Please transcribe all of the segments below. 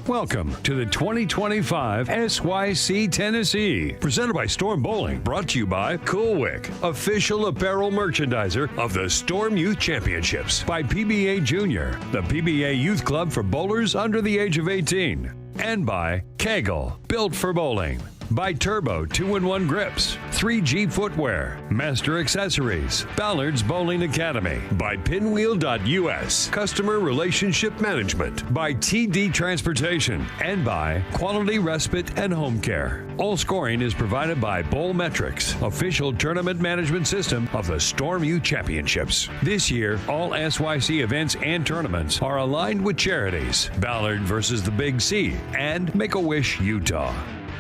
Welcome to the 2025 SYC Tennessee, presented by Storm Bowling, brought to you by Cool Wick, official apparel merchandiser of the Storm Youth Championships, by PBA Junior, the PBA Youth Club for bowlers under the age of 18, and by KEGEL, built for bowling. By Turbo 2-in-1 Grips, 3G Footwear, Master Accessories, Ballard's Bowling Academy, by Pinwheel.us, Customer Relationship Management, by TD Transportation, and by Quality Respite and Home Care. All scoring is provided by Bowl Metrics, official tournament management system of the Storm Youth Championships. This year, all SYC events and tournaments are aligned with charities, Ballard versus the Big C, and Make-A-Wish Utah.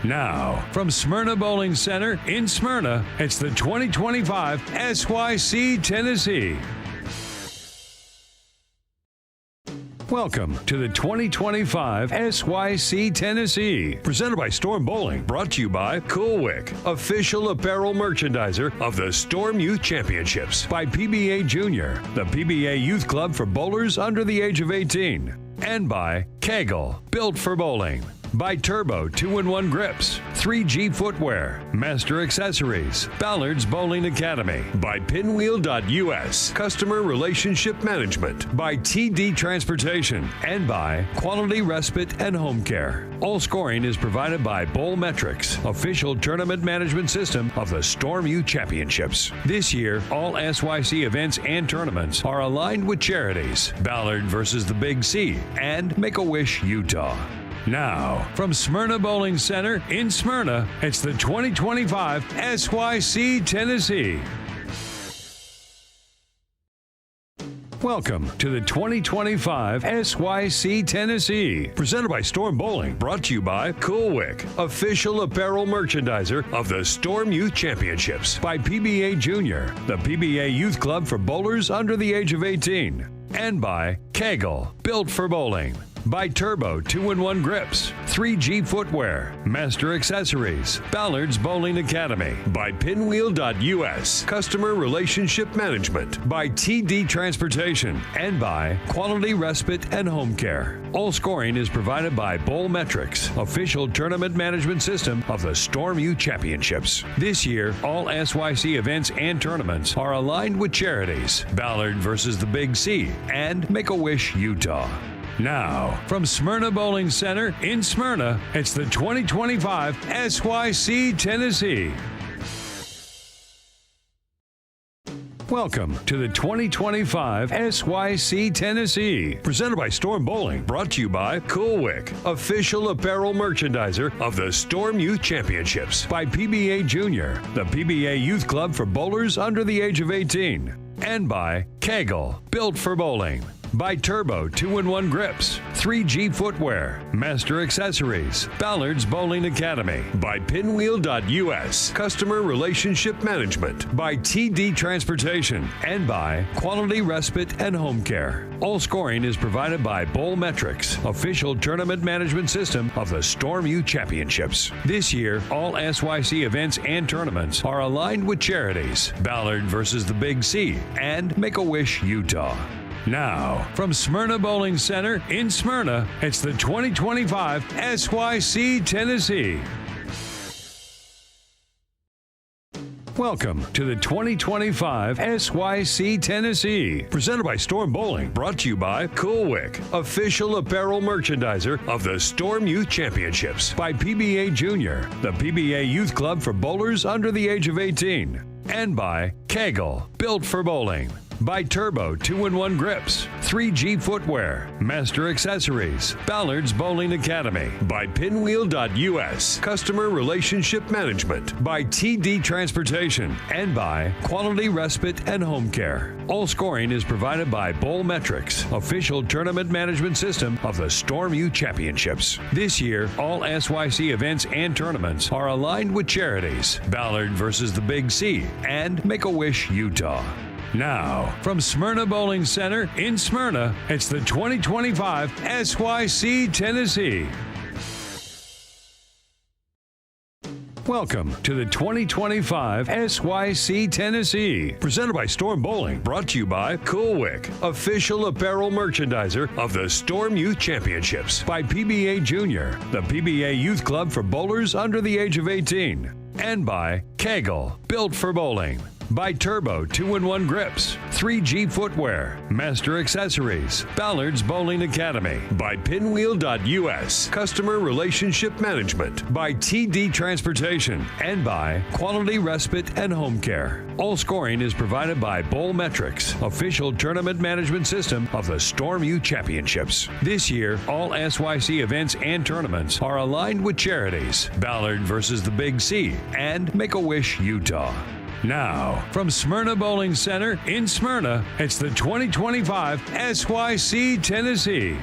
Now, from Smyrna Bowling Center in Smyrna, it's the 2025 SYC Tennessee. Welcome to the 2025 SYC Tennessee, presented by Storm Bowling, brought to you by Cool Wick, official apparel merchandiser of the Storm Youth Championships, by PBA Junior, the PBA Youth Club for bowlers under the age of 18, and by KEGEL, built for bowling. By Turbo 2-in-1 Grips, 3G Footwear, Master Accessories, Ballard's Bowling Academy, by Pinwheel.us, Customer Relationship Management, by TD Transportation, and by Quality Respite and Home Care. All scoring is provided by Bowl Metrics, official tournament management system of the Storm Youth Championships. This year, all SYC events and tournaments are aligned with charities, Ballard versus the Big C, and Make-A-Wish Utah. Now, from Smyrna Bowling Center in Smyrna, it's the 2025 SYC Tennessee. Welcome to the 2025 SYC Tennessee, presented by Storm Bowling, brought to you by Cool Wick, official apparel merchandiser of the Storm Youth Championships, by PBA Junior, the PBA Youth Club for bowlers under the age of 18, and by KEGEL, built for bowling. By Turbo 2-in-1 Grips, 3G Footwear, Master Accessories, Ballard's Bowling Academy, by Pinwheel.us, Customer Relationship Management, by TD Transportation, and by Quality Respite and Home Care. All scoring is provided by Bowl Metrics, official tournament management system of the Storm Youth Championships. This year, all SYC events and tournaments are aligned with charities, Ballard versus the Big C, and Make-A-Wish Utah. Now, from Smyrna Bowling Center in Smyrna, it's the 2025 SYC Tennessee. Welcome to the 2025 SYC Tennessee, presented by Storm Bowling, brought to you by Cool Wick, official apparel merchandiser of the Storm Youth Championships, by PBA Junior, the PBA Youth Club for bowlers under the age of 18, and by KEGEL, built for bowling. By Turbo 2-in-1 Grips, 3G Footwear, Master Accessories, Ballard's Bowling Academy, by Pinwheel.us, Customer Relationship Management, by TD Transportation, and by Quality Respite and Home Care. All scoring is provided by Bowl Metrics, official tournament management system of the Storm Youth Championships. This year, all SYC events and tournaments are aligned with charities, Ballard versus the Big C, and Make-A-Wish Utah. Now, from Smyrna Bowling Center in Smyrna, it's the 2025 SYC Tennessee. Welcome to the 2025 SYC Tennessee, presented by Storm Bowling, brought to you by Cool Wick, official apparel merchandiser of the Storm Youth Championships, by PBA Junior, the PBA Youth Club for bowlers under the age of 18, and by KEGEL, built for bowling. By Turbo 2-in-1 Grips, 3G Footwear, Master Accessories, Ballard's Bowling Academy, by Pinwheel.us, Customer Relationship Management, by TD Transportation, and by Quality Respite and Home Care. All scoring is provided by Bowl Metrics, official tournament management system of the Storm Youth Championships. This year, all SYC events and tournaments are aligned with charities, Ballard versus the Big C, and Make-A-Wish Utah. Now, from Smyrna Bowling Center in Smyrna, it's the 2025 SYC Tennessee. Welcome to the 2025 SYC Tennessee, presented by Storm Bowling, brought to you by Cool Wick, official apparel merchandiser of the Storm Youth Championships, by PBA Junior, the PBA Youth Club for bowlers under the age of 18, and by KEGEL, built for bowling. By Turbo 2-in-1 Grips, 3G Footwear, Master Accessories, Ballard's Bowling Academy, by Pinwheel.us, Customer Relationship Management, by TD Transportation, and by Quality Respite and Home Care. All scoring is provided by Bowl Metrics, official tournament management system of the Storm Youth Championships. This year, all SYC events and tournaments are aligned with charities, Ballard versus the Big C, and Make-A-Wish Utah. Now, from Smyrna Bowling Center in Smyrna, it's the 2025 SYC Tennessee.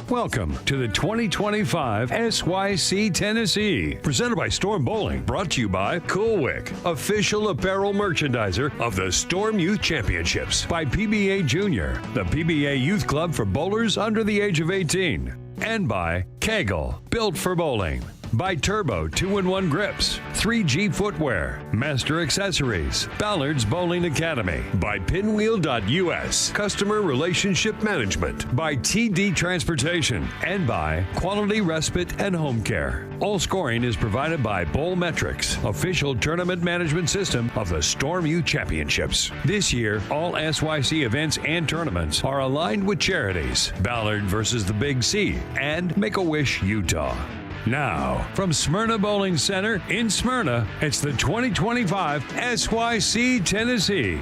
Welcome to the 2025 SYC Tennessee, presented by Storm Bowling, brought to you by Cool Wick, official apparel merchandiser of the Storm Youth Championships, by PBA Junior, the PBA Youth Club for bowlers under the age of 18, and by KEGEL, built for bowling. By Turbo 2-in-1 Grips, 3G Footwear, Master Accessories, Ballard's Bowling Academy, by Pinwheel.us, Customer Relationship Management, by TD Transportation, and by Quality Respite and Home Care. All scoring is provided by Bowl Metrics, official tournament management system of the Storm Youth Championships. This year, all SYC events and tournaments are aligned with charities, Ballard versus the Big C, and Make-A-Wish Utah. Now, from Smyrna Bowling Center in Smyrna, it's the 2025 SYC Tennessee.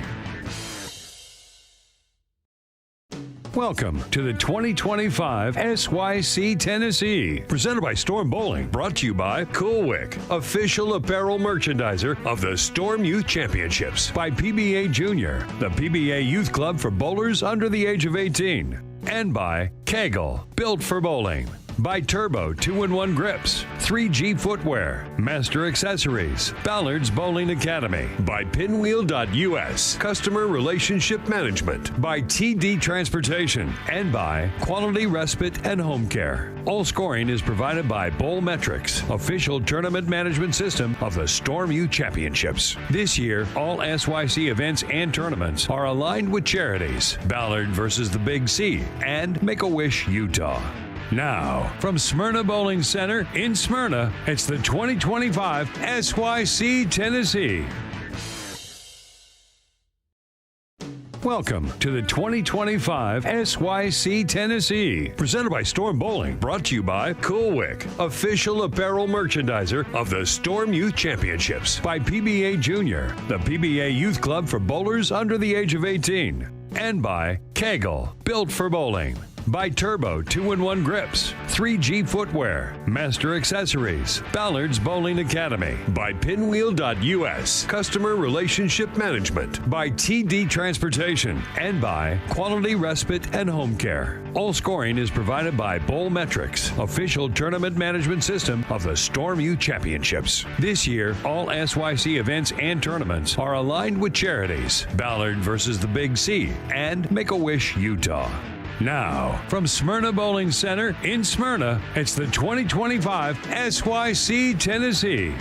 Welcome to the 2025 SYC Tennessee, presented by Storm Bowling, brought to you by Cool Wick, official apparel merchandiser of the Storm Youth Championships, by PBA Junior, the PBA Youth Club for bowlers under the age of 18, and by KEGEL, built for bowling. By Turbo 2-in-1 Grips, 3G Footwear, Master Accessories, Ballard's Bowling Academy, by Pinwheel.us, Customer Relationship Management, by TD Transportation, and by Quality Respite and Home Care. All scoring is provided by Bowl Metrics, official tournament management system of the Storm Youth Championships. This year, all SYC events and tournaments are aligned with charities, Ballard versus the Big C, and Make-A-Wish Utah. Now, from Smyrna Bowling Center in Smyrna, it's the 2025 SYC Tennessee. Welcome to the 2025 SYC Tennessee, presented by Storm Bowling, brought to you by Cool Wick, official apparel merchandiser of the Storm Youth Championships, by PBA Junior, the PBA Youth Club for bowlers under the age of 18, and by KEGEL, built for bowling. By Turbo 2-in-1 Grips, 3G Footwear, Master Accessories, Ballard's Bowling Academy, by Pinwheel.us, Customer Relationship Management, by TD Transportation, and by Quality Respite and Home Care. All scoring is provided by Bowl Metrics, official tournament management system of the Storm Youth Championships. This year, all SYC events and tournaments are aligned with charities, Ballard versus the Big C, and Make-A-Wish Utah. Now, from Smyrna Bowling Center in Smyrna, it's the 2025 SYC Tennessee.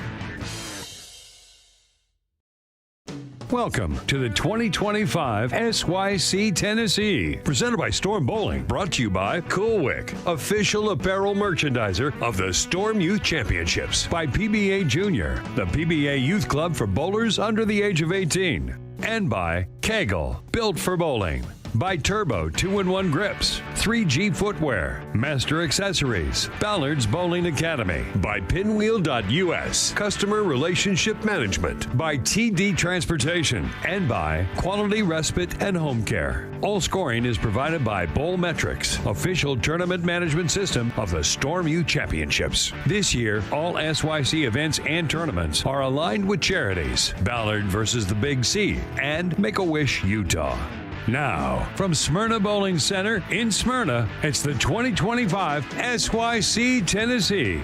Welcome to the 2025 SYC Tennessee, presented by Storm Bowling, brought to you by Cool Wick, official apparel merchandiser of the Storm Youth Championships, by PBA Junior, the PBA Youth Club for bowlers under the age of 18, and by KEGEL, built for bowling. By Turbo 2-in-1 Grips, 3G Footwear, Master Accessories, Ballard's Bowling Academy, by Pinwheel.us, Customer Relationship Management, by TD Transportation, and by Quality Respite and Home Care. All scoring is provided by Bowl Metrics, official tournament management system of the Storm Youth Championships. This year, all SYC events and tournaments are aligned with charities, Ballard versus the Big C, and Make-A-Wish Utah. Now, from Smyrna Bowling Center in Smyrna, it's the 2025 SYC Tennessee.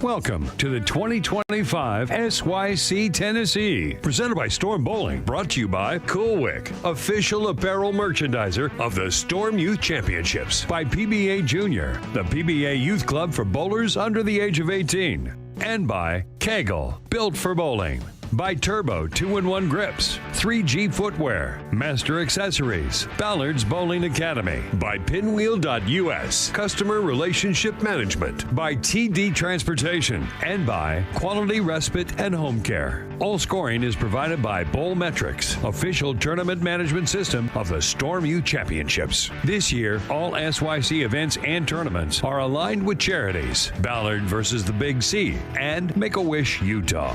Welcome to the 2025 SYC Tennessee, presented by Storm Bowling, brought to you by Cool Wick, official apparel merchandiser of the Storm Youth Championships, by PBA Junior, the PBA Youth Club for bowlers under the age of 18, and by KEGEL, built for bowling. By Turbo 2-in-1 Grips, 3G Footwear, Master Accessories, Ballard's Bowling Academy, by Pinwheel.us, Customer Relationship Management, by TD Transportation, and by Quality Respite and Home Care. All scoring is provided by Bowlmetrics, official tournament management system of the Storm Youth Championships. This year, all SYC events and tournaments are aligned with charities, Ballard versus the Big C, and Make-A-Wish Utah.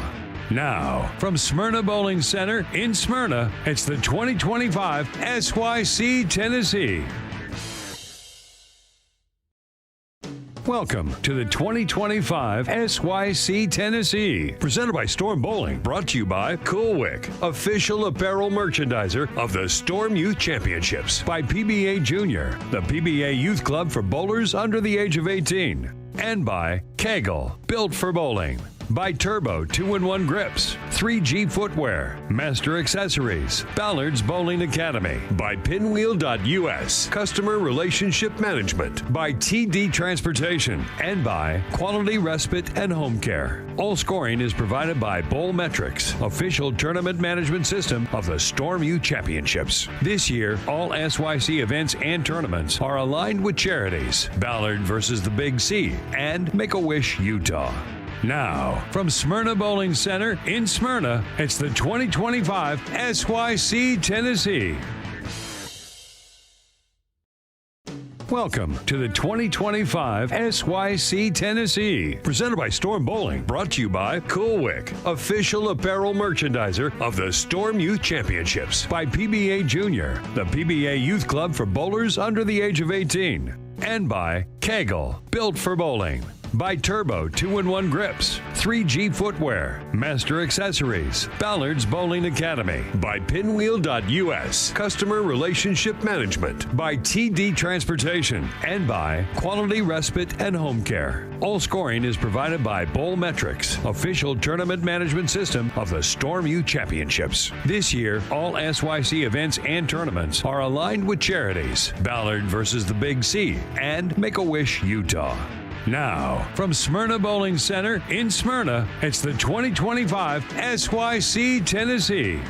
Now, from Smyrna Bowling Center in Smyrna, it's the 2025 SYC Tennessee. Welcome to the 2025 SYC Tennessee, presented by Storm Bowling, brought to you by Cool Wick, official apparel merchandiser of the Storm Youth Championships, by PBA Junior, the PBA Youth Club for bowlers under the age of 18, and by KEGEL, built for bowling. By Turbo 2-in-1 Grips, 3G Footwear, Master Accessories, Ballard's Bowling Academy, by Pinwheel.us, Customer Relationship Management, by TD Transportation, and by Quality Respite and Home Care. All scoring is provided by Bowlmetrics, official tournament management system of the Storm Youth Championships. This year, all SYC events and tournaments are aligned with charities, Ballard versus the Big C, and Make-A-Wish Utah. Now, from Smyrna Bowling Center in Smyrna, it's the 2025 SYC Tennessee. Welcome to the 2025 SYC Tennessee, presented by Storm Bowling, brought to you by Cool Wick, official apparel merchandiser of the Storm Youth Championships, by PBA Junior, the PBA Youth Club for bowlers under the age of 18, and by KEGEL, built for bowling. By Turbo 2-in-1 Grips, 3G Footwear, Master Accessories, Ballard's Bowling Academy, by Pinwheel.us, Customer Relationship Management, by TD Transportation, and by Quality Respite and Home Care. All scoring is provided by Bowlmetrics, official tournament management system of the Storm Youth Championships. This year, all SYC events and tournaments are aligned with charities, Ballard versus the Big C, and Make-A-Wish Utah. Now, from Smyrna Bowling Center in Smyrna, it's the 2025 SYC Tennessee.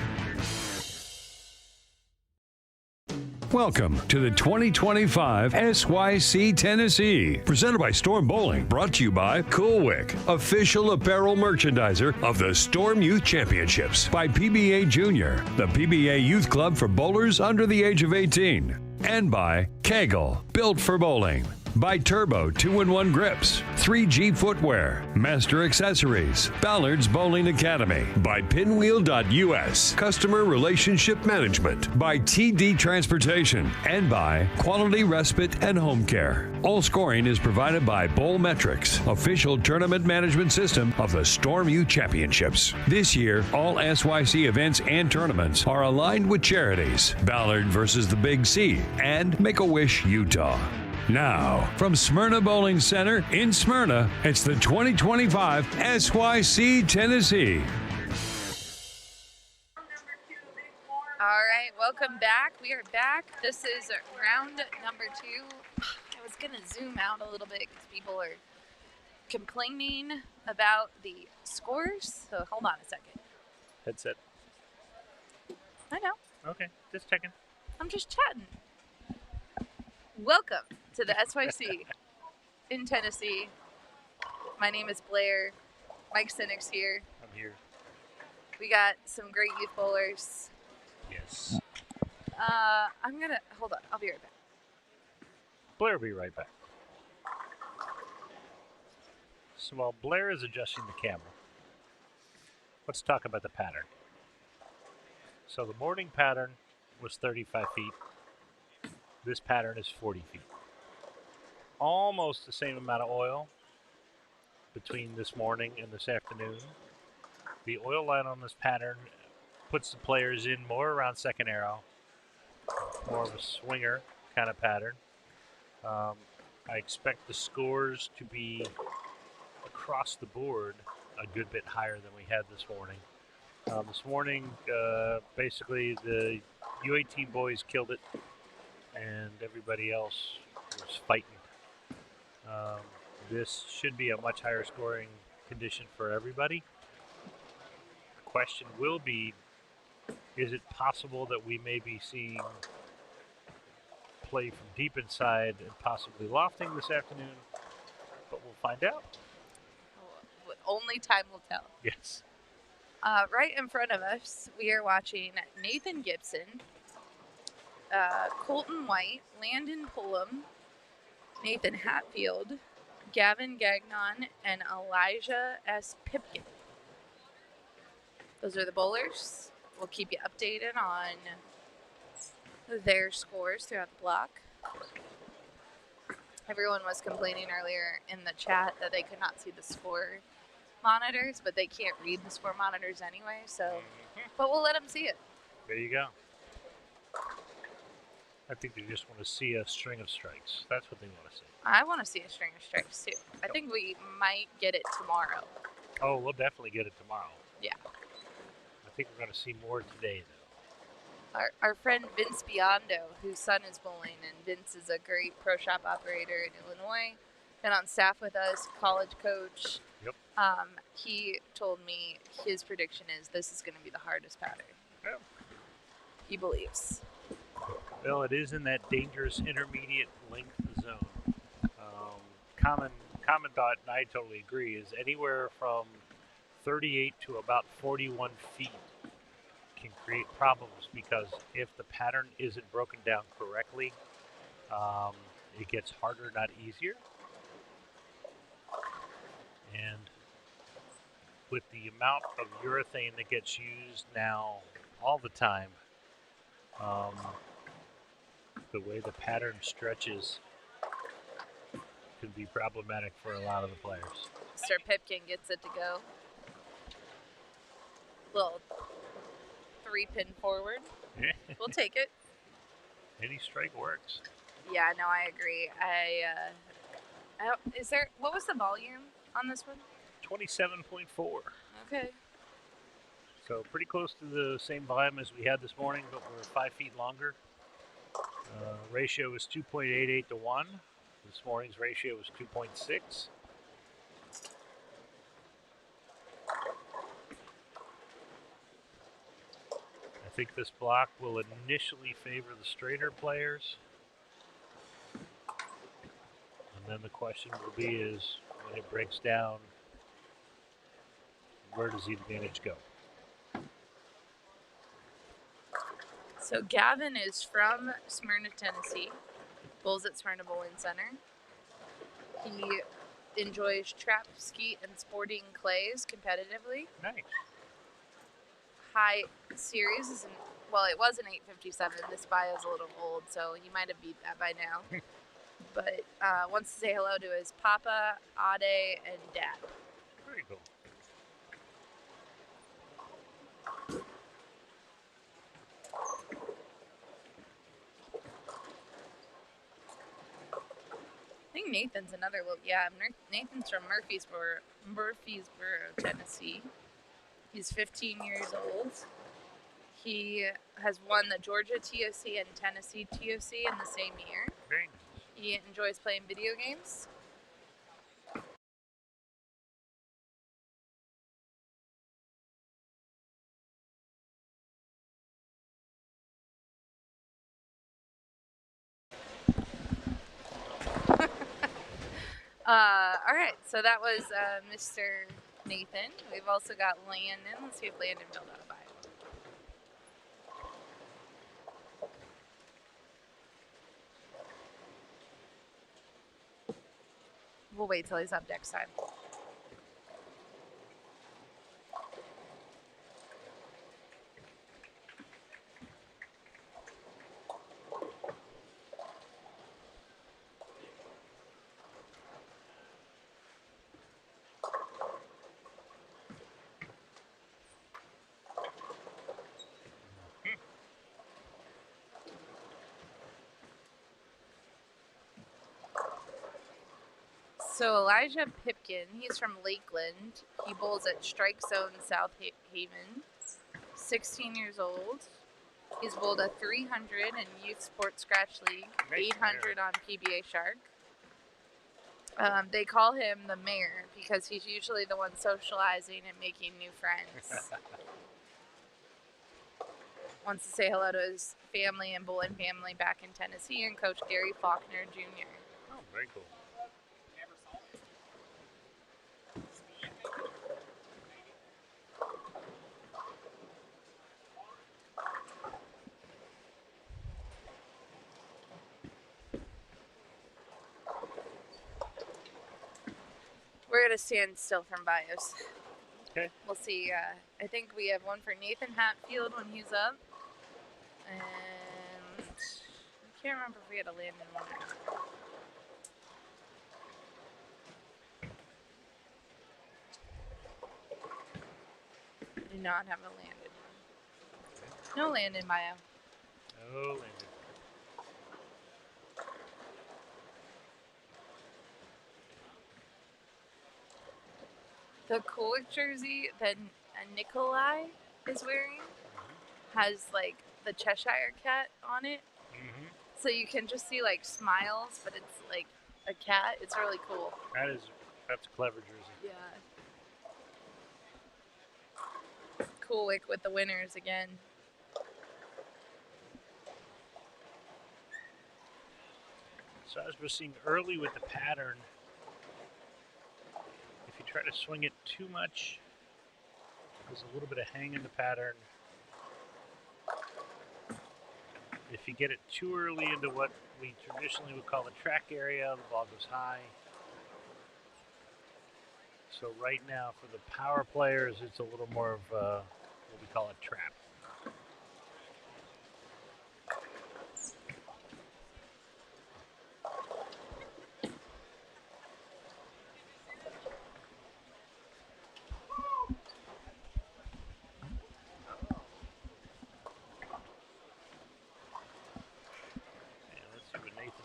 Welcome to the 2025 SYC Tennessee, presented by Storm Bowling, brought to you by Cool Wick, official apparel merchandiser of the Storm Youth Championships, by PBA Junior, the PBA Youth Club for bowlers under the age of 18, and by KEGEL, built for bowling. By Turbo 2-in-1 Grips, 3G Footwear, Master Accessories, Ballard's Bowling Academy, by Pinwheel.us, Customer Relationship Management, by TD Transportation, and by Quality Respite and Home Care. All scoring is provided by Bowlmetrics, official tournament management system of the Storm Youth Championships. This year, all SYC events and tournaments are aligned with charities, Ballard versus the Big C, and Make-A-Wish Utah. Now, from Smyrna Bowling Center in Smyrna, it's the 2025 SYC Tennessee. All right, welcome back. We are back. This is round number 2. I was going to zoom out a little bit because people are complaining about the scores. So hold on a second. Headset. I know. Okay, just checking. I'm just chatting. Welcome to the SYC in Tennessee. My name is Blair. Mike Sinnick's here. I'm here. We got some great youth bowlers. Yes. I'm gonna hold on. I'll be right back. Blair will be right back. So while Blair is adjusting the camera, let's talk about the pattern. So the morning pattern was 35 feet. This pattern is 40 feet. Almost the same amount of oil between this morning and this afternoon. The oil line on this pattern puts the players in more around second arrow, more of a swinger kind of pattern. I expect the scores to be across the board a good bit higher than we had this morning. This morning, basically the U18 boys killed it, and everybody else was fighting. This should be a much higher scoring condition for everybody. The question will be, is it possible that we may be seeing play from deep inside and possibly lofting this afternoon? But we'll find out. Only time will tell. Yes. Right in front of us, we are watching Nathan Gibson, Colton White, Landon Pullum, Nathan Hatfield, Gavin Gagnon, and Elijah S. Pipkin. Those are the bowlers. We'll keep you updated on their scores throughout the block. Everyone was complaining earlier in the chat that they could not see the score monitors, but they can't read the score monitors anyway, so, but we'll let them see it. There you go. I think they just want to see a string of strikes. That's what they want to see. I want to see a string of strikes too. I think we might get it tomorrow. Oh, we'll definitely get it tomorrow. Yeah. I think we're going to see more today, though. Our friend Vince Biondo, whose son is bowling, and Vince is a great pro shop operator in Illinois, been on staff with us, college coach. Yep. He told me his prediction is this is going to be the hardest pattern. Yep. He believes. Well, it is in that dangerous intermediate length zone. Common thought, and I totally agree, is anywhere from 38 to about 41 feet can create problems, because if the pattern isn't broken down correctly, it gets harder, not easier. And with the amount of urethane that gets used now all the time, the way the pattern stretches can be problematic for a lot of the players. Mr. Pipkin gets it to go. Little 3-pin forward. We'll take it. Any strike works. Yeah, no, I agree. Is there, what was the volume on this one? 27.4. Okay. So pretty close to the same volume as we had this morning, but we're 5 feet longer. Ratio is 2.88 to 1. This morning's ratio was 2.6. I think this block will initially favor the straighter players. And then the question will be is, when it breaks down, where does the advantage go? So Gavin is from Smyrna, Tennessee. Bowls at Smyrna Bowling Center. He enjoys trap, skeet, and sporting clays competitively. Nice. High series is it was an 857. This bio is a little old, so he might have beat that by now. But wants to say hello to his papa, Ade, and dad. Very cool. I think Nathan's another little, Nathan's from Murfreesboro, Tennessee. He's 15 years old. He has won the Georgia TOC and Tennessee TOC in the same year. Very nice. He enjoys playing video games. All right, so that was Mr. Nathan. We've also got Landon. Let's see if Landon filled out a bio. We'll wait till he's up next time. So Elijah Pipkin, he's from Lakeland. He bowls at Strike Zone South Haven. 16 years old. He's bowled a 300 in Youth Sports Scratch League, 800 on PBA Shark. They call him the mayor because he's usually the one socializing and making new friends. Wants to say hello to his family and bowling family back in Tennessee and Coach Gary Faulkner Jr. Oh, very cool. We're going to stand still from bios. Okay. We'll see. I think we have one for Nathan Hatfield when he's up. And I can't remember if we had a Landon one or not. Do not have a Landon one. No Landon bio. Oh, Landon. The Kulik jersey that Nikolai is wearing has like the Cheshire cat on it. Mm-hmm. So you can just see like smiles, but it's like a cat. It's really cool. That's a clever jersey. Yeah. Kulik with the winners again. So as we're seeing early with the pattern, if you try to swing it too much, there's a little bit of hang in the pattern. If you get it too early into what we traditionally would call the track area, the ball goes high. So right now, for the power players, it's a little more of what we call a trap.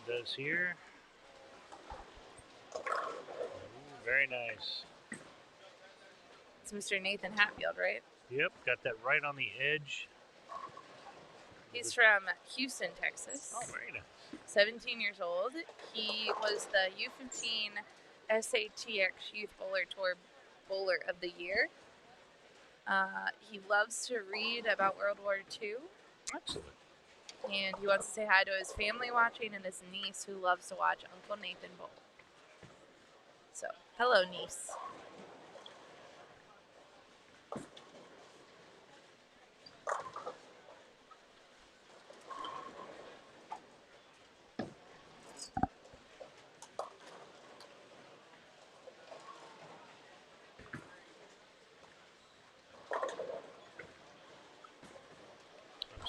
Does here. Ooh, very nice. It's Mr. Nathan Hatfield, right? Yep, got that right on the edge. He's from Houston, Texas. Oh, very nice. 17 years old. He was the U15 SATX Youth Bowler Tour Bowler of the Year. He loves to read about World War II. Excellent. And he wants to say hi to his family watching and his niece who loves to watch Uncle Nathan bowl. So, hello, niece.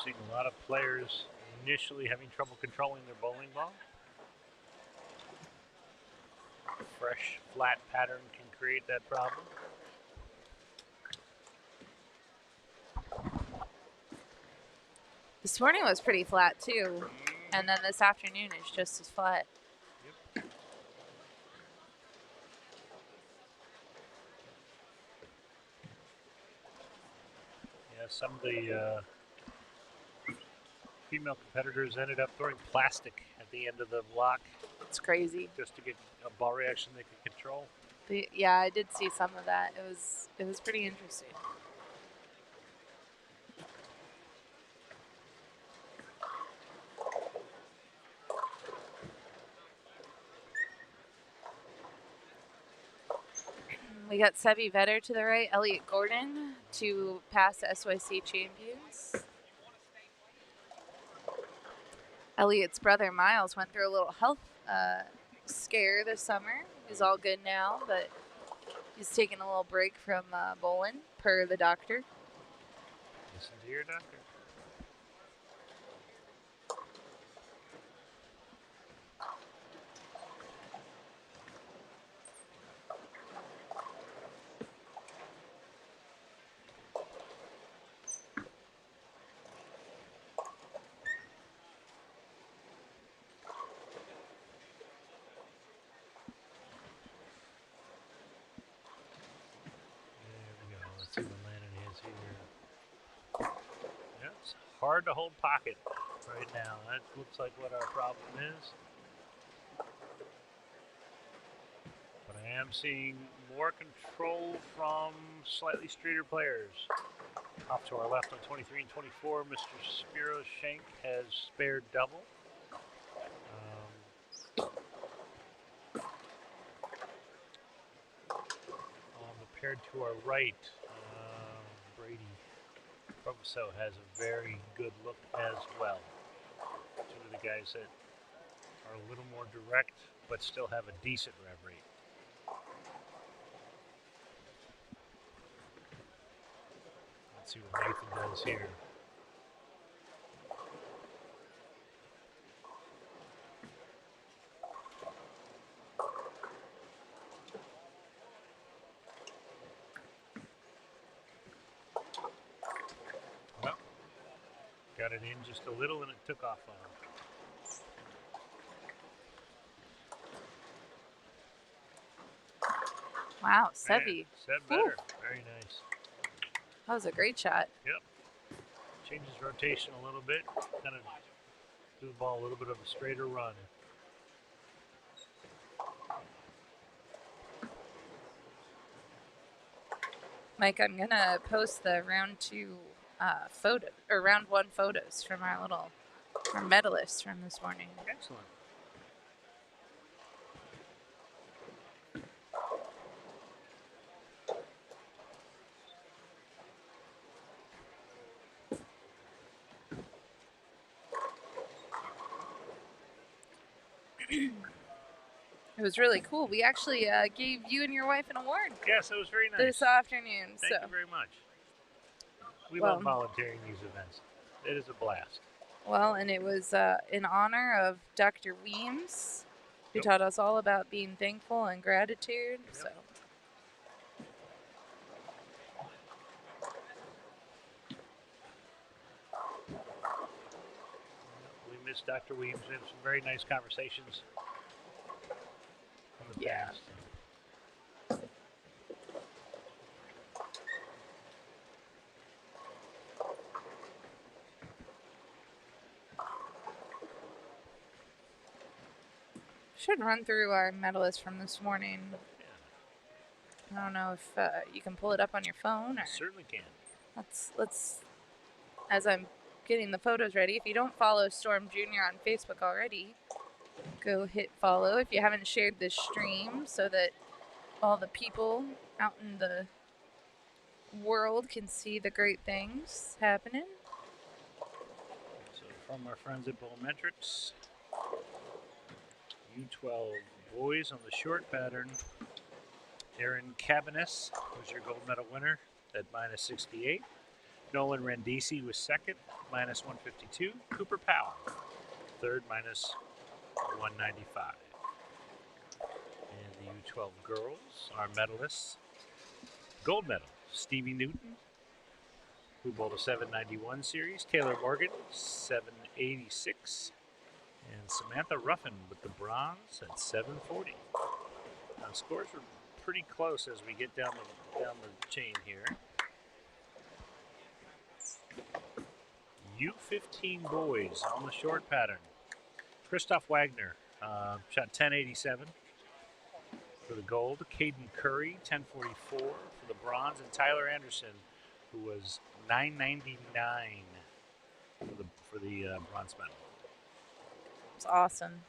Seeing a lot of players initially having trouble controlling their bowling ball. Fresh, flat pattern can create that problem. This morning was pretty flat too, and then this afternoon is just as flat. Yep. Yeah, some of the female competitors ended up throwing plastic at the end of the block. It's crazy. Just to get a ball reaction they could control. Yeah, I did see some of that. It was pretty interesting. We got Sevi Vetter to the right, Elliot Gordon to pass the SYC champions. Elliot's brother Miles went through a little health scare this summer. He's all good now, but he's taking a little break from bowling, per the doctor. Listen to your doctor. Let's see what Landon has here. Yeah, it's hard to hold pocket right now. That looks like what our problem is. But I am seeing more control from slightly straighter players. Off to our left on 23 and 24, Mr. Spiro Shank has spared double. On the paired to our right, Brady Proviso has a very good look as well. Two of the guys that are a little more direct, but still have a decent rev rate. Let's see what Nathan does here. Well, got it in just a little and it took off on him. Wow, Sevy. Said better. Very nice. That was a great shot. Yep. Changes rotation a little bit. Kind of do the ball a little bit of a straighter run. Mike, I'm gonna post the round 2 photo or round 1 photos from our medalists from this morning. Excellent. It was really cool. We actually gave you and your wife an award. Yes, it was very nice. This afternoon. Thank you very much. We love volunteering these events. It is a blast. Well, and it was in honor of Dr. Weems, who Yep. taught us all about being thankful and gratitude. Yep. So. We miss Dr. Weems. We had some very nice conversations in the past. Should run through our medalists from this morning. Yeah. I don't know if you can pull it up on your phone. Or Certainly can. let's. As I'm getting the photos ready, if you don't follow Storm Jr. on Facebook already, go hit follow if you haven't shared this stream so that all the people out in the world can see the great things happening. So from our friends at Bowmetrics, U12 boys on the short pattern. Aaron Cabanis was your gold medal winner at -68. Nolan Randisi was second, -152. Cooper Powell, third, -195. And the U12 girls, our medalists. Gold medal, Stevie Newton, who bowled a 791 series. Taylor Morgan, 786. And Samantha Ruffin with the bronze at 740. Now, scores were pretty close as we get down the chain here. U15 boys on the short pattern. Christoph Wagner shot 1087 for the gold. Caden Curry 1044 for the bronze, and Tyler Anderson, who was 999 for the bronze medal. It's awesome.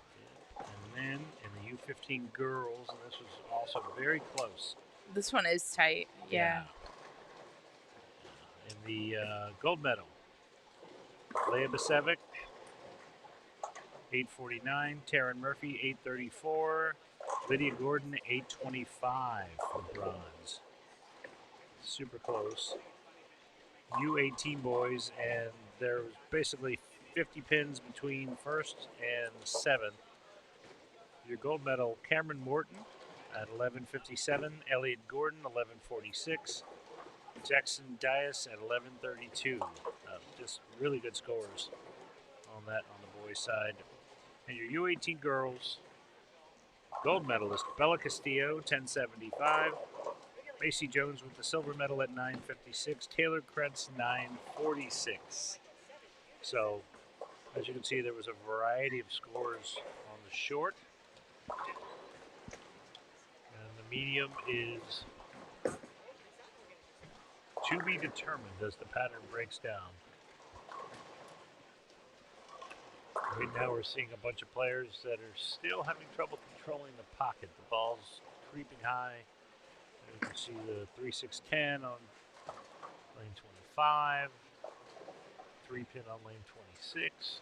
And then in the U15 girls, and this was also very close. This one is tight. Yeah. In the gold medal, Leah Basevic, 849. Taryn Murphy, 834. Lydia Gordon, 825 for bronze. Super close. U18 boys, and there was basically 50 pins between first and seventh. Your gold medal, Cameron Morton at 1157. Elliot Gordon, 1146. Jackson Dias at 1132. Just really good scores on that on the boys' side. And your U18 girls, gold medalist Bella Castillo, 1075. Macy Jones with the silver medal at 9:56. Taylor Krentz 9:46. So, as you can see, there was a variety of scores on the short. And the medium is to be determined as the pattern breaks down. Right now we're seeing a bunch of players that are still having trouble controlling the pocket. The ball's creeping high. You can see the 3-6-10 on lane 25, 3-pin on lane 26.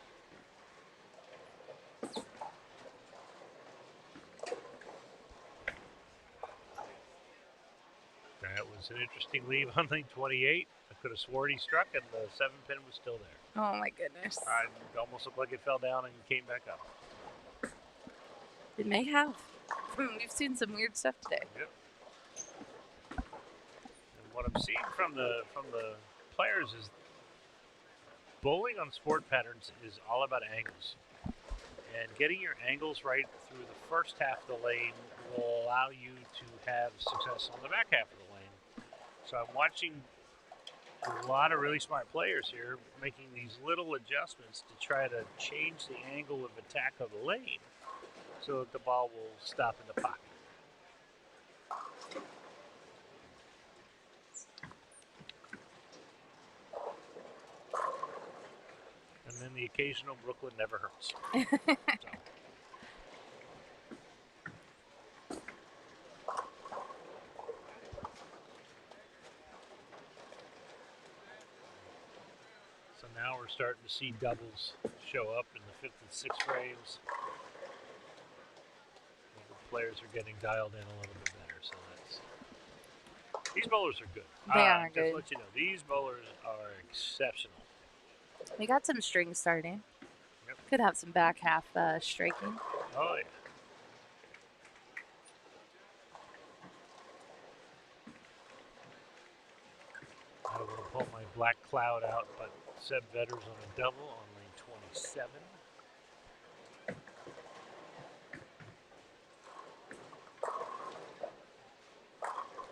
That was an interesting leave on lane 28. I could have sworn he struck and the 7-pin was still there. Oh my goodness. It almost looked like it fell down and came back up. It may have. We've seen some weird stuff today. Yep. And what I'm seeing from the players is bowling on sport patterns is all about angles. And getting your angles right through the first half of the lane will allow you to have success on the back half of the lane. So I'm watching a lot of really smart players here making these little adjustments to try to change the angle of attack of the lane so that the ball will stop in the pocket. And then the occasional Brooklyn never hurts. So now we're starting to see doubles show up in the 5th and 6th frames. The players are getting dialed in a little bit better, so that's. These bowlers are good. They are just good. to let you know, these bowlers are exceptional. We got some string starting. Yep. Could have some back half striking. Oh yeah. I will pull my black cloud out, but Seb Vetters on a double on lane 27.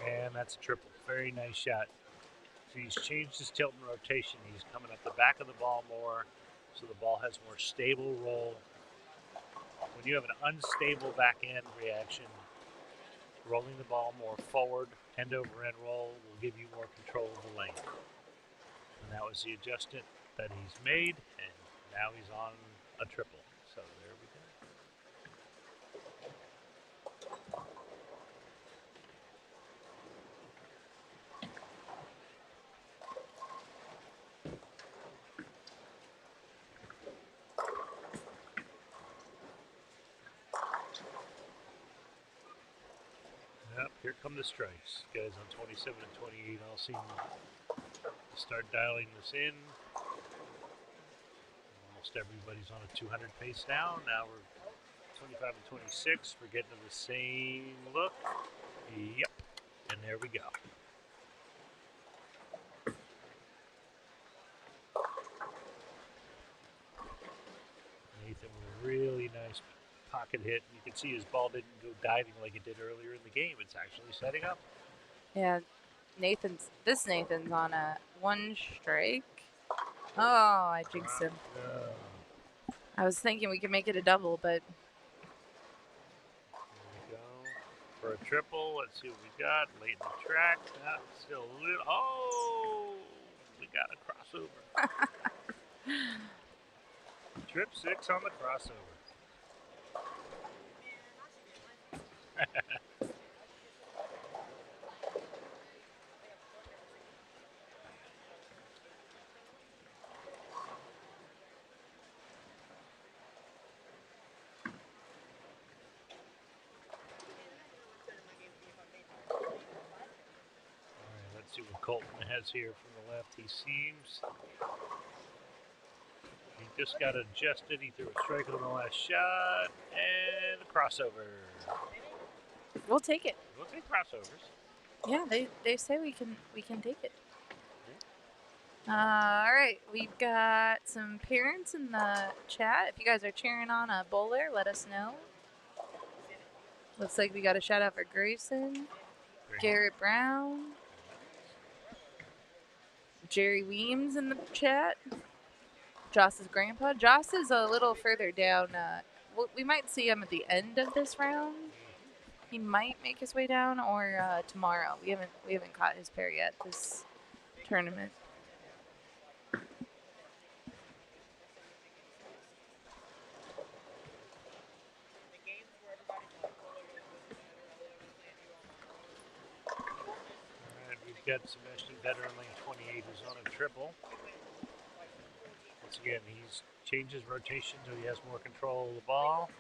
And that's a triple. Very nice shot. So he's changed his tilt and rotation. He's coming up the back of the ball more, so the ball has more stable roll. When you have an unstable back end reaction, rolling the ball more forward, end over end roll will give you more control of the lane. And that was the adjustment that he's made, and now he's on a triple. So there we go. Yep, here come the strikes. Guys on 27 and 28 all seem to start dialing this in. Almost everybody's on a 200 pace now. Now we're 25 and 26. We're getting to the same look. Yep, and there we go. Nathan with a really nice pocket hit. You can see his ball didn't go diving like it did earlier in the game. It's actually setting up. Yeah, Nathan's on a 1 strike. Oh, I jinxed him. I was thinking we could make it a double, but There we go. For a triple, let's see what we got. Late in the track. Still a little. Oh, we got a crossover. Trip 6 on the crossover. Let's see what Colton has here from the left. He seems. He just got adjusted. He threw a strike on the last shot. And a crossover. we'll take it. We'll take crossovers. Yeah, they say we can take it. All right, we've got some parents in the chat. If you guys are cheering on a bowler, let us know. Looks like we got a shout out for Grayson. Garrett Brown. Jerry Weems in the chat. Joss's grandpa. Joss is a little further down. We might see him at the end of this round. He might make his way down, or tomorrow. We haven't caught his pair yet this tournament. We've got Sebastian Vetter in lane 28 who's on a triple. Once again, he's changed his rotation so he has more control of the ball.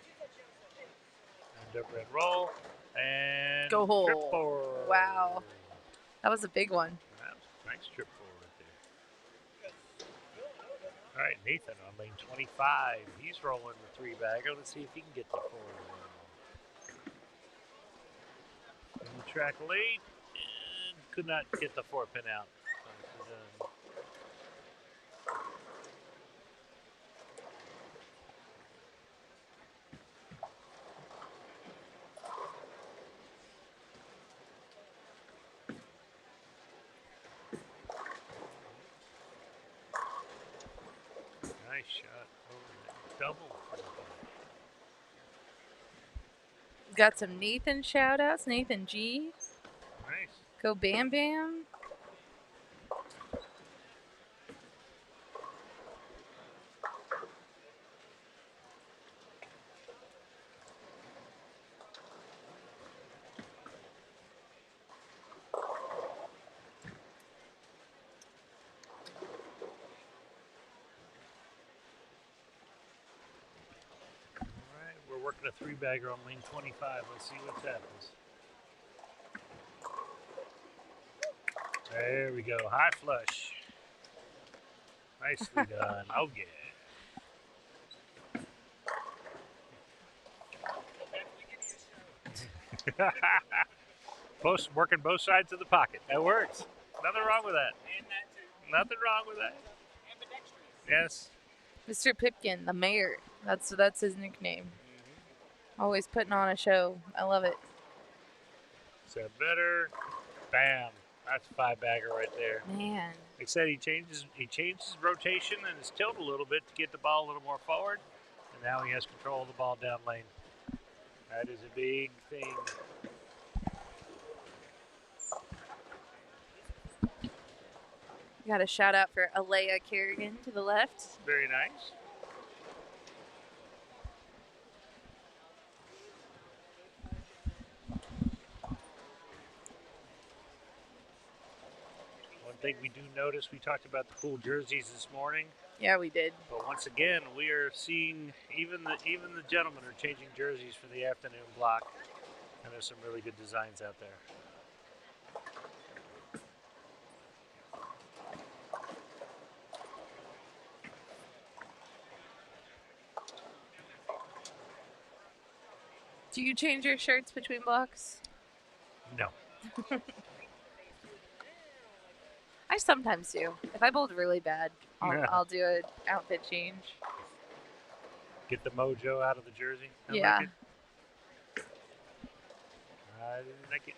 And overhead roll. And Go hole. trip forward. Wow. That was a big one. That was a nice trip forward there. All right, Nathan on lane 25. He's rolling the three bagger. Let's see if he can get the four. In the track late. Could not get the 4-pin out. Nice shot over there. Double. Got some Nathan shout outs. Nathan G. Nice. Go Bam Bam. We're working a three-bagger on lane 25. Let's see what happens. There we go. High flush. Nicely done. Oh, yeah. Working both sides of the pocket. That works. Nothing wrong with that. Nothing wrong with that. Yes. Mr. Pipkin, the mayor. That's his nickname. Always putting on a show. I love it. So better. Bam. That's a five-bagger right there. Man. Like I said, he changed his rotation and his tilt a little bit to get the ball a little more forward. And now he has control of the ball down lane. That is a big thing. Got a shout out for Alea Kerrigan to the left. Very nice. One thing we do notice, we talked about the cool jerseys this morning. Yeah, we did. But once again, we are seeing even the gentlemen are changing jerseys for the afternoon block. And there's some really good designs out there. Do you change your shirts between blocks? No. I sometimes do. If I bowled really bad, I'll do an outfit change. Get the mojo out of the jersey. Yeah. Like it. I like it.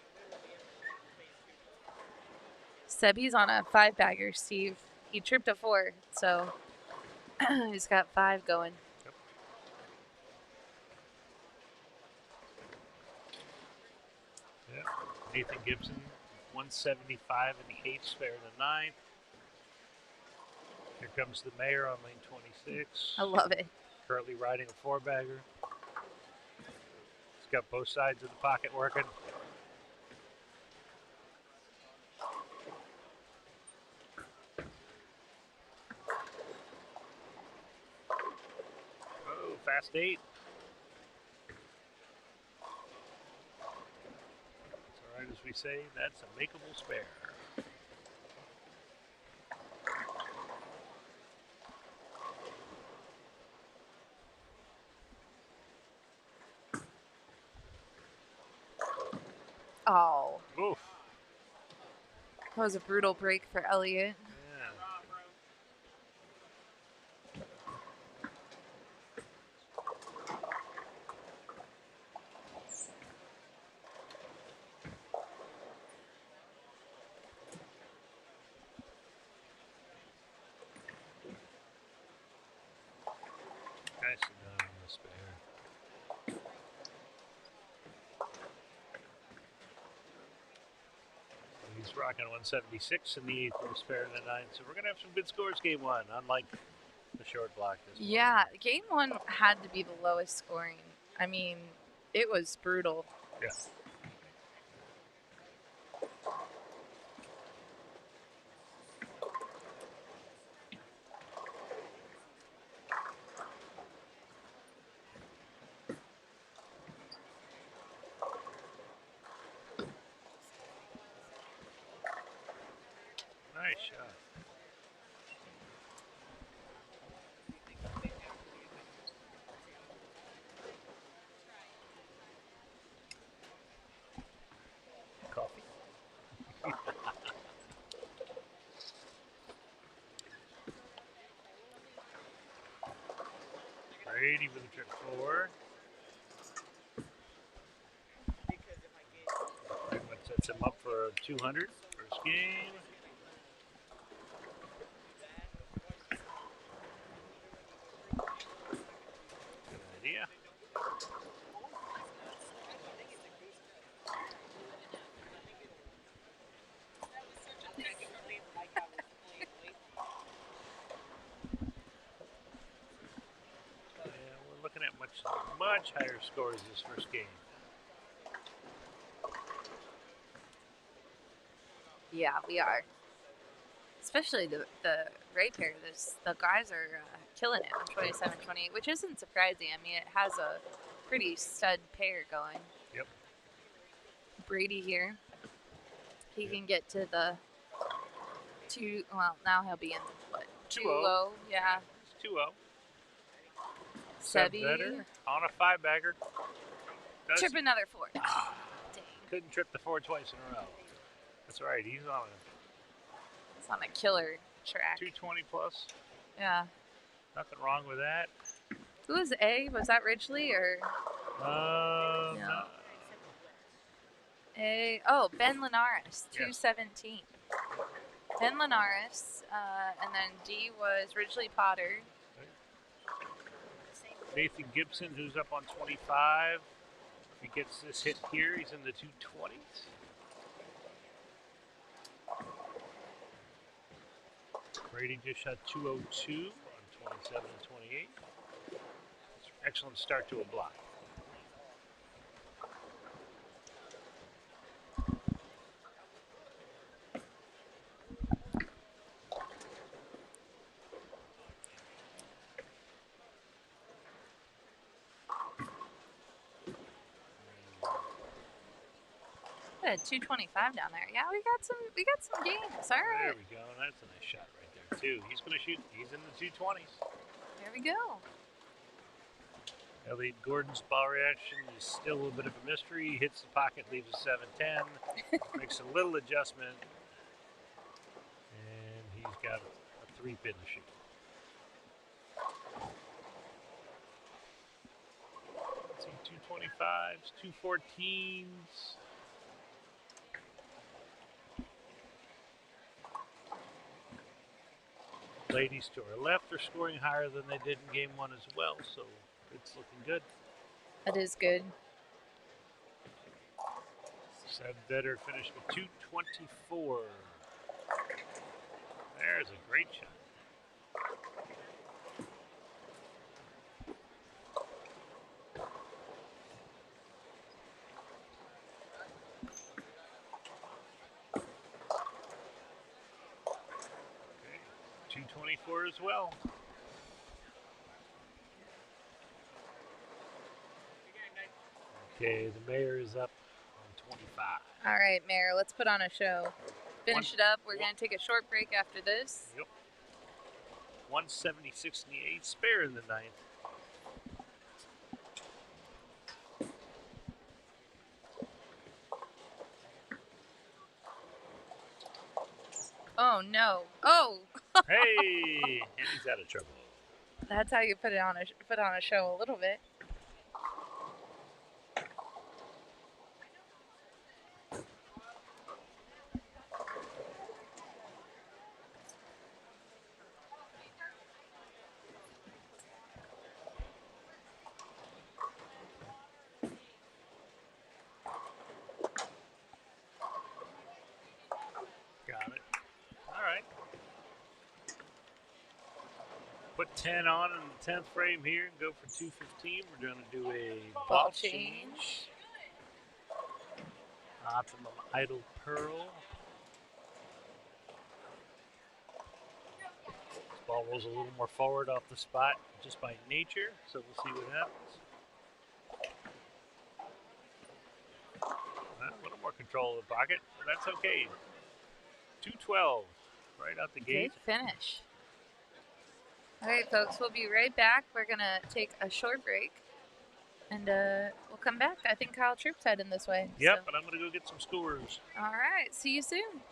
Sebby's on a five-bagger, Steve. He tripped a 4, so he's got 5 going. Yep. Yep. Nathan Gibson, 175 in the 8th, spare in the 9th. Here comes the mayor on lane 26. I love it. Currently riding a 4-bagger. He's got both sides of the pocket working. Oh, fast 8. That's all right, as we say, that's a makeable spare. Oh. Oof. That was a brutal break for Elliot. Yeah. Nicely done on the spare. He's rocking 176 in the 8th with a spare in the 9th. So we're going to have some good scores game one, unlike the short block this morning. Yeah, game one had to be the lowest scoring. I mean, it was brutal. Yeah. Nice shot. Coffee. Brady with a trip 4. Pretty much sets him up for a 200 first game. Good idea. Yeah, we're looking at much higher scores this first game. Yeah, we are. Especially the right pair. The guys are killing it on 27-28, which isn't surprising. I mean, it has a pretty stud pair going. Yep. Brady here. He can get to the 2. Well, now he'll be in what? 2-0. Yeah. It's 2-0. Sebi. Better on a 5-bagger. Trip another 4. Dang. Couldn't trip the 4 twice in a row. That's right. He's on It's on a killer track. 220 plus. Yeah. Nothing wrong with that. Who was A? Was that Ridgely or No. A? Oh, Ben Linares, Yeah. 217. Ben Linares, and then D was Ridgely Potter. Nathan Gibson, who's up on 25. If he gets this hit here, he's in the 220s. Brady just shot 202 on 27 and 28. Excellent start to a block. At 225 down there. Yeah, we got some gains. All right. There we go. That's a nice shot right there too. He's going to shoot. He's in the 220s. There we go. Elliot Gordon's ball reaction is still a little bit of a mystery. He hits the pocket, leaves a 7-10, makes a little adjustment, and he's got a 3-pin to shoot. Let's see, 225s, 214s. Ladies to our left are scoring higher than they did in game one as well, so it's looking good. That is good. Seb Vetter finished with 224. There's a great shot. Okay, 224 as well. Okay, the mayor is up on 25. All right, Mayor, let's put on a show. Finish it up. We're going to take a short break after this. Yep. 176 in the 8th, spare in the 9th. Oh, no. Oh! Hey! And he's out of trouble. That's how you put on a show a little bit. put 10 on in the 10th frame here and go for 215. We're going to do a Ball ball change. Optimum idle pearl. This ball rolls a little more forward off the spot just by nature, so we'll see what happens. A little more control of the pocket, but that's okay. 212 right out the gate. Good finish. All right, folks, we'll be right back. We're going to take a short break, and we'll come back. I think Kyle Troop's heading this way. Yep, So. and I'm going to go get some scores. All right, see you soon.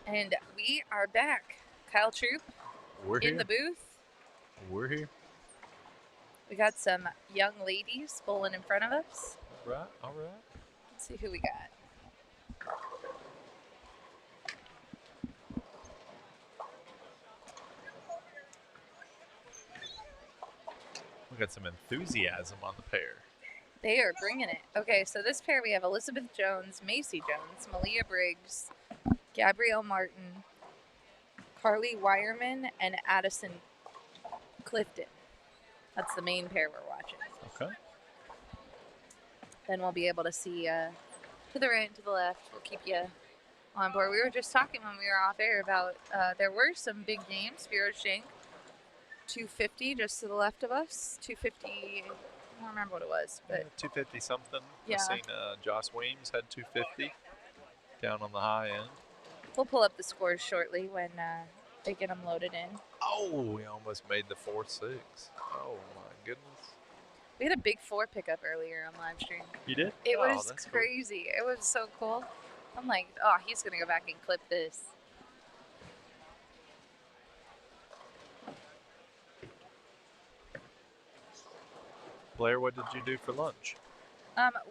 And we are back. Kyle Troop We're in here. the booth. We're here. We got some young ladies bowling in front of us. All right. All right. Let's see who we got. We got some enthusiasm on the pair. They are bringing it. Okay, so this pair we have Elizabeth Jones, Macy Jones, Malia Briggs, Gabrielle Martin, Carly Wireman, and Addison Clifton. That's the main pair we're watching. Okay. Then we'll be able to see to the right and to the left. We'll keep you on board. We were just talking when we were off air about there were some big games. Spiro Shank, 250 just to the left of us. 250, I don't remember what it was, but 250 something. Yeah. I've seen Joss Weems had 250 down on the high end. we'll pull up the scores shortly when they get them loaded in. Oh, we almost made the 4-6. Oh my goodness. We had a big 4 pickup earlier on live stream. You did? It Oh, was that's cool. crazy. It was so cool. I'm like, oh, he's going to go back and clip this. Blair, what did you do for lunch?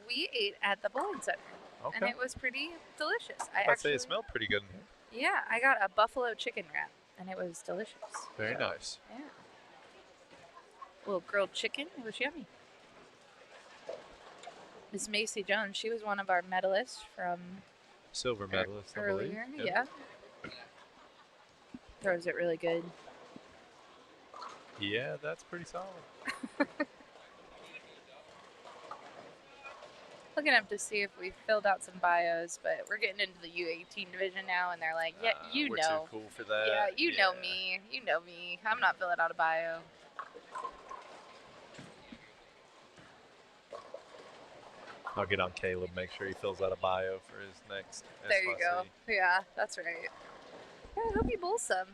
We ate at the bowling center, and Okay. it was pretty delicious. I'd say it smelled pretty good in here. Yeah, I got a buffalo chicken wrap, and it was delicious. Very nice. Yeah. Little grilled chicken. It was yummy. Miss Macy Jones, she was one of our medalists from Silver medalist, I believe. earlier. Yeah. Throws it really good. Yeah, that's pretty solid. Looking up to see if we filled out some bios, but we're getting into the U18 division now, and they're like, yeah, you we're know. too cool for that. Yeah, you know me. You know me. I'm not filling out a bio. I'll get on Caleb, make sure he fills out a bio for his next There you go. SYC. Yeah, that's right. Yeah, I hope you bowl some.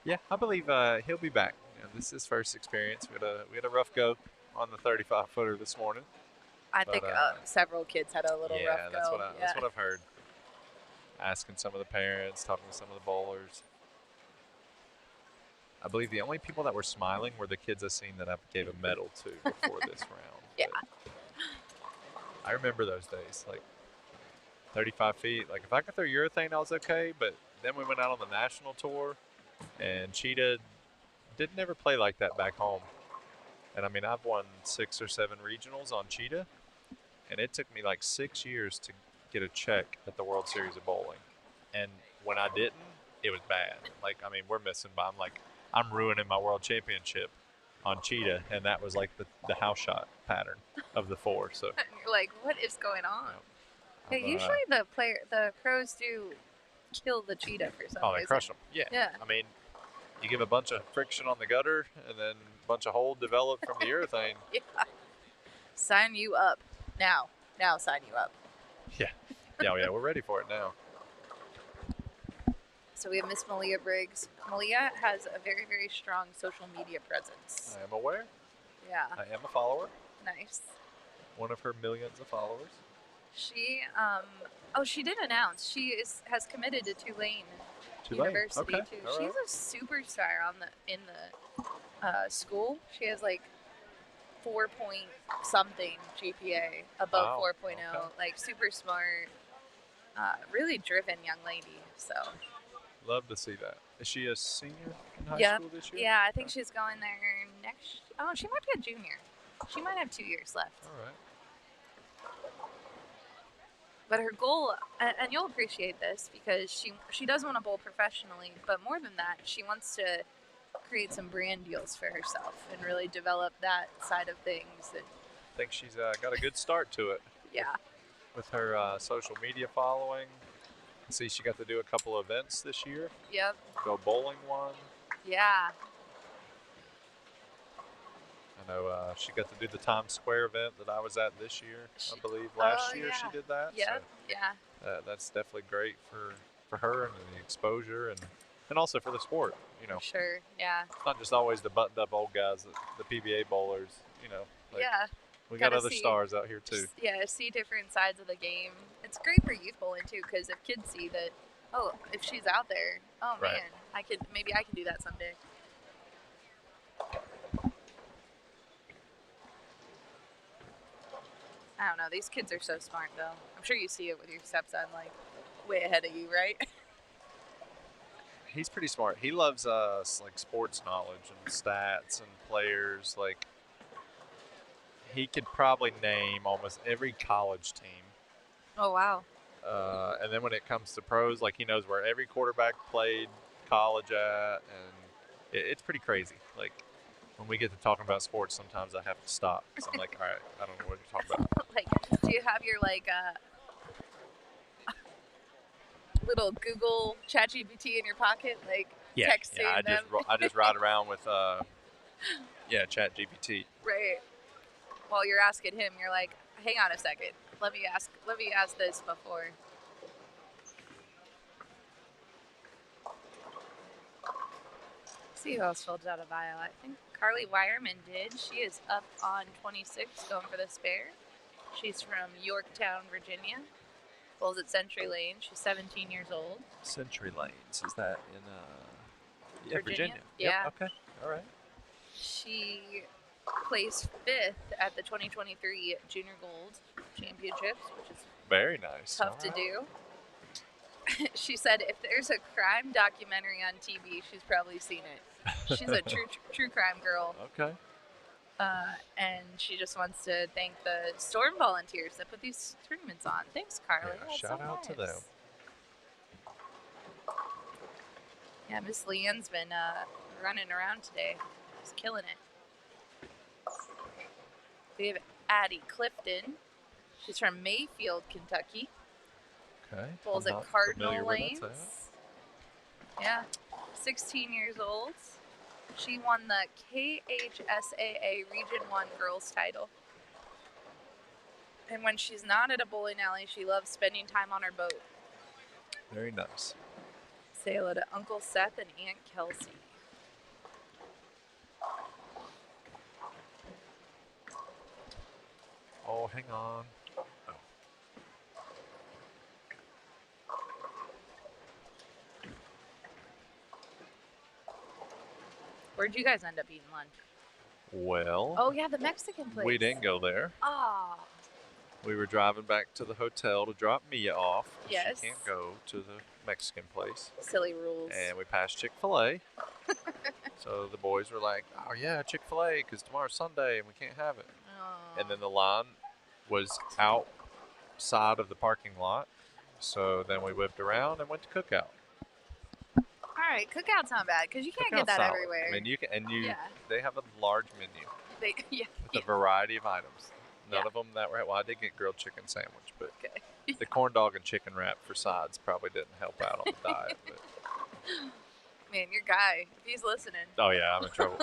Yeah, I believe he'll be back. You know, this is his first experience. We had a rough go on the 35-footer this morning. I But, think several kids had a little yeah, rough that's go. that's what I've heard. Asking some of the parents, talking to some of the bowlers. I believe the only people that were smiling were the kids I've seen that I gave a medal to before this round. Yeah. But I remember those days, like 35 feet. Like if I could throw urethane, I was okay. But then we went out on the national tour, and Cheetah didn't ever play like that back home. And I mean, I've won 6 or 7 regionals on Cheetah, and it took me like 6 years to get a check at the World Series of Bowling. And when I didn't, it was bad. Like, I mean, we're missing by, I'm ruining my world championship on Cheetah, and that was like the house shot pattern of the 4. So You're like, what is going on? Yeah, Yeah, usually the pros do kill the cheetah for some oh, reason. they crush them. Yeah. Yeah. I mean, you give a bunch of friction on the gutter, and then a bunch of hold developed from the urethane. Yeah. Sign you up. Now sign you up. Yeah, we're ready for it now. So we have Miss Malia Briggs. Malia has a very, very strong social media presence. I am aware. Yeah. I am a follower. Nice. One of her millions of followers. She she did announce she has committed to Tulane Tulane, University okay, too. all She's right. a superstar in the school. She has like 4 point something GPA above Wow, 4.0. okay. Like super smart, really driven young lady. So Love to see that. Is she a senior in high Yep. school this year? yeah, I think she's going there next. Oh, she might be a junior. She might have 2 years left. All right. But her goal, and you'll appreciate this because she does want to bowl professionally, but more than that, she wants to create some brand deals for herself and really develop that side of things. And I think she's got a good start to it yeah, with her social media following. See, she got to do a couple of events this year. yep, Go bowling one. yeah, I know she got to do the Times Square event that I was at this year. I believe oh, last year yeah. she did that. yep, yeah, So that's definitely great for her and the exposure and also for the sport. You know, sure, yeah, it's not just always the buttoned up old guys, the PBA bowlers. You know, like, yeah. we got Gotta other see- stars out here too. Yeah, see different sides of the game. it's great for youth bowling too, because if kids see that, oh, if she's out there, oh Right. man, maybe I can do that someday. I don't know. These kids are so smart, though. I'm sure you see it with your stepson, like way ahead of you, right? He's pretty smart. He loves like sports knowledge and stats and players. Like he could probably name almost every college team. Oh wow. And then when it comes to pros, like he knows where every quarterback played college at, and it's pretty crazy. Like when we get to talking about sports, sometimes I have to stop because I'm like, all right, I don't know what you're talking about. Like, do you have your like little Google ChatGPT in your pocket, like texting them? I just ride around with ChatGPT. Right. While you're asking him, you're like, hang on a second. Let me ask this before. Let's see who else filled out a bio. I think Carly Wireman did. She is up on 26 going for the spare. She's from Yorktown, Virginia. Bowls at Century Lane. She's 17 years old. Century Lanes, is that in Virginia? Yeah. Yep, okay. All right. She placed 5th at the 2023 Junior Gold Championships, which is very nice. Tough to do. She said if there's a crime documentary on TV, she's probably seen it. She's a true crime girl. Okay. And she just wants to thank the Storm volunteers that put these tournaments on. Thanks, Carly. Yeah, That's shout so out nice. to them. Yeah, Miss Leanne's been running around today. She's killing it. We have Addie Clifton. She's from Mayfield, Kentucky. Okay. Bowls I'm at not Cardinal familiar where Lanes. that's at. Yeah, 16 years old. She won the KHSAA Region 1 Girls title. And when she's not at a bowling alley, she loves spending time on her boat. Very nice. Say hello to Uncle Seth and Aunt Kelsey. Oh, hang on. Oh. Where'd you guys end up eating lunch? Well, Oh, yeah, the Mexican place. we didn't go there. Oh, We were driving back to the hotel to drop Mia off. Yes. She can't go to the Mexican place. silly rules. And we passed Chick-fil-A. So the boys were like, oh, yeah, Chick-fil-A, because tomorrow's Sunday and we can't have it. Oh. And then the line was outside of the parking lot. So then we whipped around and went to Cookout. All right, Cookout's not bad because you can't get that Cookout's solid. everywhere. I mean, you can, Yeah. they have a large menu Yeah. with a variety of items. None Yeah. of them that were, well, I did get grilled chicken sandwich, but Okay. the corn dog and chicken wrap for sides probably didn't help out on the diet. But, Man, your guy, if he's listening. oh, yeah, I'm in trouble.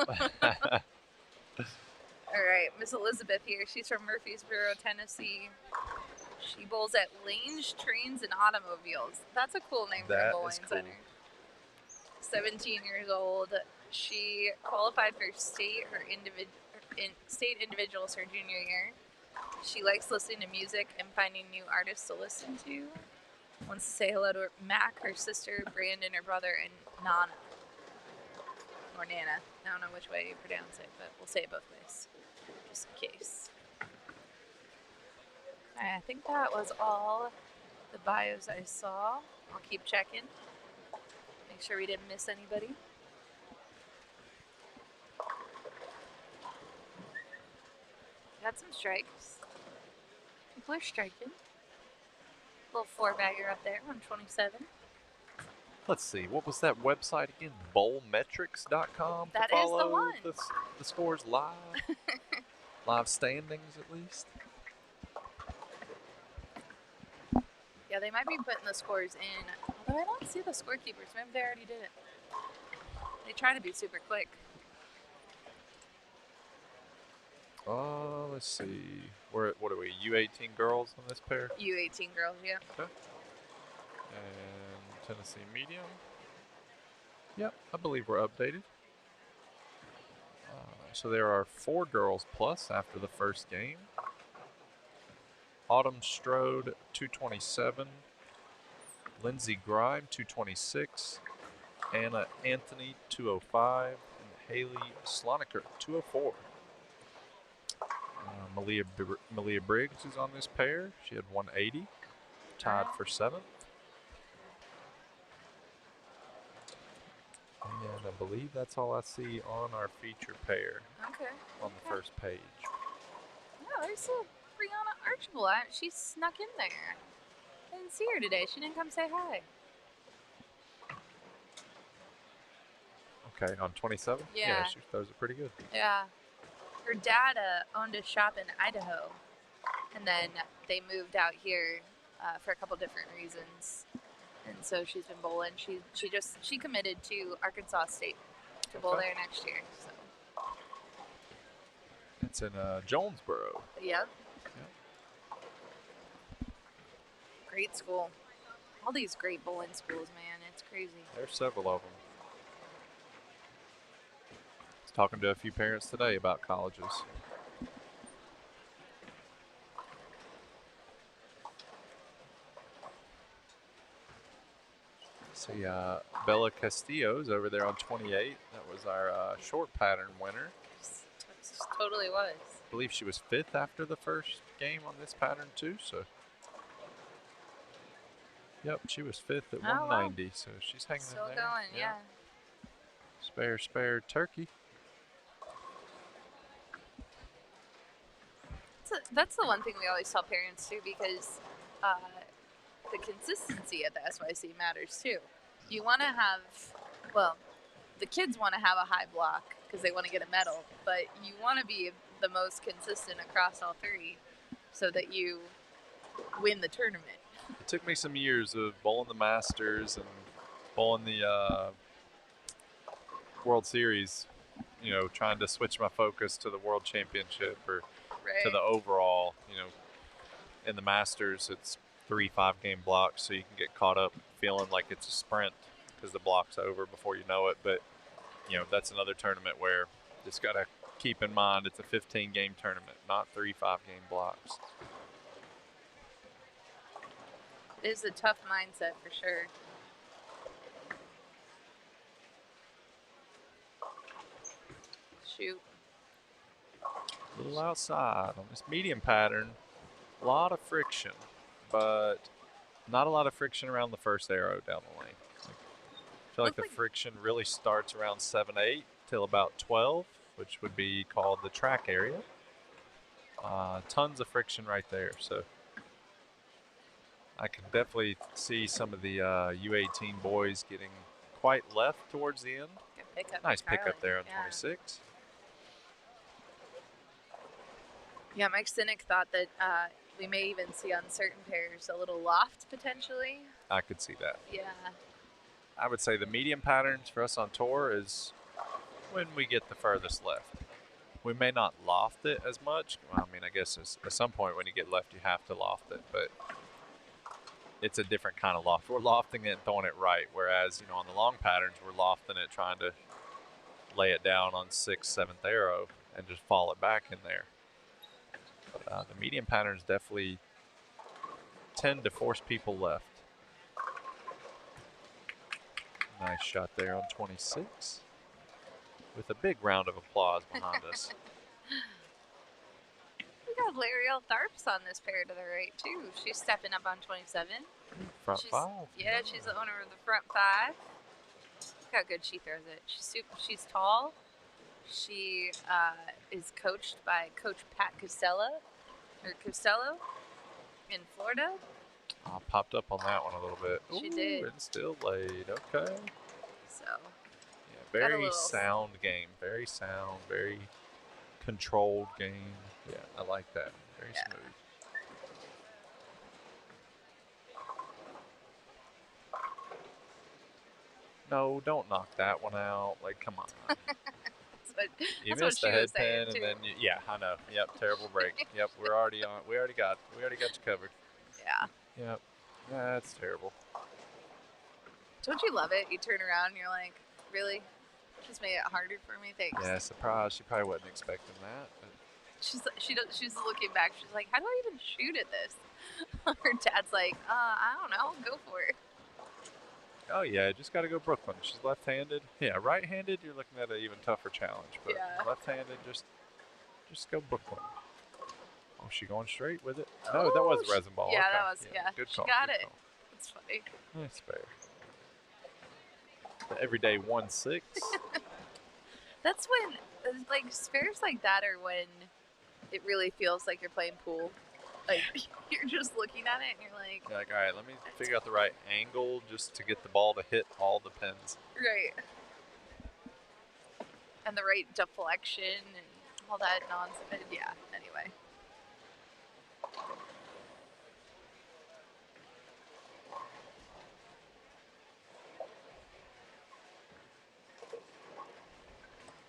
All right, Miss Elizabeth here. She's from Murfreesboro, Tennessee. She bowls at Lange Trains and Automobiles. That's a cool name for a That bowling is cool. center. 17 years old. She qualified for state individuals her junior year. She likes listening to music and finding new artists to listen to. Wants to say hello to Mac, her sister, Brandon, her brother, and Nana. Or Nana. I don't know which way you pronounce it, but we'll say it both ways. Just in case. Alright, I think that was all the bios I saw. I'll keep checking. Make sure we didn't miss anybody. Got some strikes. People are striking. Little 4-bagger up there, 127. Let's see, what was that website again? Bowlmetrics.com? That to is the follow one. The scores live? Live standings, at least? Yeah, they might be putting the scores in. Although I don't see the scorekeepers. Maybe they already did it. They try to be super quick. Let's see. We're at, what are we, U18 girls on this pair? U18 girls, yeah. Okay. And Tennessee medium. Yep, I believe we're updated. So there are 4 girls plus after the first game. Autumn Strode, 227. Lindsey Grime, 226. Anna Anthony, 205. And Haley Sloniker, 204. Malia Briggs is on this pair. She had 180. Tied for 7th. And I believe that's all I see on our feature pair. Okay. On the first page. Yeah, there's a Brianna Archibald. She snuck in there. I didn't see her today. She didn't come say hi. Okay, on 27? Yeah. She throws it pretty good. Yeah. Her dad owned a shop in Idaho, and then they moved out here for a couple different reasons. And so she's been bowling. She committed to Arkansas State to bowl there next year. So. It's in Jonesboro. Yep. Great school. All these great bowling schools, man. It's crazy. There's several of them. I was talking to a few parents today about colleges. See, Bella Castillo's over there on 28. That was our short pattern winner. Totally was. I believe she was 5th after the first game on this pattern too. So, yep, she was 5th at 190. Wow. So she's hanging Still in there. Going, yeah. Spare turkey. That's the one thing we always tell parents too, because the consistency at the SYC matters too. You want to have, well, the kids want to have a high block because they want to get a medal, but you want to be the most consistent across all 3 so that you win the tournament. It took me some years of bowling the Masters and bowling the World Series, you know, trying to switch my focus to the World Championship or to the overall, you know. In the Masters, it's 3 5-game blocks, so you can get caught up feeling like it's a sprint because the block's over before you know it. But, you know, that's another tournament where just got to keep in mind it's a 15-game tournament, not 3 5-game blocks. It is a tough mindset for sure. Shoot. A little outside on this medium pattern. A lot of friction, but not a lot of friction around the first arrow down the lane. I feel like the friction really starts around 7-8 till about 12, which would be called the track area. Tons of friction right there. So I can definitely see some of the U18 boys getting quite left towards the end. Good pickup. Nice pickup there on 26. Yeah, Mike Sinek thought that we may even see on certain pairs a little loft potentially. I could see that. Yeah. I would say the medium patterns for us on tour is when we get the furthest left. We may not loft it as much. Well, I mean, I guess at some point when you get left, you have to loft it, but it's a different kind of loft. We're lofting it and throwing it right, whereas, you know, on the long patterns, we're lofting it, trying to lay it down on 6th, 7th arrow and just fall it back in there. The medium patterns definitely tend to force people left. Nice shot there on 26 with a big round of applause behind us. We got L'Ariel Tharps on this pair to the right too. She's stepping up on 27. Front 5. Yeah, she's the owner of the front 5. Look how good she throws it. She's tall. She is coached by Coach Pat Costello in Florida. Popped up on that one a little bit. She did. And still laid. Okay. So. Yeah, very sound game. Very sound. Very controlled game. Yeah, I like that. Very smooth. No, don't knock that one out. Like, come on. You missed the head pin, and then yeah, I know. Yep, terrible break. Yep, we're already on. We already got you covered. Yeah. Yep, that's terrible. Don't you love it? You turn around, and you're like, really? Just made it harder for me. Thanks. Yeah, surprised. She probably wasn't expecting that. But She's looking back. She's like, how do I even shoot at this? Her dad's like, I don't know. Go for it. Oh yeah, just got to go Brooklyn. She's left-handed. Yeah, right-handed, you're looking at an even tougher challenge. But Yeah. left-handed, just go Brooklyn. Oh, she going straight with it? No, that was a resin ball. Yeah, Okay. that was, yeah. Good She call. got good it. call. That's funny. Nice spare. The everyday 1-6. That's when, like, spares like that are when it really feels like you're playing pool. Like, you're just looking at it and you're like, You're like, all right, let me figure out the right angle just to get the ball to hit all the pins. right. And the right deflection and all that nonsense. Yeah, anyway.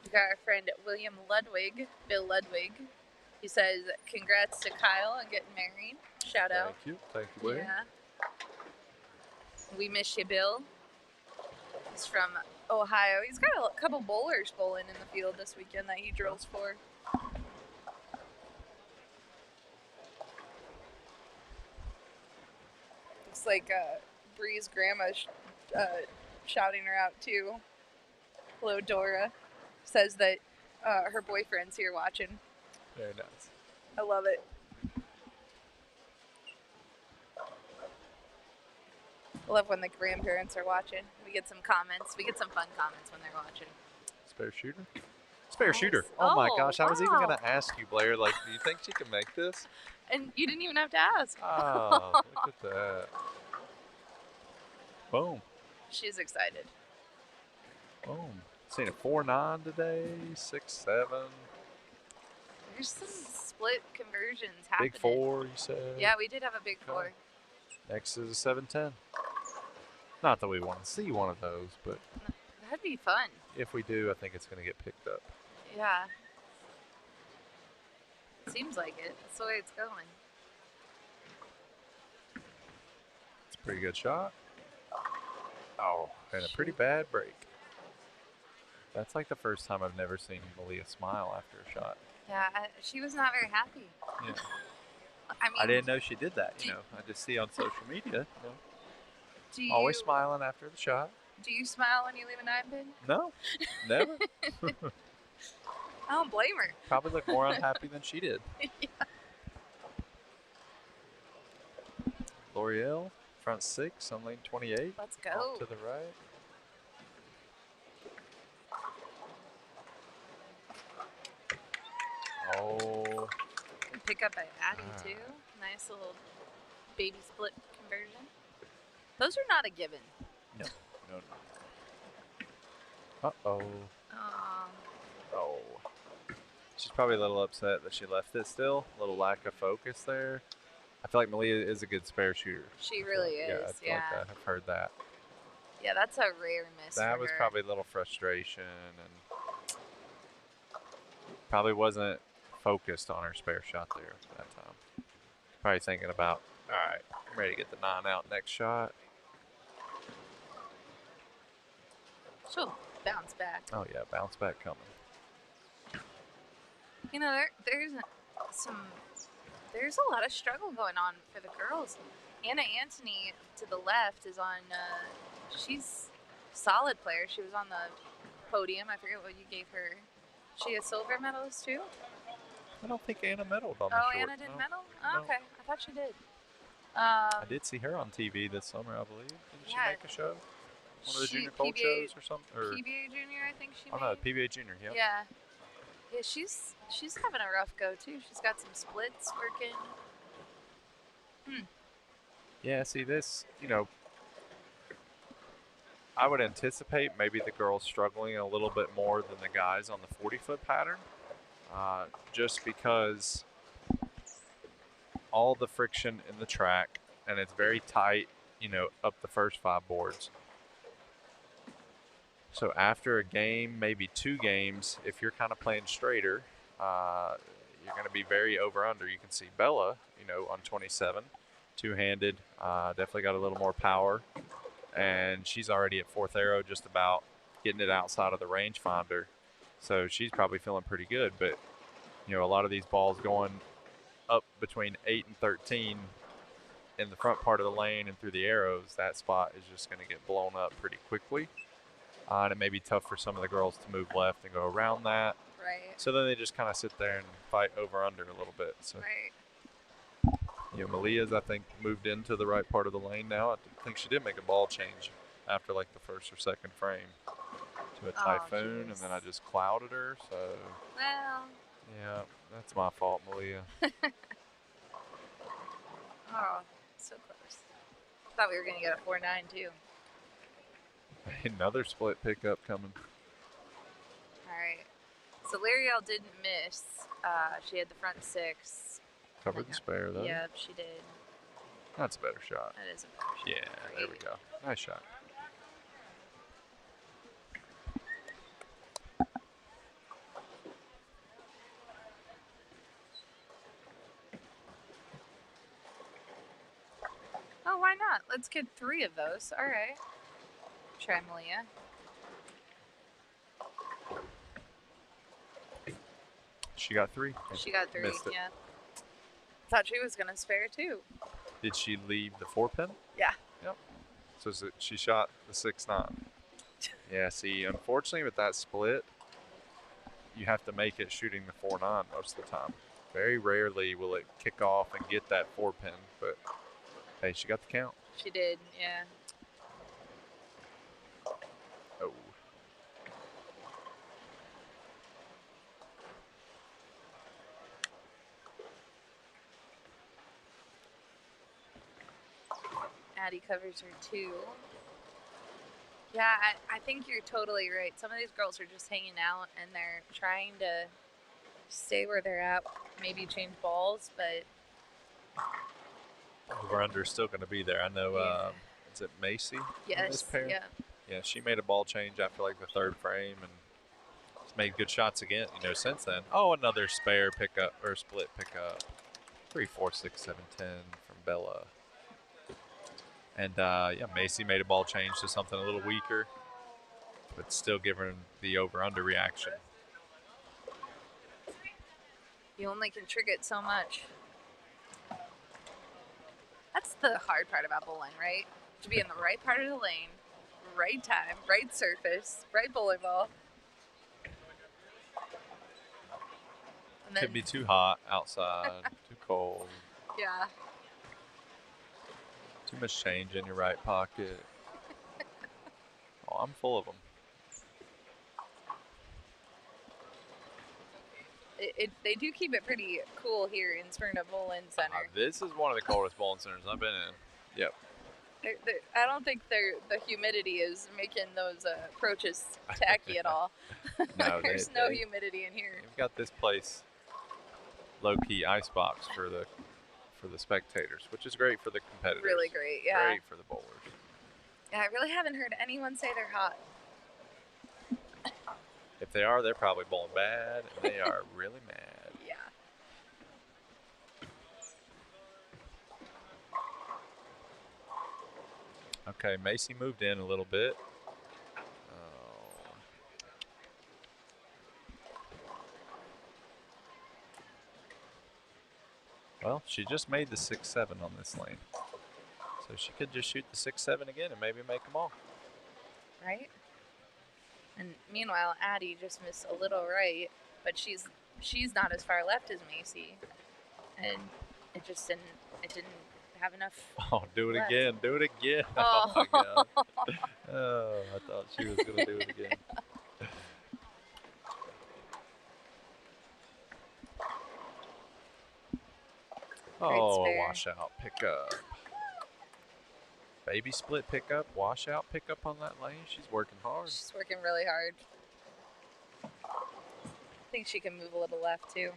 We got our friend William Ludwig, Bill Ludwig. He says, congrats to Kyle on getting married. Shout out. Thank you, William. Yeah. We miss you, Bill. He's from Ohio. He's got a couple bowlers bowling in the field this weekend that he drills for. Looks like Bree's grandma shouting her out too. Hello, Dora. Says that her boyfriend's here watching. Very nice. I love it. I love when the grandparents are watching. We get some comments. We get some fun comments when they're watching. Spare shooter? Spare Nice. shooter. Oh my Oh, gosh, I was even wow. going to ask you, Blair, like, do you think she can make this? And you didn't even have to ask. Oh, look at that. Boom. She's excited. Boom. Seen a 4-9 today, 6-7. There's some split conversions happening. Big 4, you said? Yeah, we did have a big Okay. 4. Next is a 7-10. Not that we want to see one of those, but That'd be fun. if we do, I think it's going to get picked up. Yeah. Seems like it. That's the way it's going. It's a pretty good shot. Oh, and a pretty bad break. That's like the first time I've never seen Malia smile after a shot. Yeah, she was not very happy. Yeah. I mean, I didn't know she did that, you know. I just see on social media, you know, do you, always smiling after the shot. Do you smile when you leave a 9-pin? No, never. I don't blame her. Probably look more unhappy than she did. L'Oreal, front 6 on lane 28. Let's go. Off to the right. Oh, Pick up by Addie too. Nice little baby split conversion. Those are not a given. no. Uh-oh. Oh. She's probably a little upset that she left it still. A little lack of focus there. I feel like Malia is a good spare shooter. She really Yeah, I is. feel Yeah. like that. I've heard that. Yeah, that's a rare miss. That for was her. probably a little frustration and probably wasn't focused on her spare shot there that time. Probably thinking about, all right, I'm ready to get the 9 out next shot. She'll bounce back. Oh yeah, bounce back coming. You know, there's a lot of struggle going on for the girls. Anna Antony to the left is on. She's a solid player. She was on the podium. I forget what you gave her. She a silver medalist too? I don't think Anna medaled on the Oh, short. Anna didn't no. medal? Oh, No. okay. I thought she did. I did see her on TV this summer, I believe. Didn't Yeah. she make a show? One of the She- junior cold PBA shows or something? Or, PBA junior, I think she oh made. no, PBA junior, yep. Yeah. Yeah, she's having a rough go too. She's got some splits working. Yeah, see this, you know, I would anticipate maybe the girls struggling a little bit more than the guys on the 40-foot pattern, just because all the friction in the track, and it's very tight, you know, up the first 5 boards. So after a game, maybe 2 games, if you're kind of playing straighter, you're going to be very over-under. You can see Bella, you know, on 27, two-handed, definitely got a little more power. And she's already at 4th arrow, just about getting it outside of the rangefinder. So she's probably feeling pretty good. But, You know, a lot of these balls going up between 8 and 13 in the front part of the lane and through the arrows, that spot is just going to get blown up pretty quickly. And it may be tough for some of the girls to move left and go around that. Right. So then they just kind of sit there and fight over under a little bit. So, Right. you know, Malia's, I think, moved into the right part of the lane now. I think she did make a ball change after like the first or second frame to a typhoon, and then I just clouded her. So, well, yeah, that's my fault, Malia. oh, so close. Thought we were gonna get a 4-9 too. Another split pickup coming. All right. So L'Ariel didn't miss. She had the front 6. Covered the spare though. Yep, she did. That's a better shot. That is a better shot. Yeah, there we go. Nice shot. Oh, why not? Let's get 3 of those. All right. Try Malia. She got 3. She got 3. Missed it. Yeah. Thought she was gonna spare 2. Did she leave the 4-pin? Yeah. Yep. So she shot the 6-9. Yeah, see, unfortunately with that split, you have to make it shooting the 4-9 most of the time. Very rarely will it kick off and get that 4-pin, but hey, she got the count. She did, yeah. Oh. Addie covers her 2. Yeah, I think you're totally right. Some of these girls are just hanging out and they're trying to stay where they're at, maybe change balls, but Over under is still going to be there. I know, yeah. Is it Macy? In Yes, this pair? yeah. Yeah, she made a ball change after like the 3rd frame and has made good shots again, you know, since then. Oh, another spare pickup or split pickup. 3, 4, 6, 7, 10 from Bella. And yeah, Macy made a ball change to something a little weaker, but still giving the over-under reaction. You only can trick it so much. That's the hard part about bowling, right? To be in the right part of the lane, right time, right surface, right bowling ball. And then, Could be too hot outside, too cold, yeah. too much change in your right pocket. Oh, I'm full of them. They do keep it pretty cool here in Smyrna Bowling Center. This is one of the coldest bowling centers I've been in. Yep. I don't think the humidity is making those approaches tacky at all. No, There's no humidity in here. We've got this place low-key icebox for the spectators, which is great for the competitors. Really great, yeah. Great for the bowlers. Yeah, I really haven't heard anyone say they're hot. If they are, they're probably bowling bad, and they are really mad. Yeah. Okay, Macy moved in a little bit. Oh. Well, she just made the 6-7 on this lane. So she could just shoot the 6-7 again and maybe make them all. Right? And meanwhile, Addie just missed a little right, but she's not as far left as Macy, and it didn't have enough. Oh, do it left. again! Do it again! Oh. Oh my God! Oh, I thought she was gonna do it again. Oh, spare. washout pickup. Baby split pickup, washout pickup on that lane. She's working hard. She's working really hard. I think she can move a little left too.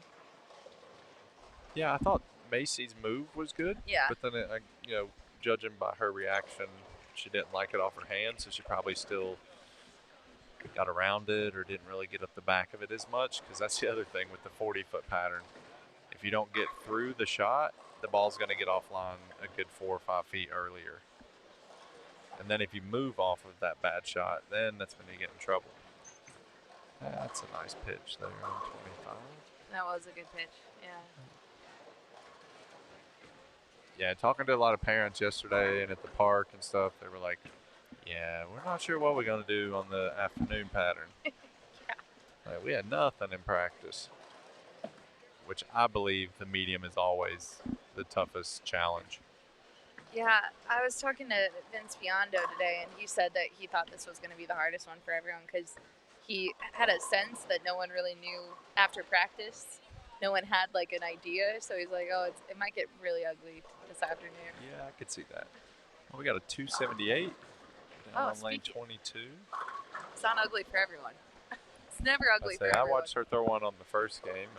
Yeah, I thought Macy's move was good. Yeah. But then, judging by her reaction, she didn't like it off her hand, so she probably still got around it or didn't really get up the back of it as much, because that's the other thing with the 40-foot pattern. If you don't get through the shot, the ball's going to get offline a good 4 or 5 feet earlier. And then if you move off of that bad shot, then that's when you get in trouble. That's a nice pitch there on 25. That was a good pitch. Yeah. Yeah, talking to a lot of parents yesterday and at the park and stuff, they were like, yeah, we're not sure what we're going to do on the afternoon pattern. Yeah. Like, we had nothing in practice, which I believe the medium is always the toughest challenge. Yeah, I was talking to Vince Biondo today, and he said that he thought this was going to be the hardest one for everyone because he had a sense that no one really knew after practice. No one had like an idea, so he's like, "Oh, it might get really ugly this afternoon." Yeah, I could see that. Well, we got a 278 down on lane 22. It's not ugly for everyone. It's never ugly for I everyone. watched her throw one on the first game,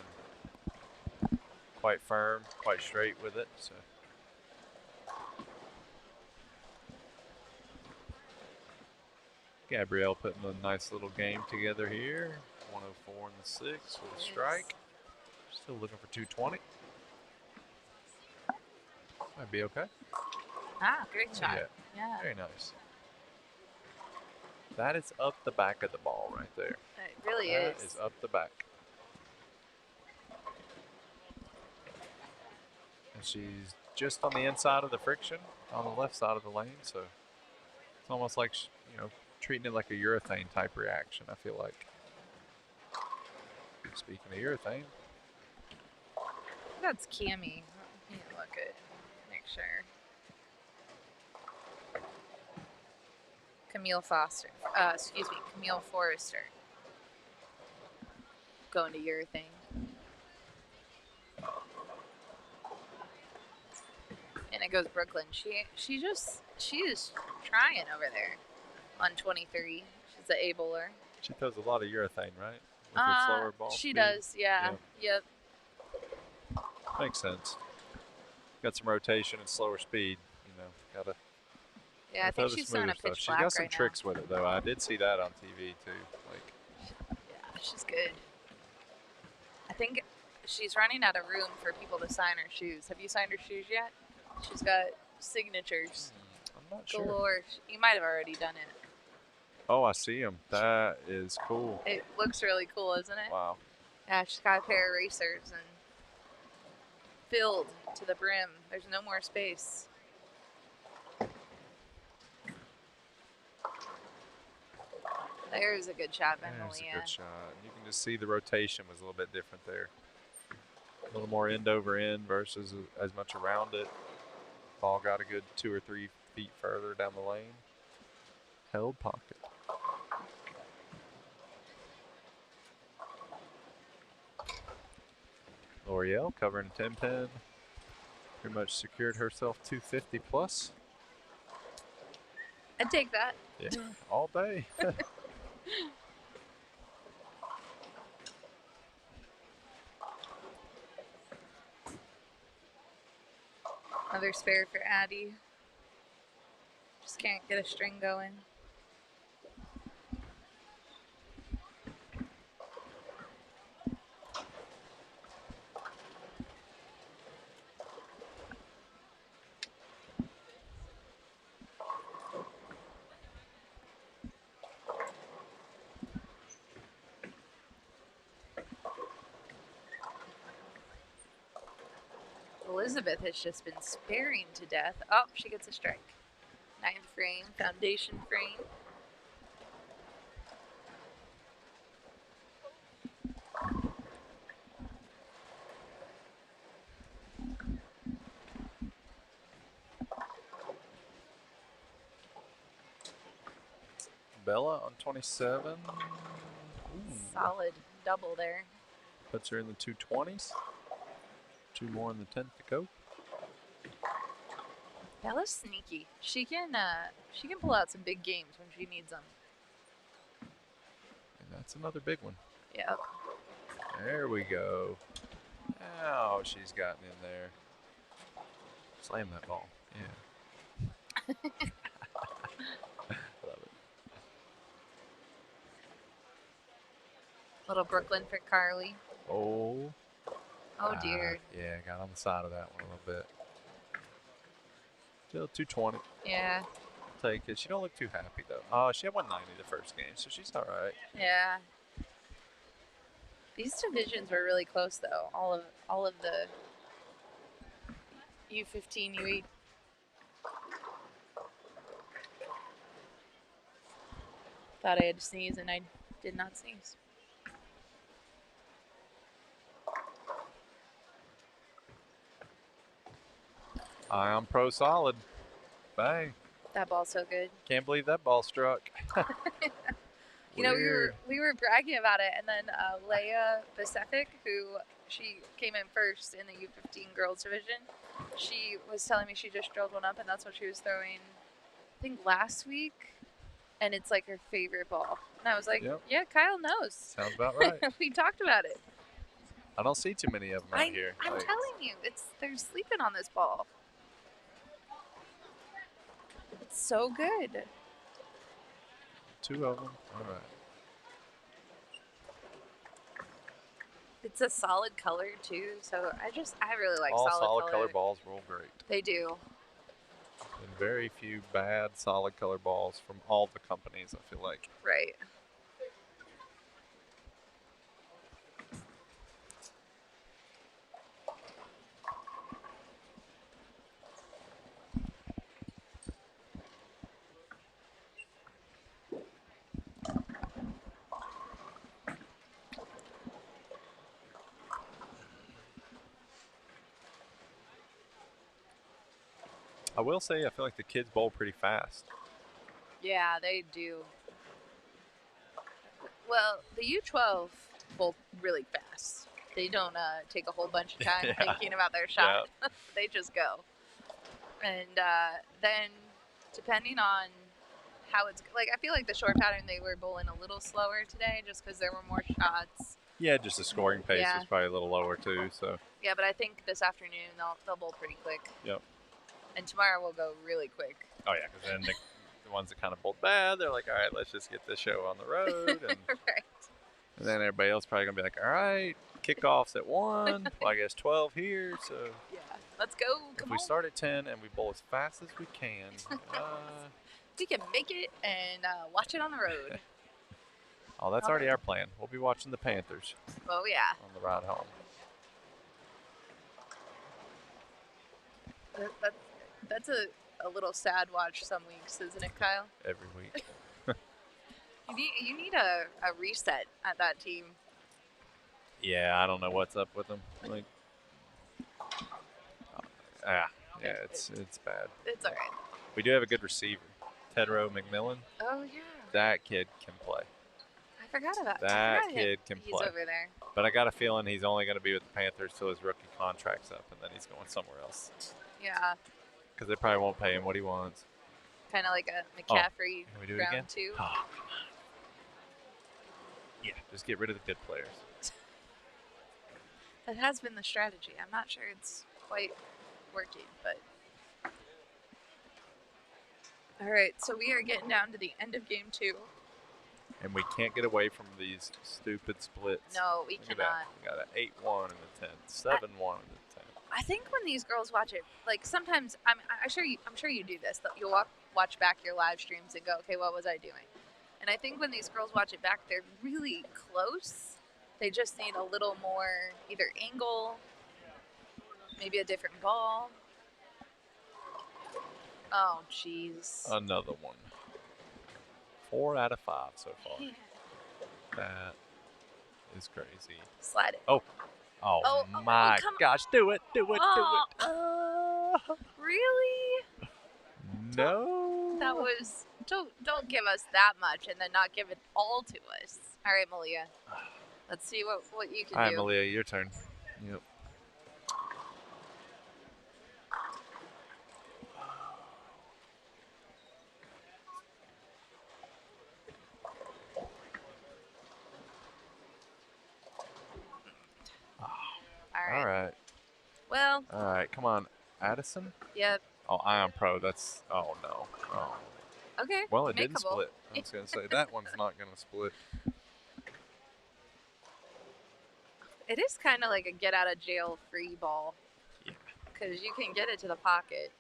and quite firm, quite straight with it. So. Gabrielle putting a nice little game together here. 104 in the 6 with a strike. Still looking for 220. Might be okay. Ah, great shot. Yeah. Very nice. That is up the back of the ball right there. It really That is up the back. And she's just on the inside of the friction on the left side of the lane, so it's almost like, treating it like a urethane type reaction, I feel like. Speaking of urethane. That's Cammie. You need to look at, make sure. Camille Forrester. Going to urethane. And it goes Brooklyn. She is trying over there on 23. She's an A bowler. She throws a lot of urethane, right? With her slower ball She speed. does, yeah. Yep. Makes sense. Got some rotation and slower speed, gotta. Yeah, I think she's throwing a pitch black. She's got some tricks with it, though. I did see that on TV too. Yeah, she's good. I think she's running out of room for people to sign her shoes. Have you signed her shoes yet? She's got signatures. I'm not galore. sure. You might have already done it. Oh, I see them. That is cool. It looks really cool, isn't it? Wow. Yeah, she's got a pair of racers and filled to the brim. There's no more space. There's a good shot, Malia. There's a good shot. You can just see the rotation was a little bit different there. A little more end over end versus as much around it. Ball got a good 2 or 3 feet further down the lane. Held pocket. L'Oreal covering a 10 pin. Pretty much secured herself 250 plus. I'd take that. Yeah, all day. Another spare for Addie. Just can't get a string going. Elizabeth has just been sparing to death. Oh, she gets a strike. 9th frame, foundation frame. Bella on 27. Ooh. Solid double there. Puts her in the 220s. 2 more in the 10th to go. Bella's sneaky. She can pull out some big games when she needs them. And that's another big one. Yep. There we go. Oh, she's gotten in there. Slam that ball. Yeah. Love it. Little Brooklyn for Carly. Oh. Oh dear. Yeah, got on the side of that one a little bit. Still 220. Yeah. Take it. She don't look too happy though. Oh, she had 190 the first game, so she's all right. Yeah. These divisions were really close, though. All of the U15, U8. Thought I had to sneeze, and I did not sneeze. Ion Pro solid. Bang. That ball's so good. Can't believe that ball struck. You know, Weird. we were bragging about it, and then Leia Pacific, who she came in first in the U15 girls division, she was telling me she just drilled one up, and that's what she was throwing, I think, last week, and it's like her favorite ball. And I was like, Yep. yeah, Kyle knows. Sounds about right. We talked about it. I don't see too many of them out here. I'm Like, telling you, they're sleeping on this ball. It's so good. 2 of them. All right. It's a solid color too, so I really like All solid color. color balls roll great. They do. And very few bad solid color balls from all the companies, I feel like. Right. I will say, I feel like the kids bowl pretty fast. Yeah, they do. Well, the U12 bowl really fast. They don't take a whole bunch of time Yeah. thinking about their shot. They just go. And then, depending on how it's like, I feel like the short pattern they were bowling a little slower today, just because there were more shots. Yeah, just the scoring pace Yeah. was probably a little lower too. So Yeah, but I think this afternoon they'll bowl pretty quick. Yep. And tomorrow we'll go really quick. Oh yeah, because then the ones that kind of bowled bad, they're like, all right, let's just get this show on the road, and, Right. and then everybody else probably gonna be like, all right, kickoffs at 1. Well, I guess 12 here. So Yeah. Let's go. if Come we on. start at 10 and we bowl as fast as we can, We can make it and watch it on the road. oh, that's already our plan. We'll be watching the Panthers Oh yeah. on the ride home. That's a little sad watch some weeks, isn't it, Kyle? Every week. You need a reset at that team. Yeah, I don't know what's up with them. Like, yeah, it's bad. It's all right. We do have a good receiver, Tedro McMillan. Oh yeah. That kid can play. I forgot about That I forgot kid can he's play. over there. But I got a feeling he's only going to be with the Panthers till his rookie contract's up, and then he's going somewhere else. Yeah. Because they probably won't pay him what he wants. Kind of like a McCaffrey Can we do it round again? 2. Oh, come on. Yeah, just get rid of the good players. That has been the strategy. I'm not sure it's quite working, but. All right, so we are getting down to the end of game 2. And we can't get away from these stupid splits. No, we Look at cannot. that. We got an 8-1 in the 10, 7-1 in the 10. I think when these girls watch it, like sometimes I'm sure you do this. That you'll watch back your live streams and go, okay, what was I doing? And I think when these girls watch it back, they're really close. They just need a little more either angle, maybe a different ball. Oh, jeez. Another one. 4 out of 5 so far. Yeah. That is crazy. Slide it. Oh Oh, my come gosh. Do it. Oh, Do it. Really? No. That was don't give us that much and then not give it all to us. All right, Malia. Let's see what you can All right, do. Malia, your turn. Yep. All right. Well, All right. Come on, Addison. yeah. Oh, Ion Pro. That's. Oh no. Oh. Okay. Well, it didn't makeable. split. I was gonna say that one's not gonna split. It is kind of like a get out of jail free ball. Yeah. Because you can get it to the pocket.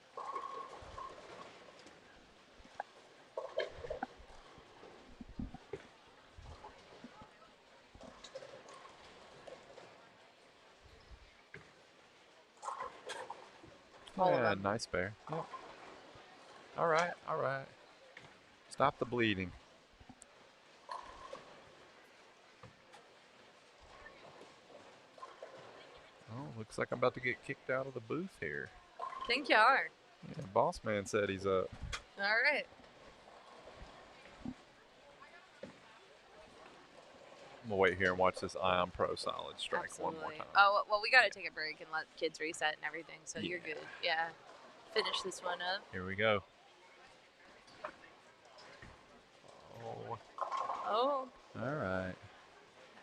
All of Yeah, them. nice bear. Yep. All right, all right. Stop the bleeding. Oh, looks like I'm about to get kicked out of the booth here. Think you are. Yeah, boss man said he's up. All right. I'm gonna wait here and watch this Ion Pro Solid strike Absolutely. one more time. Oh, well, we got to take a break and let kids reset and everything, so you're Yeah. good. Yeah. Finish this one up. Here we go. Oh, Oh. all right.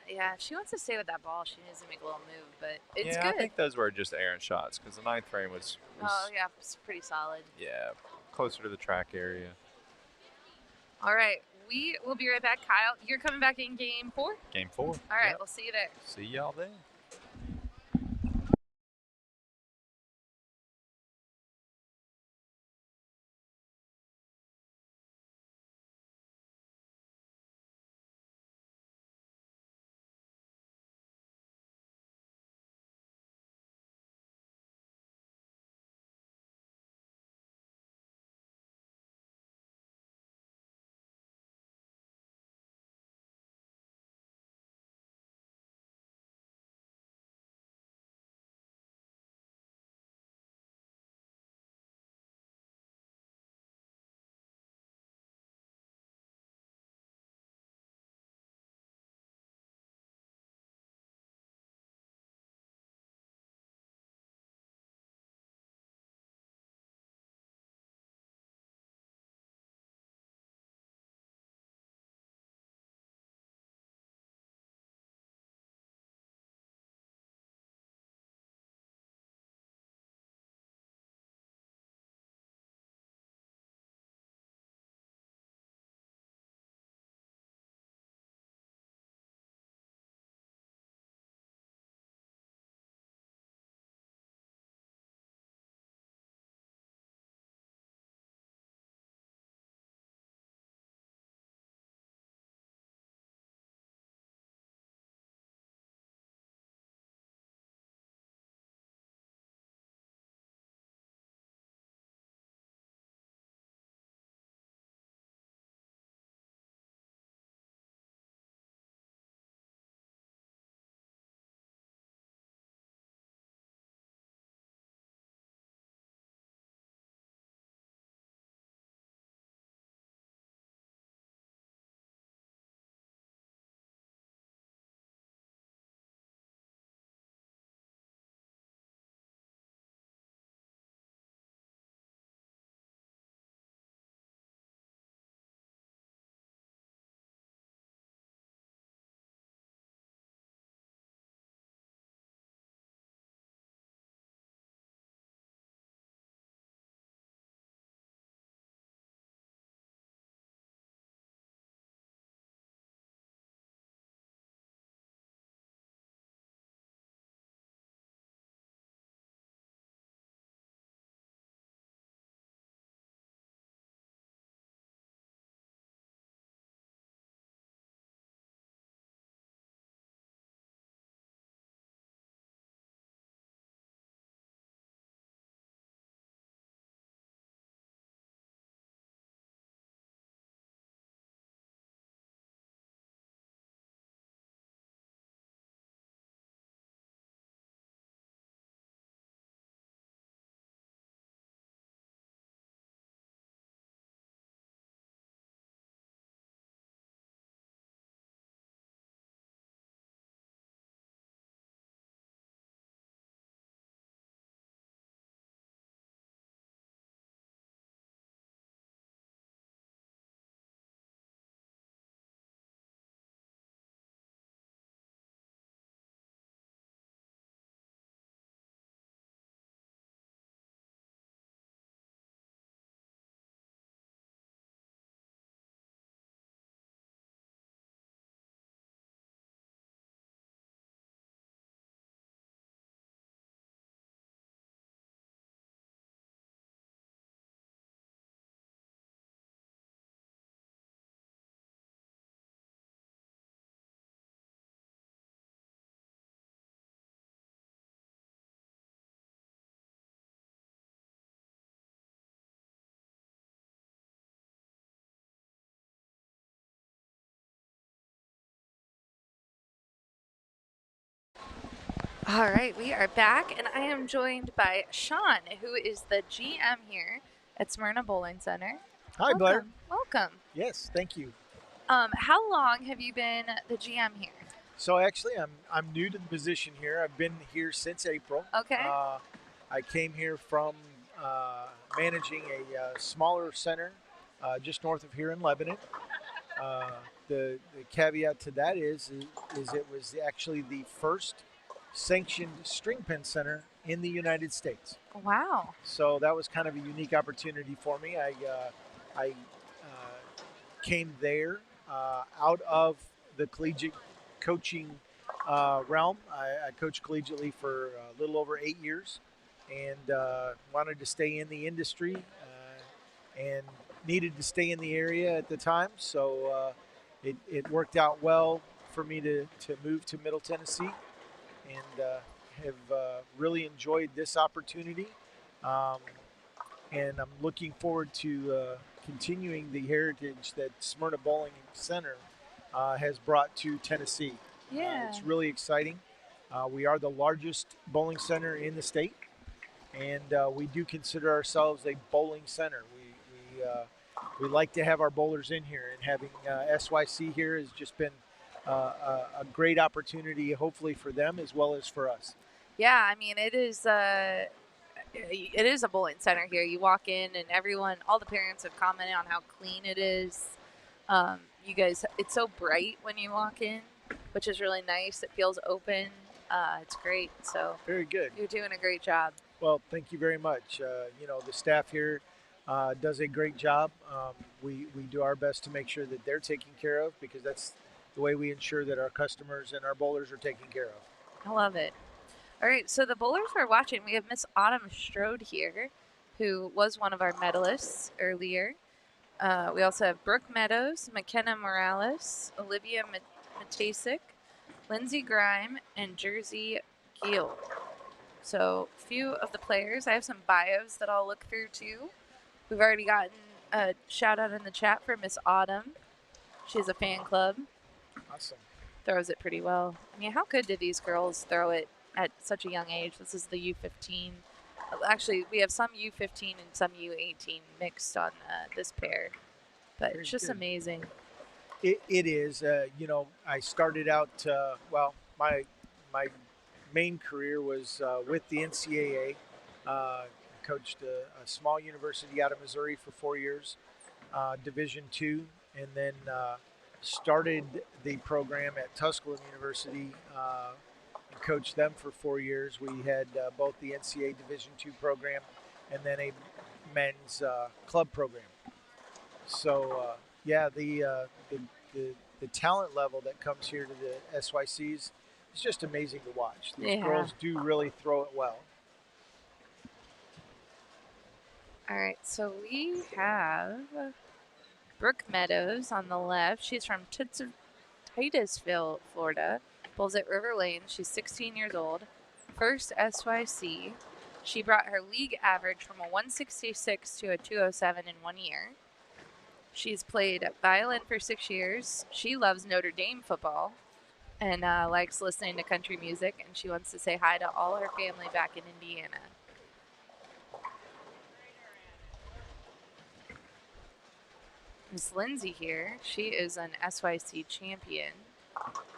Yeah, if she wants to stay with that ball, she needs to make a little move, but it's Yeah, good. I think those were just errant shots because the ninth frame was Oh, yeah, it's pretty solid. yeah, closer to the track area. All right, we will be right back. Kyle, you're coming back in game 4? Game 4. All right, Yep. we'll see you there. See y'all then. All right, we are back, and I am joined by Sean, who is the GM here at Smyrna Bowling Center. Hi, Blair. Welcome. Yes, thank you. How long have you been the GM here? So actually, I'm new to the position here. I've been here since April. Okay. I came here from managing a smaller center just north of here in Lebanon. The caveat to that is it was actually the first sanctioned string pin center in the United States. Wow. So that was kind of a unique opportunity for me. I came there out of the collegiate coaching realm. I coached collegiately for a little over 8 years and wanted to stay in the industry and needed to stay in the area at the time. So it worked out well for me to move to Middle Tennessee and have really enjoyed this opportunity. And I'm looking forward to continuing the heritage that Smyrna Bowling Center has brought to Tennessee. Yeah. It's really exciting. We are the largest bowling center in the state, and we do consider ourselves a bowling center. We like to have our bowlers in here, and having SYC here has just been a great opportunity, hopefully for them as well as for us. Yeah, I mean, it is a bowling center here. You walk in, and all the parents have commented on how clean it is. You guys, it's so bright when you walk in, which is really nice. It feels open. It's great. So Very good. you're doing a great job. Well, thank you very much. The staff here does a great job. We do our best to make sure that they're taken care of, because that's the way we ensure that our customers and our bowlers are taken care of. I love it. All right, so the bowlers we're watching, we have Miss Autumn Strode here, who was one of our medalists earlier. We also have Brooke Meadows, McKenna Morales, Olivia Matasic, Lindsay Grime, and Jersey Gill. So a few of the players. I have some bios that I'll look through too. We've already gotten a shout out in the chat for Miss Autumn. She has a fan club. Awesome. Throws it pretty well. I mean, how good did these girls throw it at such a young age? This is the U15. Actually, we have some U15 and some U18 mixed on this pair. But Very it's just good. amazing. It is. I started out, my main career was with the NCAA. Coached a small university out of Missouri for 4 years, Division II, and then started the program at Tusculum University and coached them for 4 years. We had both the NCAA Division II program and then a men's club program. So, the talent level that comes here to the SYCs is just amazing to watch. These girls do really throw it well. All right, so we have Brooke Meadows on the left. She's from Titusville, Florida. Bowls at River Lane. She's 16 years old. First SYC. She brought her league average from a 166 to a 207 in 1 year. She's played violin for 6 years. She loves Notre Dame football and likes listening to country music, and she wants to say hi to all her family back in Indiana. Miss Lindsay here, she is an SYC champion,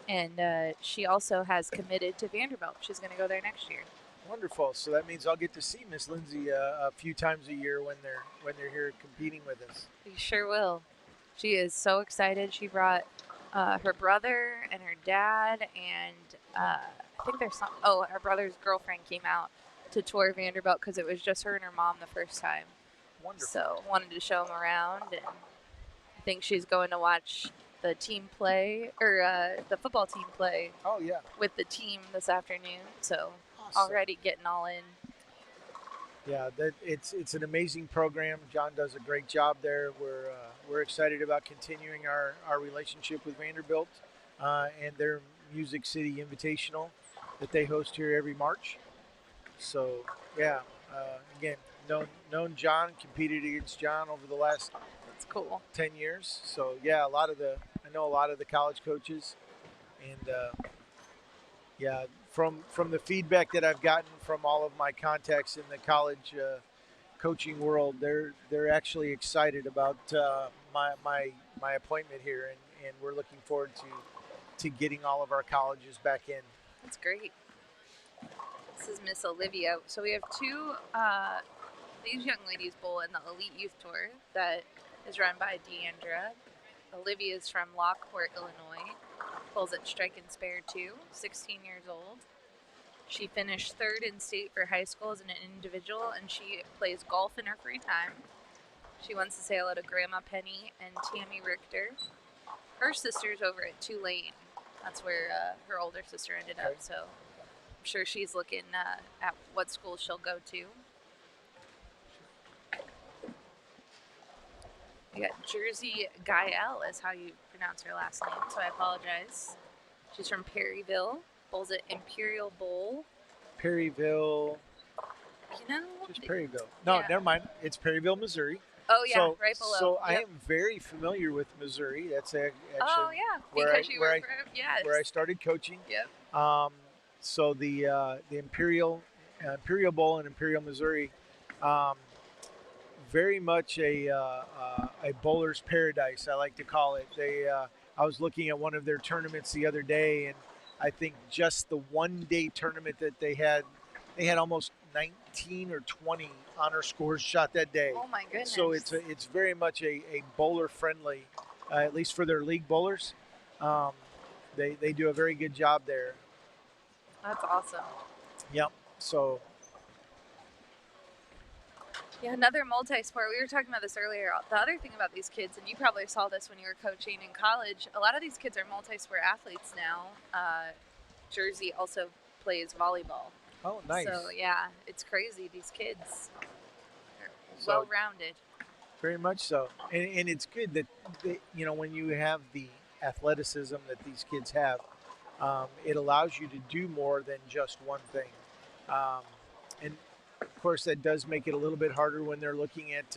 and she also has committed to Vanderbilt. She's going to go there next year. Wonderful. So that means I'll get to see Miss Lindsay a few times a year when they're here competing with us. You sure will. She is so excited. She brought her brother and her dad, and I think there's some. Oh, her brother's girlfriend came out to tour Vanderbilt because it was just her and her mom the first time. Wonderful. So wanted to show them around, and I think she's going to watch the team play, or the football team play. Oh yeah. With the team this afternoon. So Awesome. already getting all in. Yeah, it's an amazing program. John does a great job there. We're excited about continuing our relationship with Vanderbilt and their Music City Invitational that they host here every March. So yeah, again, known John, competed against John over the last That's cool. 10 years. So yeah, I know a lot of the college coaches, and yeah. From the feedback that I've gotten from all of my contacts in the college coaching world, they're actually excited about my appointment here, and we're looking forward to getting all of our colleges back in. That's great. This is Miss Olivia. So we have two, these young ladies bowl in the Elite Youth Tour that is run by Deandra. Olivia is from Lockport, Illinois. Bowls at Strike and Spare 2, 16 years old. She finished 3rd in state for high school as an individual, and she plays golf in her free time. She wants to say hello to Grandma Penny and Tammy Richter. Her sister's over at Tulane. That's where her older sister ended up, so I'm sure she's looking at what school she'll go to. We got Jersey Gael is how you pronounce her last name, so I apologize. She's from Perryville, bowls at Imperial Bowl. Perryville. You know? Just Perryville. No, yeah. never mind. It's Perryville, Missouri. Oh, yeah, so, right below. So yep. I am very familiar with Missouri. That's actually because you were yes. where I started coaching. Yep. So the Imperial Bowl in Imperial, Missouri, very much a bowler's paradise, I like to call it. I was looking at one of their tournaments the other day, and I think just the one-day tournament that they had almost 19 or 20 honor scores shot that day. Oh my goodness! So it's very much a bowler friendly, at least for their league bowlers. They do a very good job there. That's awesome. Yep. So. Yeah, another multi-sport. We were talking about this earlier. The other thing about these kids, and you probably saw this when you were coaching in college, a lot of these kids are multi-sport athletes now. Jersey also plays volleyball. Oh, nice. So, yeah, it's crazy. These kids are well-rounded. Very much so. And it's good that, when you have the athleticism that these kids have, it allows you to do more than just one thing. And of course, that does make it a little bit harder when they're looking at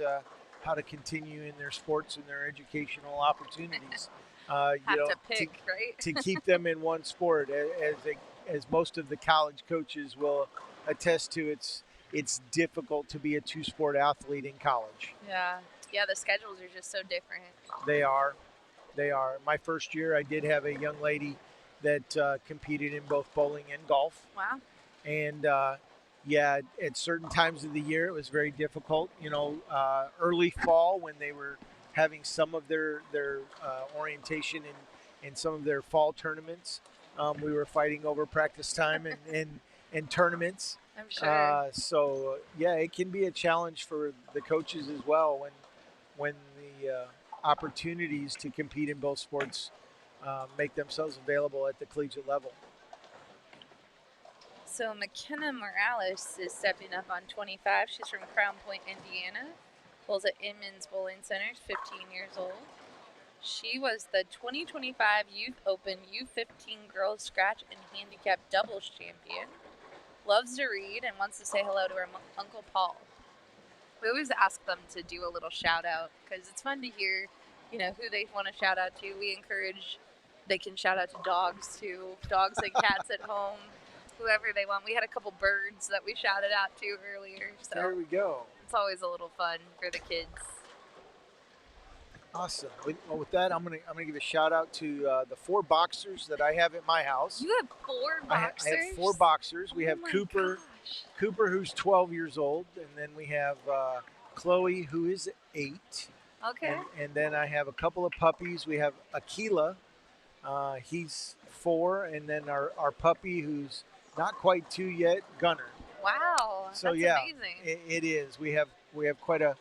how to continue in their sports and their educational opportunities. Have to pick, right? To keep them in one sport, as most of the college coaches will attest to, it's difficult to be a two-sport athlete in college. Yeah, the schedules are just so different. They are. My first year, I did have a young lady that competed in both bowling and golf. Wow. And at certain times of the year, it was very difficult. Early fall when they were having some of their orientation in some of their fall tournaments, we were fighting over practice time and tournaments. I'm sure. So it can be a challenge for the coaches as well when the opportunities to compete in both sports make themselves available at the collegiate level. So McKenna Morales is stepping up on 25. She's from Crown Point, Indiana. Bowls at Inman's Bowling Center. 15 years old. She was the 2025 Youth Open U15 Girls Scratch and Handicap Doubles Champion. Loves to read and wants to say hello to her Uncle Paul. We always ask them to do a little shout out because it's fun to hear, who they want to shout out to. We encourage they can shout out to dogs too, dogs and cats at home. Whoever they want. We had a couple birds that we shouted out to earlier. So there we go. It's always a little fun for the kids. Awesome. With that, I'm gonna give a shout out to the 4 boxers that I have at my house. You have 4 boxers? I have 4 boxers. We have Cooper, gosh. Cooper, who's 12 years old, and then we have Chloe, who is 8. Okay. And then I have a couple of puppies. We have Aquila, he's 4, and then our puppy, who's not quite 2 yet, Gunner. Wow, so that's amazing. It is. We have quite a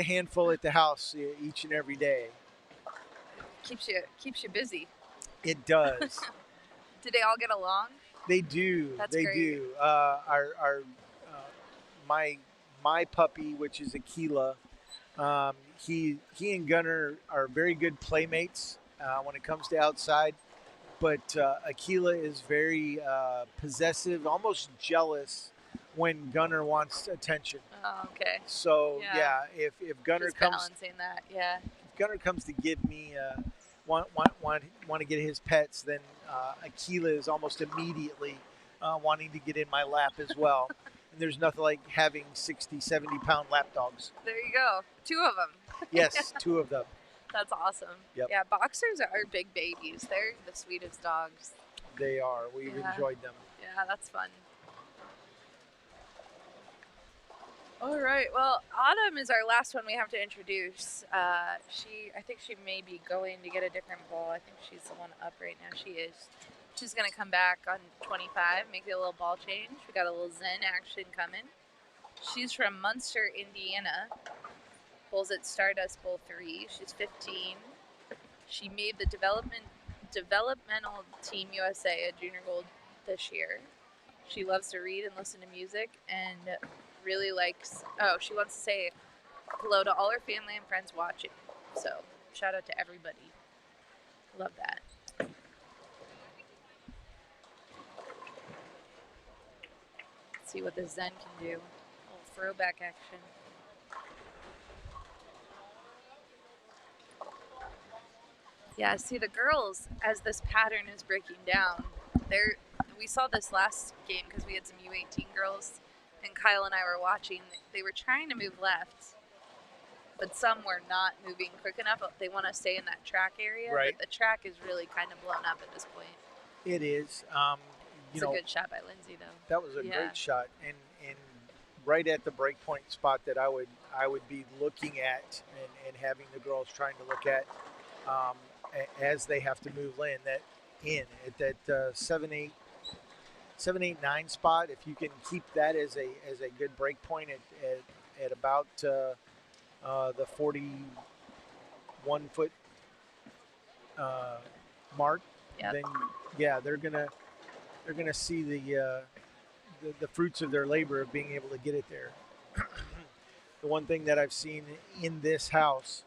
handful at the house each and every day. Keeps you busy. It does. Do they all get along? They do. That's they great. do. My puppy, which is Aquila, he and Gunner are very good playmates when it comes to outside. But Aquila is very possessive, almost jealous when Gunner wants attention. Oh, okay. So if Gunner just comes balancing that, yeah. If Gunner comes to give me want to get his pets, then Aquila is almost immediately wanting to get in my lap as well. And there's nothing like having 60, 70-pound lap dogs. There you go. 2 of them. Yes, 2 of them. That's awesome. Yep. Yeah, boxers are big babies. They're the sweetest dogs. They are. We've enjoyed them. Yeah, that's fun. All right. Well, Autumn is our last one we have to introduce. I think she may be going to get a different ball. I think she's the one up right now. She is. She's going to come back on 25, make it a little ball change. We got a little Zen action coming. She's from Munster, Indiana. Bowls at Stardust Bowl 3. She's 15. She made the developmental Team USA at Junior Gold this year. She loves to read and listen to music and really likes, she wants to say hello to all her family and friends watching. So shout out to everybody. Love that. Let's see what the Zen can do. A little throwback action. Yeah, see the girls, as this pattern is breaking down, we saw this last game because we had some U18 girls, and Kyle and I were watching. They were trying to move left, but some were not moving quick enough. They want to stay in that track area, right. But the track is really kind of blown up at this point. It is. It's a good shot by Lindsay, though. That was a great shot, and right at the break point spot that I would be looking at and having the girls trying to look at as they have to move in at that 7-8-9 spot. If you can keep that as a good break point at about the 41 foot mark, then they're gonna see the fruits of their labor of being able to get it there. The one thing that I've seen in this house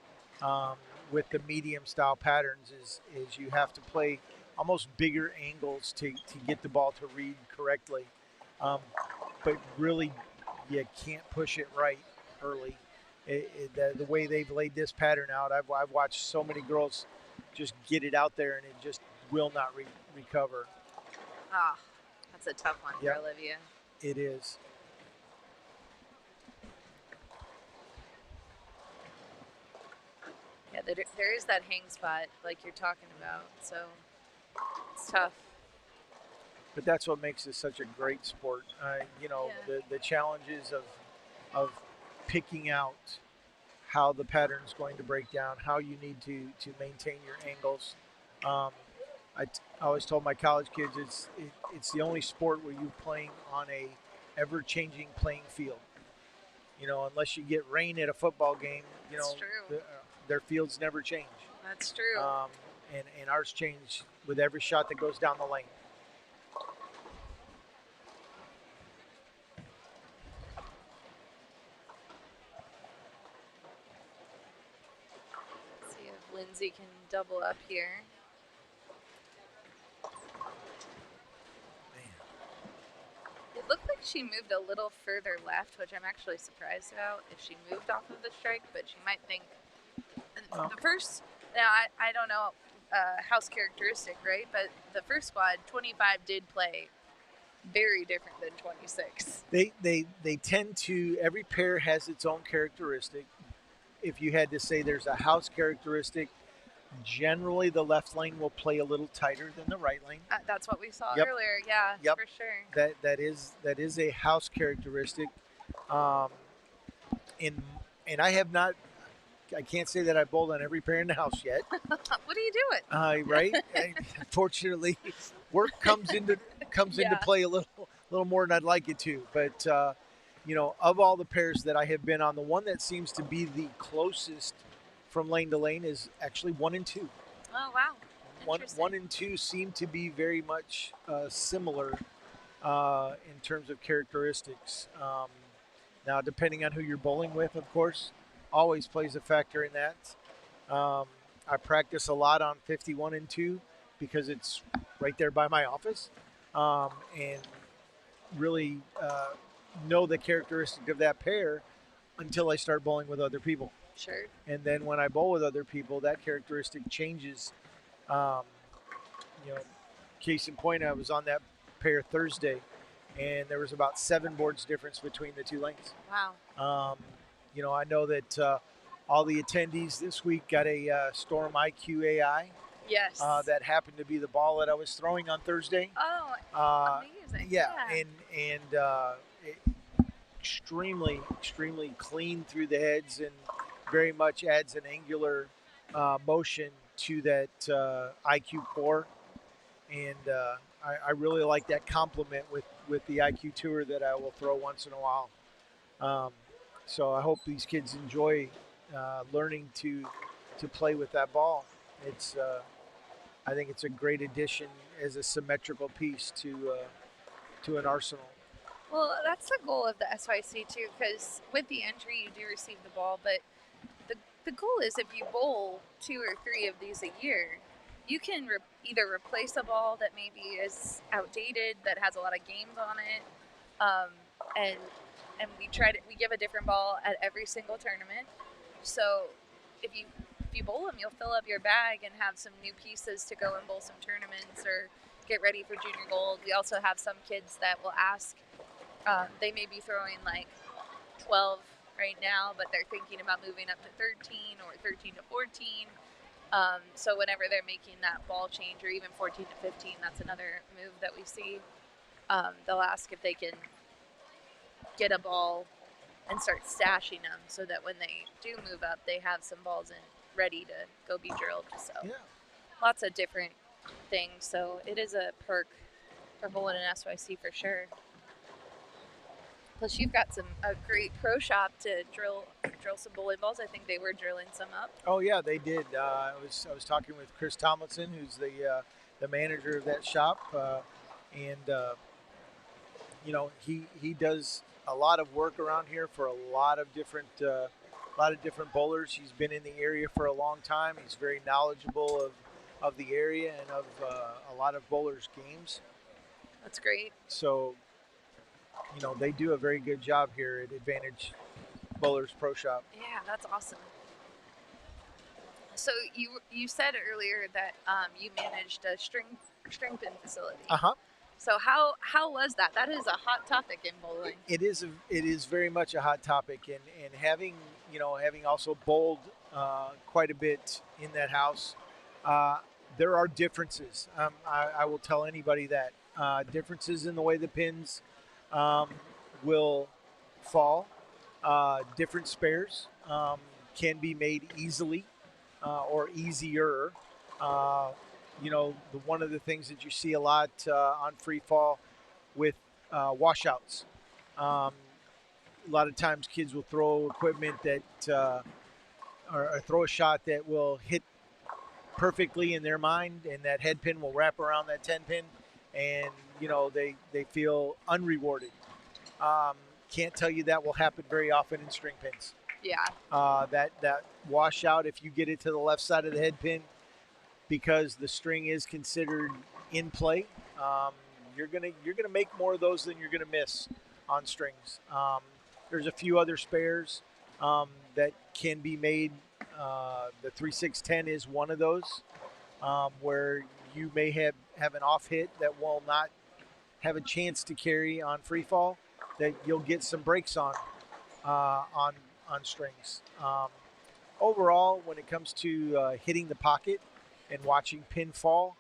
with the medium style patterns is you have to play almost bigger angles to get the ball to read correctly, but really you can't push it right early. The way they've laid this pattern out, I've watched so many girls just get it out there and it just will not recover. That's a tough one for Olivia. It is. Yeah, there is that hang spot like you're talking about, so it's tough. But that's what makes it such a great sport. The challenges of picking out how the pattern is going to break down, how you need to maintain your angles. I always told my college kids it's the only sport where you're playing on a ever-changing playing field. Unless you get rain at a football game, their fields never change. That's true. And ours change with every shot that goes down the lane. Let's see if Lindsay can double up here. It looked like she moved a little further left, which I'm actually surprised about if she moved off of the strike, but she might think the first, now I don't know house characteristic, right? But the first squad, 25 did play very different than 26. They tend to, every pair has its own characteristic. If you had to say there's a house characteristic, generally the left lane will play a little tighter than the right lane. That's what we saw earlier. Yeah, for sure. That is a house characteristic. And I have not, I can't say that I bowled on every pair in the house yet. What are you doing? Right. Unfortunately, work comes into play a little more than I'd like it to. But of all the pairs that I have been on, the one that seems to be the closest from lane to lane is actually 1 and 2. Oh wow! 1 and 2 seem to be very much similar in terms of characteristics. Now, depending on who you're bowling with, of course, always plays a factor in that. I practice a lot on 51 and 2 because it's right there by my office, and really know the characteristic of that pair until I start bowling with other people. Sure. And then when I bowl with other people, that characteristic changes Um, you know, case in point, I was on that pair Thursday, and there was about 7 boards difference between the 2 lanes. Wow. You know, I know that all the attendees this week got a Storm IQ AI. Yes. That happened to be the ball that I was throwing on Thursday. Oh, amazing. Yeah, and extremely clean through the heads, and very much adds an angular motion to that IQ core. And I really like that complement with the IQ Tour that I will throw once in a while. So I hope these kids enjoy learning to play with that ball. It's I think it's a great addition as a symmetrical piece to an arsenal. Well, that's the goal of the SYC too, because with the entry you do receive the ball, but the goal is if you bowl 2 or 3 of these a year, you can either replace a ball that maybe is outdated, that has a lot of games on it, and we give a different ball at every single tournament. So if you bowl them, you'll fill up your bag and have some new pieces to go and bowl some tournaments or get ready for junior gold. We also have some kids that will ask. They may be throwing like 12 right now, but they're thinking about moving up to 13 or 13 to 14. So whenever they're making that ball change, or even 14 to 15, that's another move that we see. They'll ask if they can get a ball and start stashing them so that when they do move up, they have some balls in ready to go be drilled. So lots of different things. So it is a perk for bowling in SYC for sure. Plus, you've got a great pro shop to drill some bowling balls. I think they were drilling some up. Oh yeah, they did. I was talking with Chris Tomlinson, who's the manager of that shop, and you know, he does a lot of work around here for a lot of different bowlers. He's been in the area for a long time. He's very knowledgeable of the area and of a lot of bowlers' games. That's great. So, you know, they do a very good job here at Advantage Bowlers Pro Shop. Yeah, that's awesome. So you said earlier that you managed a string pin facility. So how was that? That is a hot topic in bowling. It is very much a hot topic, and having also bowled quite a bit in that house, there are differences. I will tell anybody that differences in the way the pins will fall. Different spares can be made easily or easier. You know, one of the things that you see a lot on free fall with washouts. A lot of times kids will throw equipment that or throw a shot that will hit perfectly in their mind, and that head pin will wrap around that 10 pin, and you know, they feel unrewarded. Can't tell you that will happen very often in string pins. Yeah. That washout, if you get it to the left side of the head pin, because the string is considered in play, you're gonna make more of those than you're gonna miss on strings. There's a few other spares that can be made. The 3/6-10 is one of those, where you may have an off hit that will not have a chance to carry on free fall, that you'll get some breaks on strings. Overall, when it comes to hitting the pocket and watching pin fall,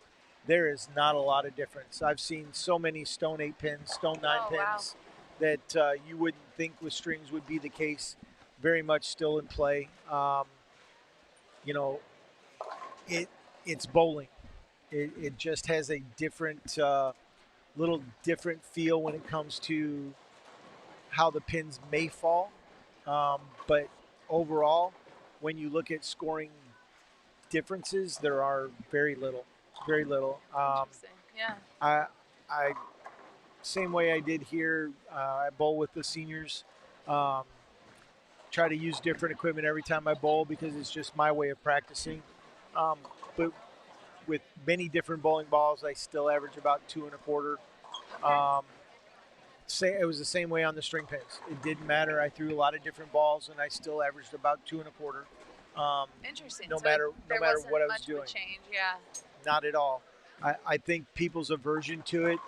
there is not a lot of difference. I've seen so many stone 8 pins, stone 9 pins that you wouldn't think with strings would be the case. Very much still in play. You know, it's bowling. It just has a different, little different feel when it comes to how the pins may fall. But overall, when you look at scoring differences, there are very little. Interesting. Yeah. I same way I did here. I bowl with the seniors. Try to use different equipment every time I bowl because it's just my way of practicing. But with many different bowling balls, I still average about 2 1/4. It was the same way on the string pins. It didn't matter. I threw a lot of different balls, and I still averaged about 2 1/4. Interesting. No So matter there what wasn't I was much of a doing. change. Yeah. not at all. I think people's aversion to it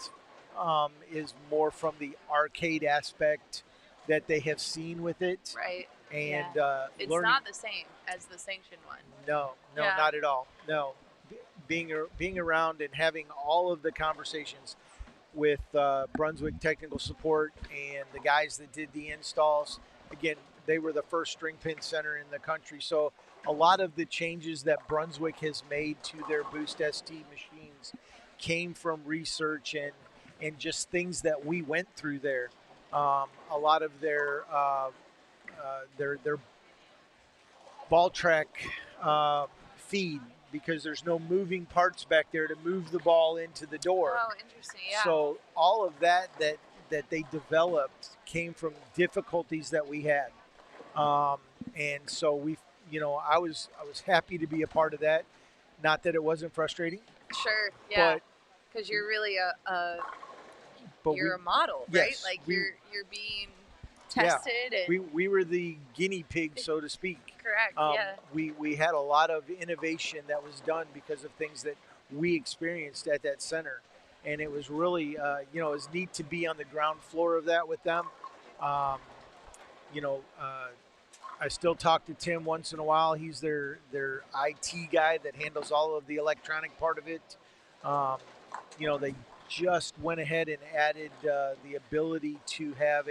is more from the arcade aspect that they have seen with it. Right. And It's learning, not the same as the sanctioned one. no, Yeah. not at all. No, being around and having all of the conversations with Brunswick Technical Support and the guys that did the installs. Again, they were the first string pin center in the country, so a lot of the changes that Brunswick has made to their Boost ST machines came from research and just things that we went through there. A lot of their ball track feed, because there's no moving parts back there to move the ball into the door. Oh, interesting. Yeah. So all of that they developed came from difficulties that we had, and so I was happy to be a part of that. Not that it wasn't frustrating, Sure. Yeah. but Because you're really but you're a model, right? yes, Like we- you're being tested and we were the guinea pig, so to speak. correct. Yeah. We had a lot of innovation that was done because of things that we experienced at that center, and it was really it was neat to be on the ground floor of that with them. I still talk to Tim once in a while. He's their IT guy that handles all of the electronic part of it. They just went ahead and added the ability to have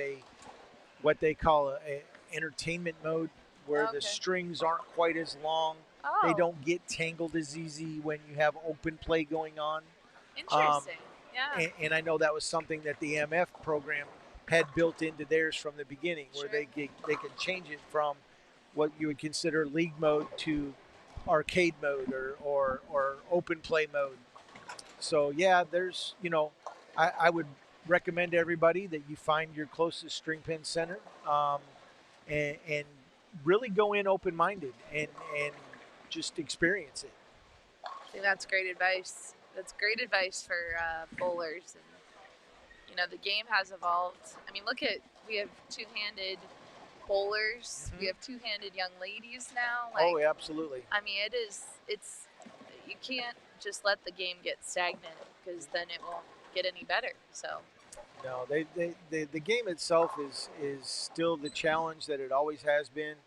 what they call a entertainment mode, where Okay. the strings aren't quite as long. Oh, They don't get tangled as easy when you have open play going on. interesting. Yeah. And I know that was something that the MF program had built into theirs from the beginning, where Sure. they could change it from what you would consider league mode to arcade mode or open play mode. So yeah, there's I would recommend to everybody that you find your closest string pin center, and really go in open-minded and just experience it. I think that's great advice. That's great advice for bowlers. And the game has evolved. I mean, we have two-handed bowlers. Mhm. We have two-handed young ladies now. Oh, yeah, absolutely. I mean, it's you can't just let the game get stagnant, because then it won't get any better. So No, the game itself is still the challenge that it always has been.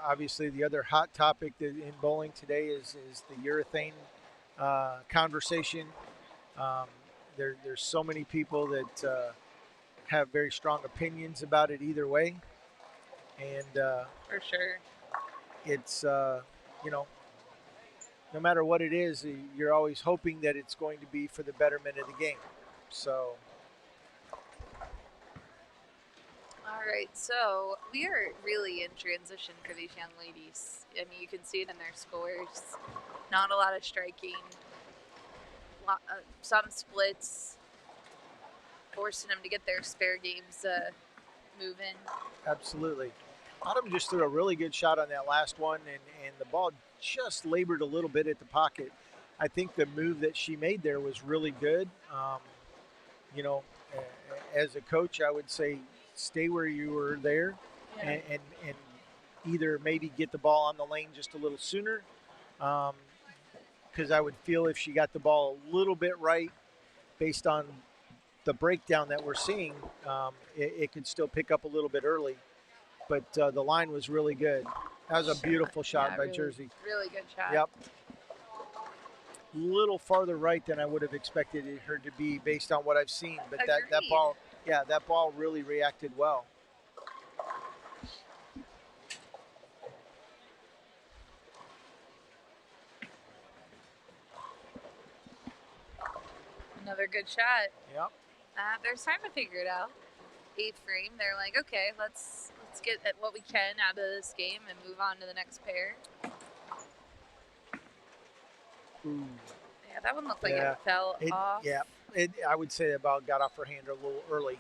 Obviously the other hot topic in bowling today is the urethane conversation. There's so many people that have very strong opinions about it either way, and for sure. it's no matter what it is, you're always hoping that it's going to be for the betterment of the game. So. All right, so we are really in transition for these young ladies. I mean, you can see it in their scores. Not a lot of striking, some splits, forcing them to get their spare games moving. Absolutely. Autumn just threw a really good shot on that last one, and the ball just labored a little bit at the pocket. I think the move that she made there was really good. As a coach, I would say stay where you were there, Yeah. and either maybe get the ball on the lane just a little sooner, because I would feel if she got the ball a little bit right, based on the breakdown that we're seeing, it could still pick up a little bit early. But the line was really good. That was a beautiful shot by really, Jersey. Really good shot. Yep. Little farther right than I would have expected her to be based on what I've seen. But that Agreed. ball, that ball really reacted well. Another good shot. Yep. They're starting to figure it out. 8th frame, they're like, okay, let's get at what we can out of this game and move on to the next pair. Ooh. Yeah, that one looked like Yeah. it fell off. Yeah. I would say that ball got off her hand a little early.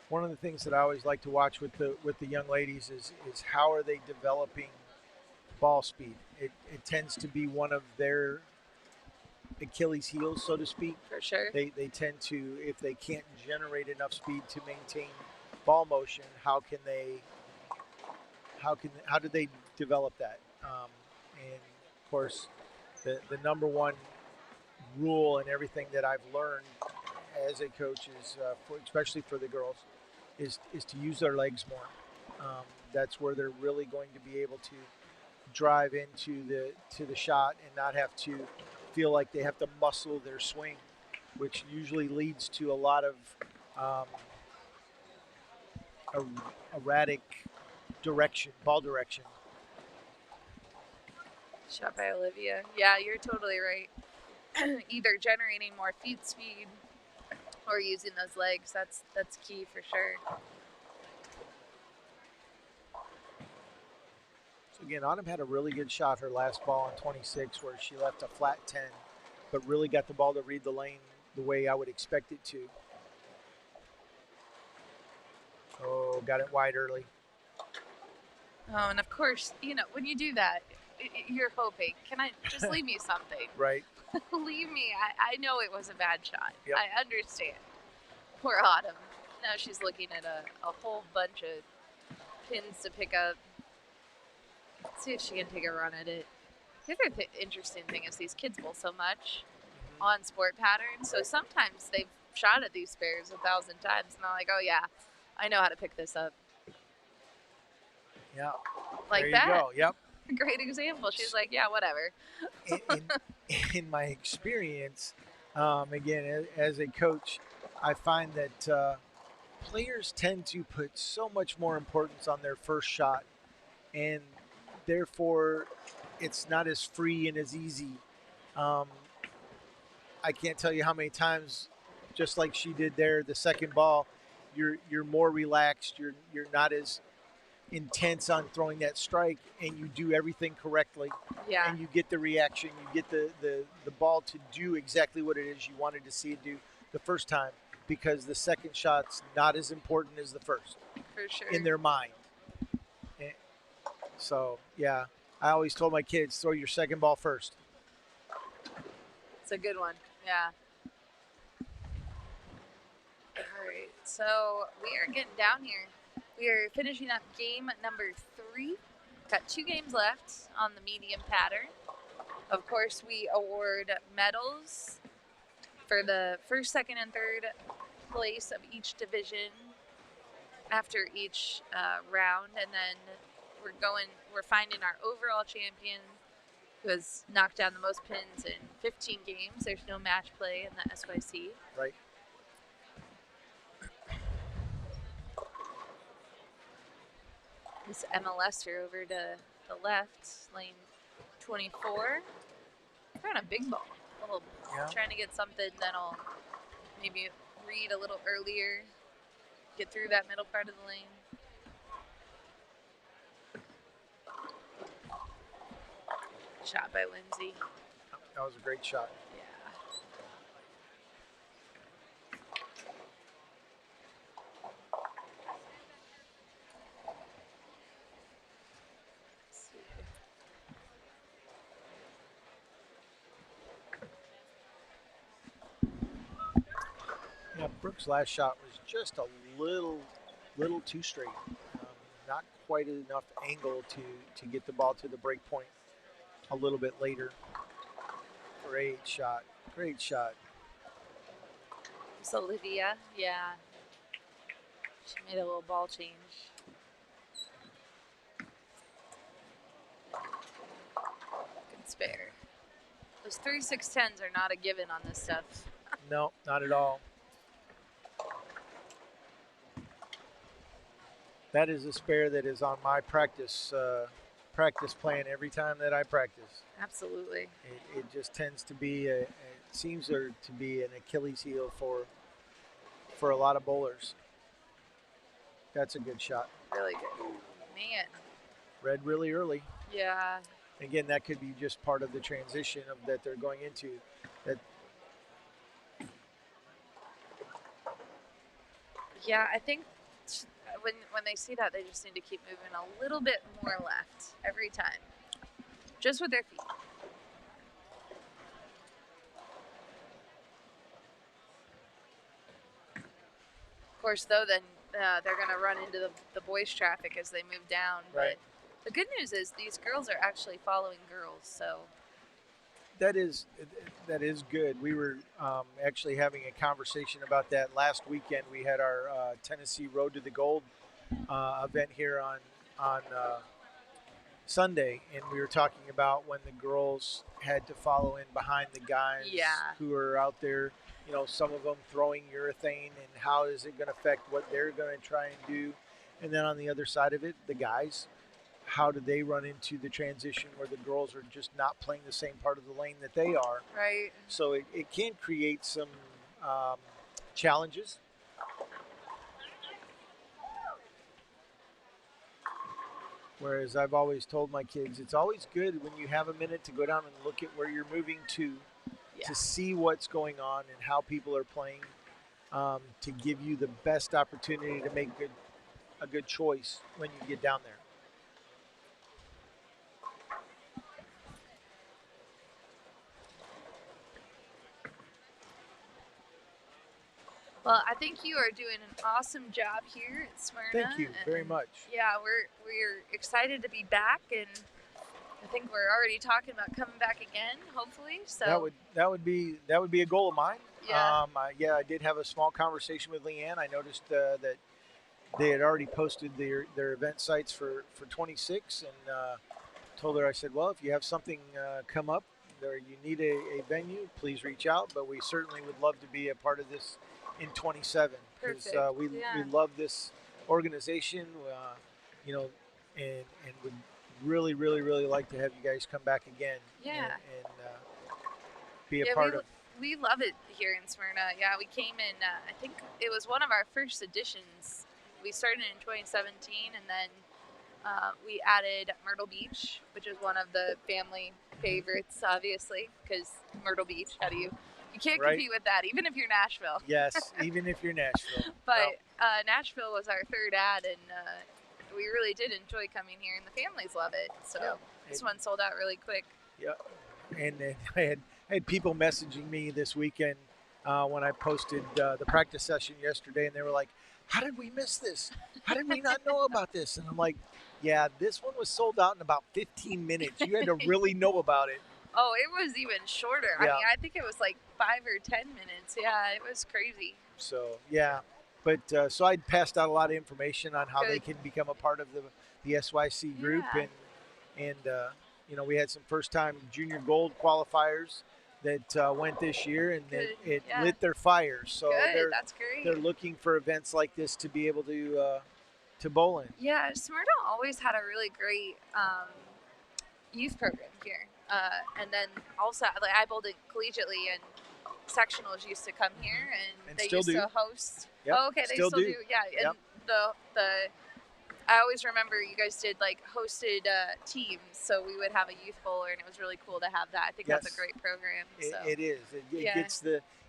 One of the things that I always like to watch with the young ladies is how are they developing ball speed. It tends to be one of their Achilles heels, so to speak. For sure. They tend to, if they can't generate enough speed to maintain ball motion, how do they develop that? And of course, the number one rule and everything that I've learned as a coach is, especially for the girls, is to use their legs more. That's where they're really going to be able to drive into the shot and not have to feel like they have to muscle their swing, which usually leads to a lot of erratic ball direction. Shot by Olivia. Yeah, you're totally right. Either generating more feet speed or using those legs. That's key for sure. So again, Autumn had a really good shot her last ball on 26 where she left a flat 10, but really got the ball to read the lane the way I would expect it to. Oh, got it wide early. Oh, and of course, when you do that, you're hoping, can I just leave me something? Right. Leave me. I know it was a bad shot. Yep. I understand. Poor Autumn. Now she's looking at a whole bunch of pins to pick up. Let's see if she can take a run at it. The other interesting thing is these kids bowl so much on sport patterns. So sometimes they've shot at these spares 1,000 times and they're like, oh yeah, I know how to pick this up. Yeah. Like there you that. go. Yep. Great example. She's like, yeah, whatever. In my experience, again, as a coach, I find that players tend to put so much more importance on their first shot, and therefore it's not as free and as easy. I can't tell you how many times, just like she did there, the second ball, you're more relaxed. You're not as intense on throwing that strike, and you do everything correctly. Yeah. And you get the reaction. You get the ball to do exactly what it is you wanted to see it do the first time, because the second shot's not as important as the first. For sure. In their mind. So, yeah, I always told my kids, throw your second ball first. It's a good one. Yeah. All right. So we are getting down here. We are finishing up game number 3. Got 2 games left on the medium pattern. Of course, we award medals for the first, second, and third place of each division after each round, and then we're finding our overall champion, who has knocked down the most pins in 15 games. There's no match play in the SYC. Right. This MLS are over to the left, lane 24. We're on a big ball. Trying to get something that'll maybe read a little earlier, get through that middle part of the lane. Shot by Lindsay. That was a great shot. Yeah. Yeah, Brooke's last shot was just a little too straight. Not quite enough angle to get the ball to the break point a little bit later. Great shot. Great shot. It's Olivia. Yeah. She made a little ball change. Good spare. Those 3-6-10s are not a given on this stuff. No, not at all. That is a spare that is on my practice plan every time that I practice. Absolutely. It just tends to be it seems there to be an Achilles heel for a lot of bowlers. That's a good shot. Really good. Man. Read really early. Yeah. Again, that could be just part of the transition that they're going into. Yeah, I think when they see that, they just need to keep moving a little bit more left every time. just with their feet. Of course, though, then they're going to run into the boys' traffic as they move down. Right. But the good news is these girls are actually following girls, so. That is good. We were actually having a conversation about that last weekend. We had our Tennessee Road to the Gold event here on Sunday, and we were talking about when the girls had to follow in behind the guys who are out there. You know, some of them throwing urethane, and how is it going to affect what they're going to try and do? And then on the other side of it, the guys. How do they run into the transition where the girls are just not playing the same part of the lane that they are? Right. So it can create some challenges. Whereas I've always told my kids, it's always good when you have a minute to go down and look at where you're moving to see what's going on and how people are playing, to give you the best opportunity to make a good choice when you get down there. Well, I think you are doing an awesome job here at Smyrna. Thank you very much. Yeah, we're excited to be back, and I think we're already talking about coming back again, hopefully. So that would be a goal of mine. Yeah. I did have a small conversation with Leanne. I noticed that they had already posted their event sites for 26, and told her, I said, well, if you have something come up or you need a venue, please reach out. But we certainly would love to be a part of this in 27, because we love this organization, and would really, really, really like to have you guys come back again. Yeah. And be a part of. We love it here in Smyrna. Yeah, we came in. I think it was one of our first editions. We started in 2017, and then we added Myrtle Beach, which is one of the family favorites, obviously, because Myrtle Beach. You can't compete with that, even if you're Nashville. Yes, even if you're Nashville. But Nashville was our third ad, and we really did enjoy coming here, and the families love it. So this one sold out really quick. Yeah, and then I had people messaging me this weekend when I posted the practice session yesterday, and they were like, how did we miss this? How did we not know about this? And I'm like, yeah, this one was sold out in about 15 minutes. You had to really know about it. Oh, it was even shorter. Yeah. I mean, I think it was like 5 or 10 minutes. Yeah, it was crazy. So, yeah. But so I passed out a lot of information on how they can become a part of the SYC group. And we had some first-time junior gold qualifiers that went this year, and it lit their fires. So that's great. They're looking for events like this to be able to bowl in. Yeah, Smyrna always had a really great youth program here. And then also, I bowled it collegiately, and sectionals used to come here, and they used to host. Yep. Oh, okay, they still do. Yeah, and I always remember you guys did hosted teams, so we would have a youth bowler, and it was really cool to have that. I think that's a great program. So. It is. It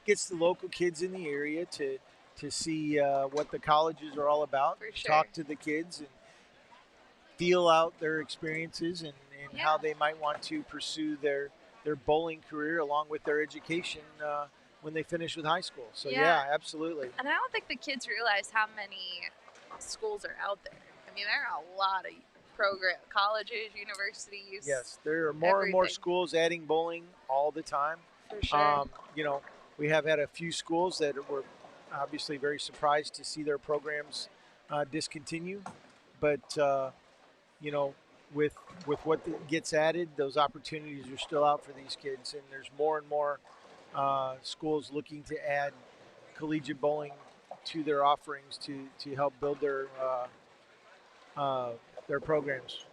gets the local kids in the area to see what the colleges are all about. For sure. Talk to the kids and feel out their experiences and how they might want to pursue their bowling career along with their education when they finish with high school. So yeah, absolutely. And I don't think the kids realize how many schools are out there. I mean, there are a lot of colleges, universities. Yes, there are more and more schools adding bowling all the time. For sure. We have had a few schools that were obviously very surprised to see their programs discontinue, but with what gets added, those opportunities are still out for these kids, and there's more and more schools looking to add collegiate bowling to their offerings to help build their programs.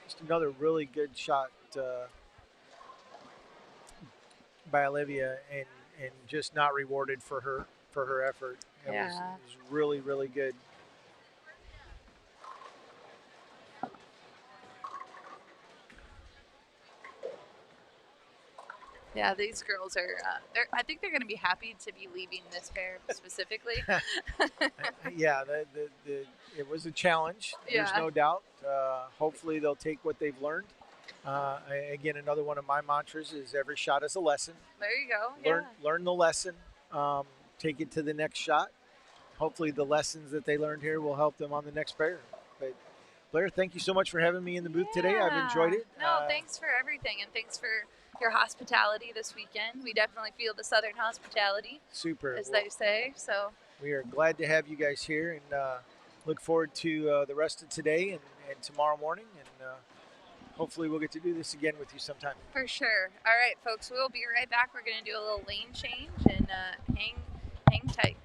Just another really good shot by Olivia, and just not rewarded for her effort. It was really, really good. Yeah, these girls are. I think they're going to be happy to be leaving this pair specifically. Yeah, it was a challenge. There's no doubt. Hopefully, they'll take what they've learned Again, another one of my mantras is every shot is a lesson. There you go. Learn the lesson. Take it to the next shot. Hopefully the lessons that they learned here will help them on the next pair. But Blair, thank you so much for having me in the booth today. I've enjoyed it. No, thanks for everything, and thanks for your hospitality this weekend. We definitely feel the Southern hospitality, super, as they say. So we are glad to have you guys here, and look forward to the rest of today and tomorrow morning, and hopefully we'll get to do this again with you sometime. For sure. All right, folks, we'll be right back. We're going to do a little lane change, and hang tight.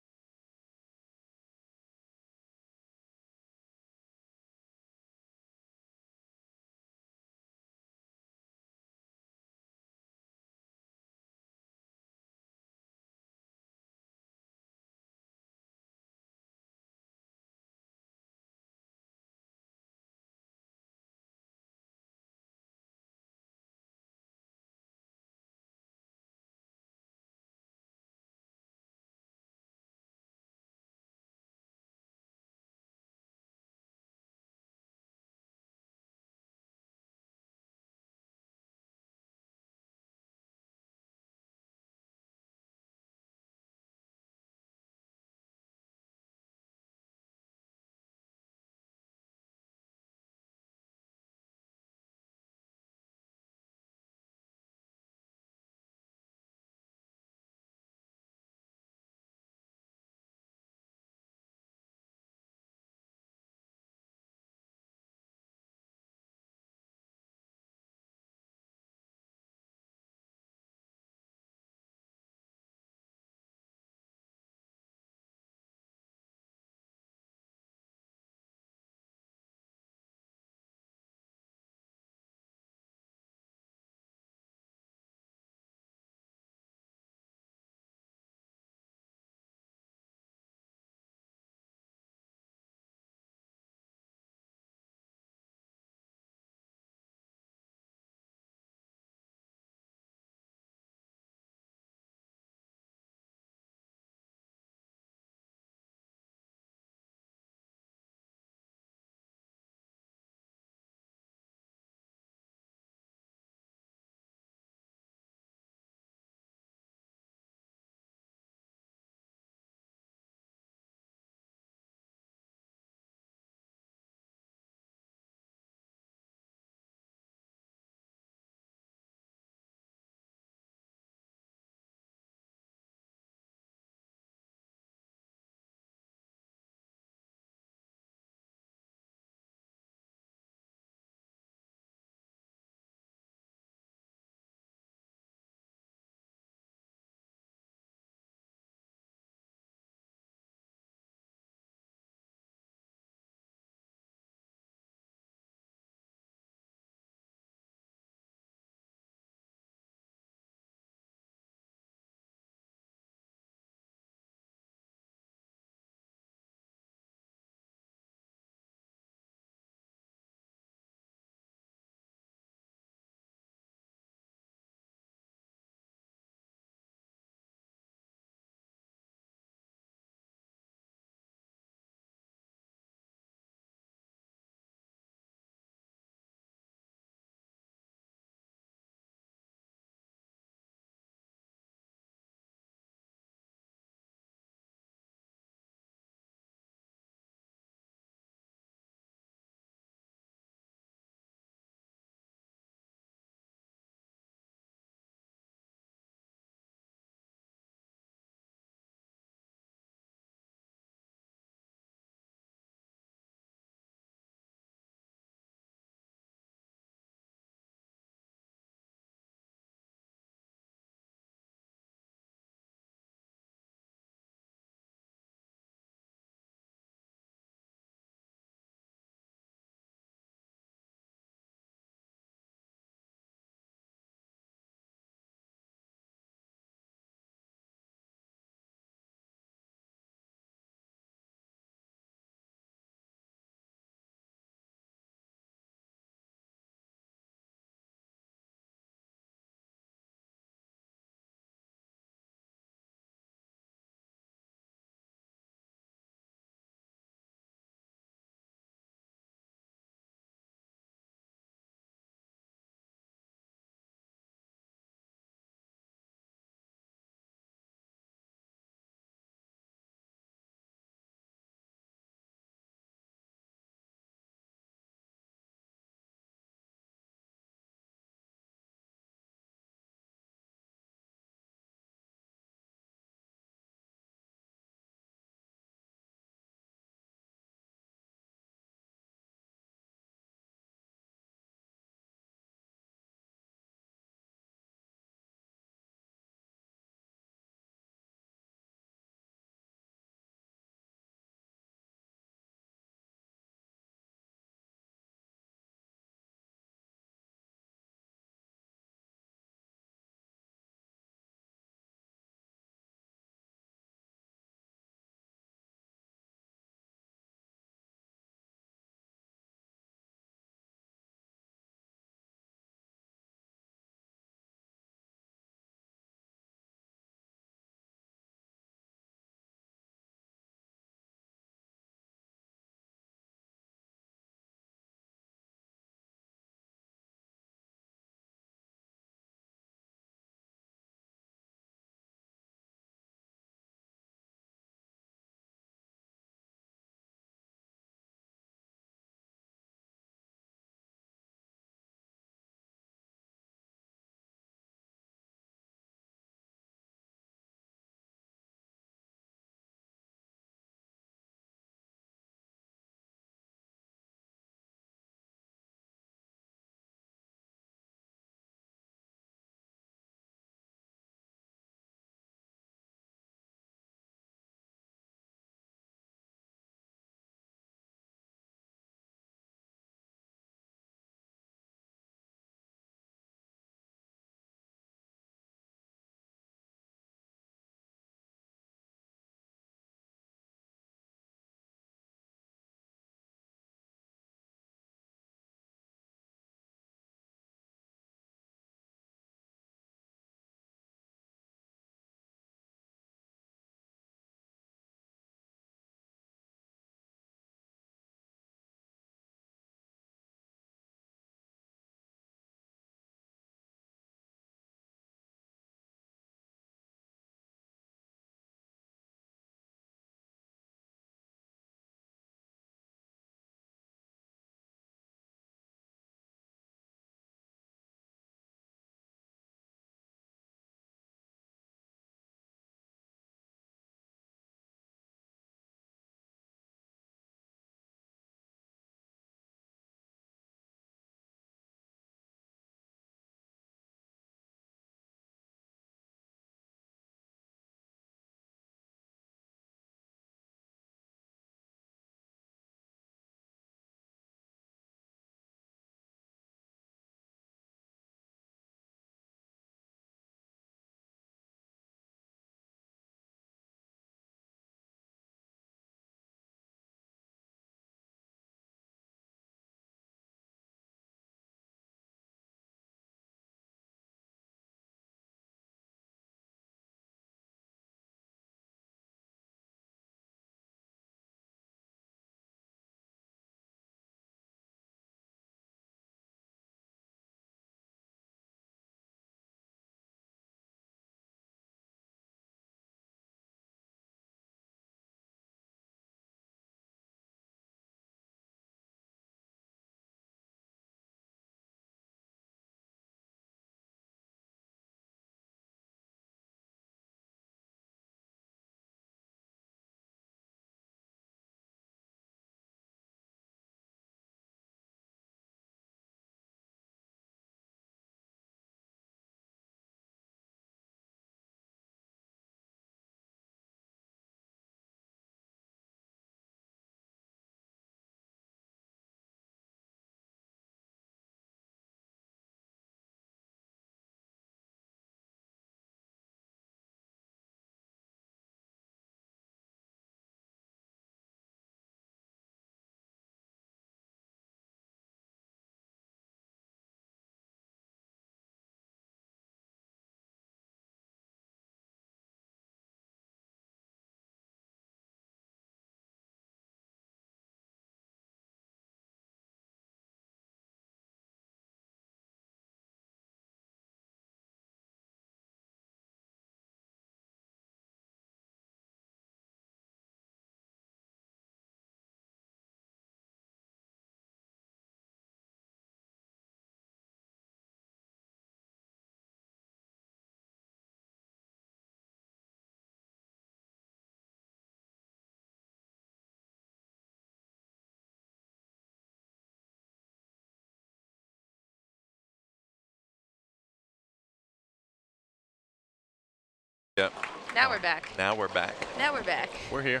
Yep. Now we're back. Now we're back. Now we're back. We're here.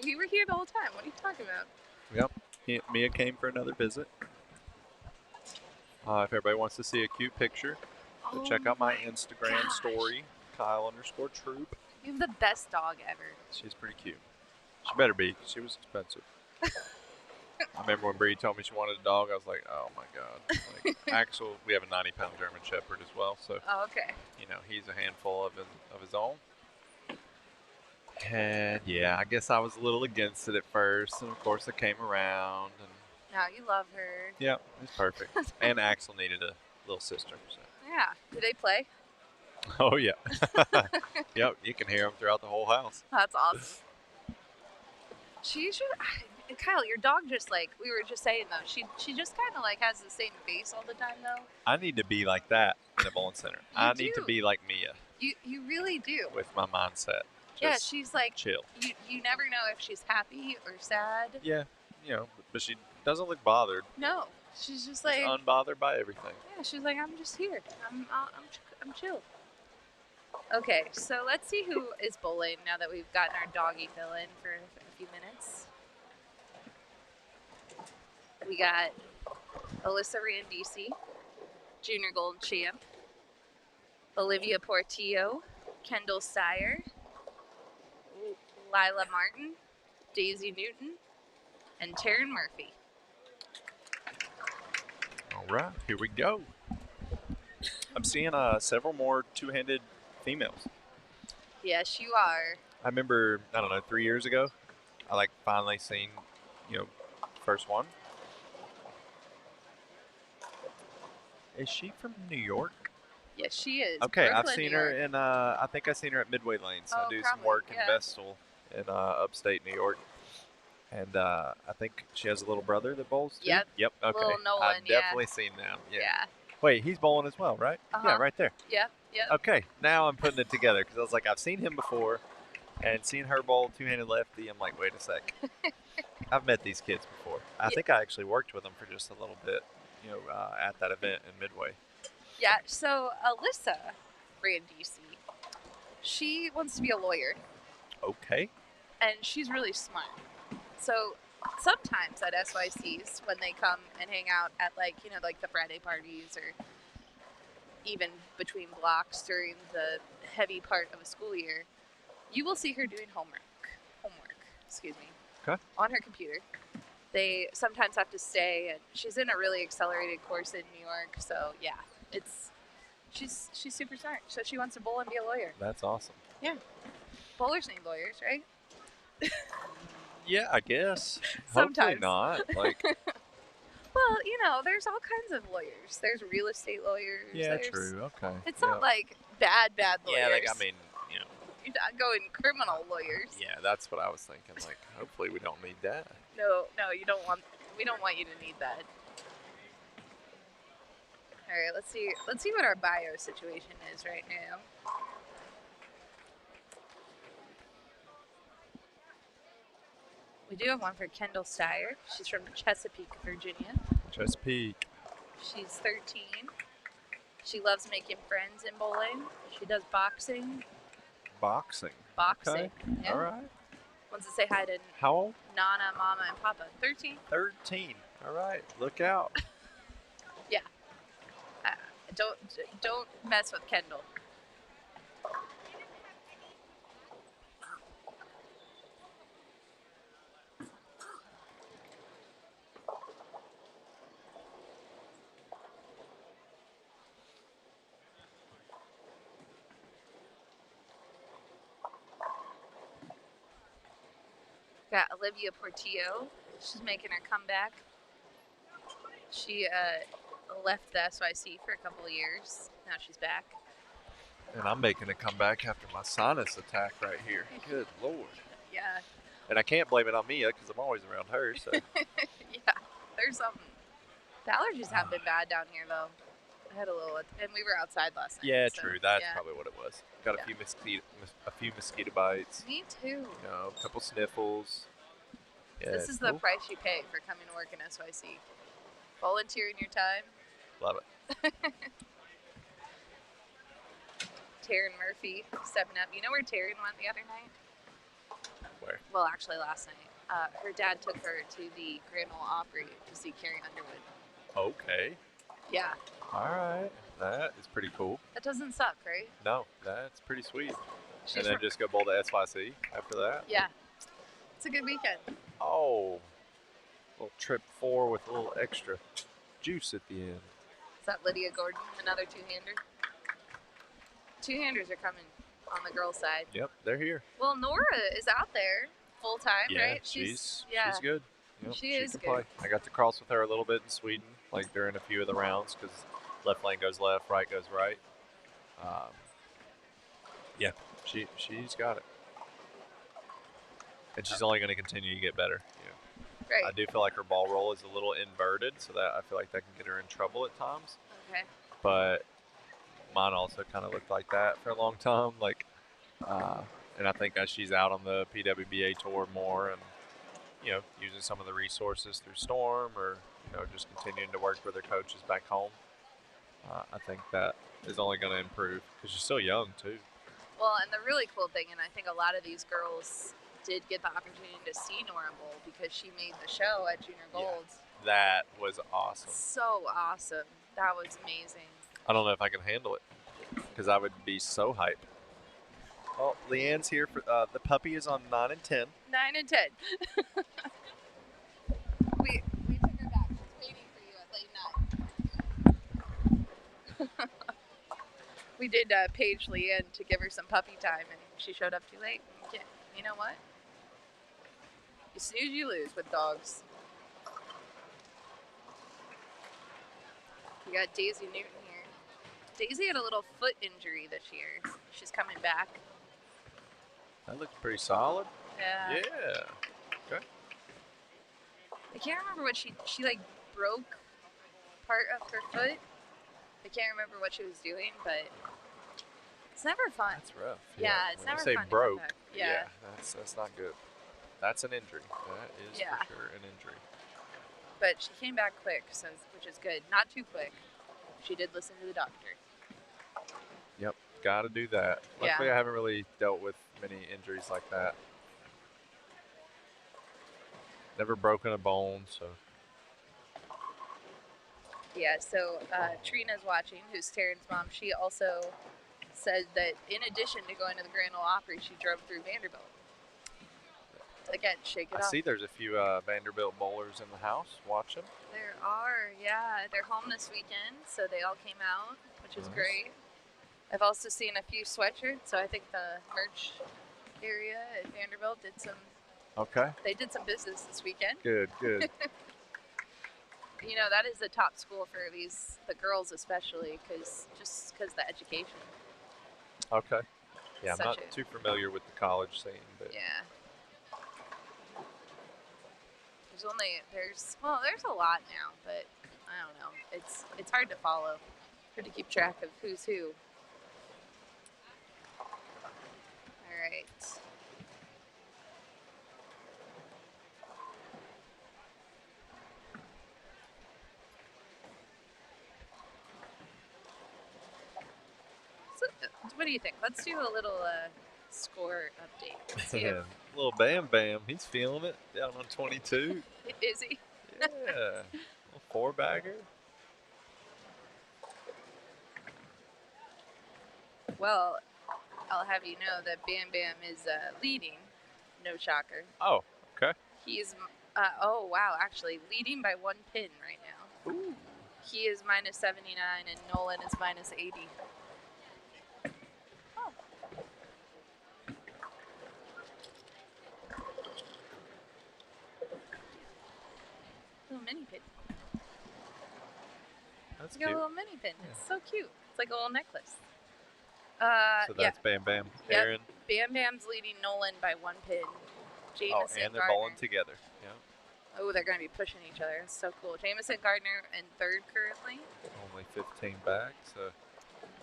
We were here the whole time. What are you talking about? Yep. Mia came for another visit. If everybody wants to see a cute picture, so check out my Instagram story, Kyle_Troop. You have the best dog ever. She's pretty cute. She better be. She was expensive. I remember when Bree told me she wanted a dog, I was like, oh my God. Like, Axel, we have a 90-pound German Shepherd as well, so Oh, okay. you know, he's a handful of his own. And yeah, I guess I was a little against it at first, and of course I came around, and Now you love her. yeah, it's perfect. And Axel needed a little sister. So. Yeah. Do they play? Oh yeah. Yep, you can hear them throughout the whole house. That's awesome. She should. Kyle, your dog just like we were just saying though. She just kind of like has the same face all the time though. I need to be like that in a bowling center. I need to do. be like Mia You really do. with my mindset. Yeah, Just she's like chill. you never know if she's happy or sad. Yeah, you know, but she doesn't look bothered. No, she's just She's like unbothered by everything. yeah. She's like I'm just here. I'm chill. Okay, so let's see who is bowling now that we've gotten our doggy fill in for a few minutes. We got Alyssa Randisi, Junior Gold Champ, Olivia Portillo, Kendall Steyer, Lila Martin, Daisy Newton, and Taryn Murphy. All right, here we go. I'm seeing several more two-handed females. Yes, you are. I remember, I don't know, 3 years ago, I like finally seen, you know, first one. Is she from New York? Yes, she is. Okay, Brooklyn, I've seen New her York. in, I think I seen her at Midway Lanes. Oh, I do probably, some work yeah. in Vestal in upstate New York. And I think she has a little brother that bowls too. Yep. Yep, okay. Little Nolan, I've definitely seen them. Yeah. Yeah. Wait, he's bowling as well, right? Yeah, Uh-huh. right there. Yep. Yep. Okay, now I'm putting it together because I was like, I've seen him before, and seen her bowl two-handed lefty. I'm like, wait a sec, I've met these kids before. I think I actually worked with them for just a little bit, you know, at that event in Midway. Yeah. So Alyssa Randisi, she wants to be a lawyer, Okay. and she's really smart. So sometimes at SYCs, when they come and hang out at like like the Friday parties or even between blocks during the heavy part of a school year, you will see her doing homework, excuse me, on her computer. They sometimes have to stay, and she's in a really accelerated course in New York. So yeah, she's super smart. So she wants to bowl and be a lawyer. That's awesome. Yeah, bowlers need lawyers, right? Yeah, I guess. Sometimes. Hopefully not. Like, Well, there's all kinds of lawyers. There's real estate lawyers. yeah, there's, true. Okay. It's not like bad lawyers. Yeah, like I mean, you know. You're not going criminal lawyers. Yeah, that's what I was thinking. Like, hopefully we don't need that. No, you don't want. We don't want you to need that. All right, let's see what our bio situation is right now. We do have one for Kendall Steyer. She's from Chesapeake, Virginia. Chesapeake. She's 13. She loves making friends in bowling. She does boxing. Boxing. Boxing. Okay. Yeah. All right. Wants to say hi to How old? Nana, Mama, and Papa. 13. 13. All right. Look out. Yeah. Don't mess with Kendall. Got Olivia Portillo. She's making her comeback. She left the SYC for a couple of years. Now she's back. And I'm making a comeback after my sinus attack right here. Good Lord. Yeah. And I can't blame it on Mia because I'm always around her. So Yeah. There's something. The allergies have been bad down here, though. I had a little, and we were outside last night. yeah, so, true. That's yeah. probably what it was. Got Yeah. a few mosquito bites. Me too. You know, a couple sniffles. Yeah, This is the cool. price you pay for coming to work in SYC. Volunteering your time. Love it. Taryn Murphy stepping up. You know where Taryn went the other night? Where? Well, actually last night. Her dad took her to the Grand Ole Opry to see Carrie Underwood. Okay. Yeah. All right. That is pretty cool. That doesn't suck, right? No, that's pretty sweet. She's And then just go bowl to SYC after that. Yeah. It's a good weekend. Oh. Little trip 4 with a little extra juice at the end. Is that Lydia Gordon, another two-hander? Two-handers are coming on the girls' side. Yep, they're here. Well, Nora is out there full-time, Yeah, right? she's yeah. good. Yep, She is can good. play. I got to cross with her a little bit in Sweden, like during a few of the rounds, because left lane goes left, right goes right. Yeah, she's got it, and she's only going to continue to get better. Right. I do feel like her ball roll is a little inverted, so that I feel like that can get her in trouble at times. Okay. But mine also kind of looked like that for a long time, and I think as she's out on the PWBA tour more, and using some of the resources through Storm, or just continuing to work with her coaches back home, I think that is only going to improve because she's still young too. Well, and the really cool thing, and I think a lot of these girls did get the opportunity to see Nora Bowl because she made the show at Junior Golds. That was awesome. So awesome. That was amazing. I don't know if I can handle it because I would be so hyped. Oh, Leanne's here. For the puppy is on 9 and 10. 9 and 10. we took her back. She's waiting for you at late night. We did page Leanne to give her some puppy time, and she showed up too late. You know what? You snooze, you lose with dogs. We got Daisy Newton here. Daisy had a little foot injury this year. She's coming back. That looks pretty solid. Yeah. Yeah. Okay. I can't remember what she like broke part of her foot. I can't remember what she was doing, but it's never fun. That's rough. Yeah, it's when never you say fun to come broke. back. Yeah. That's not good. That's an injury. That is for sure an injury. But she came back quick, which is good. Not too quick. She did listen to the doctor. Yep, got to do that. Luckily, I haven't really dealt with many injuries like that. Never broken a bone, so. Yeah, so Trina's watching, who's Taryn's mom. She also said that in addition to going to the Grand Ole Opry, she drove through Vanderbilt. Again, shake it I off. see there's a few Vanderbilt bowlers in the house watching. There are, yeah. They're home this weekend, so they all came out, which is Nice. great. I've also seen a few sweatshirts, so I think the merch area at Vanderbilt did some. Okay. They did some business this weekend. Good. You know, that is the top school for the girls especially, because the education. Okay. Yeah, I'm Such not a- too familiar with the college scene, but Yeah. There's a lot now, but I don't know. It's hard to follow. Hard to keep track of who's who. All right. So, what do you think? Let's do a little score update. Let's see if- little Bam Bam, he's feeling it down on 22. Is he? Yeah, little 4-bagger. Well, I'll have you know that Bam Bam is leading. No shocker. Oh, okay. He's, actually leading by 1 pin right now. Ooh. He is minus 79 and Nolan is minus 80. Oh. Little mini pin. That's You got a cute. little mini pin. Yeah. It's so cute. It's like a little necklace. So that's Bam Bam. Yep. Aaron. Bam Bam's leading Nolan by 1 pin. Jameson Oh, and they're Gardner. bowling together. Yeah. Oh, they're going to be pushing each other. It's so cool. Jameson Gardner in 3rd currently. Only 15 back, so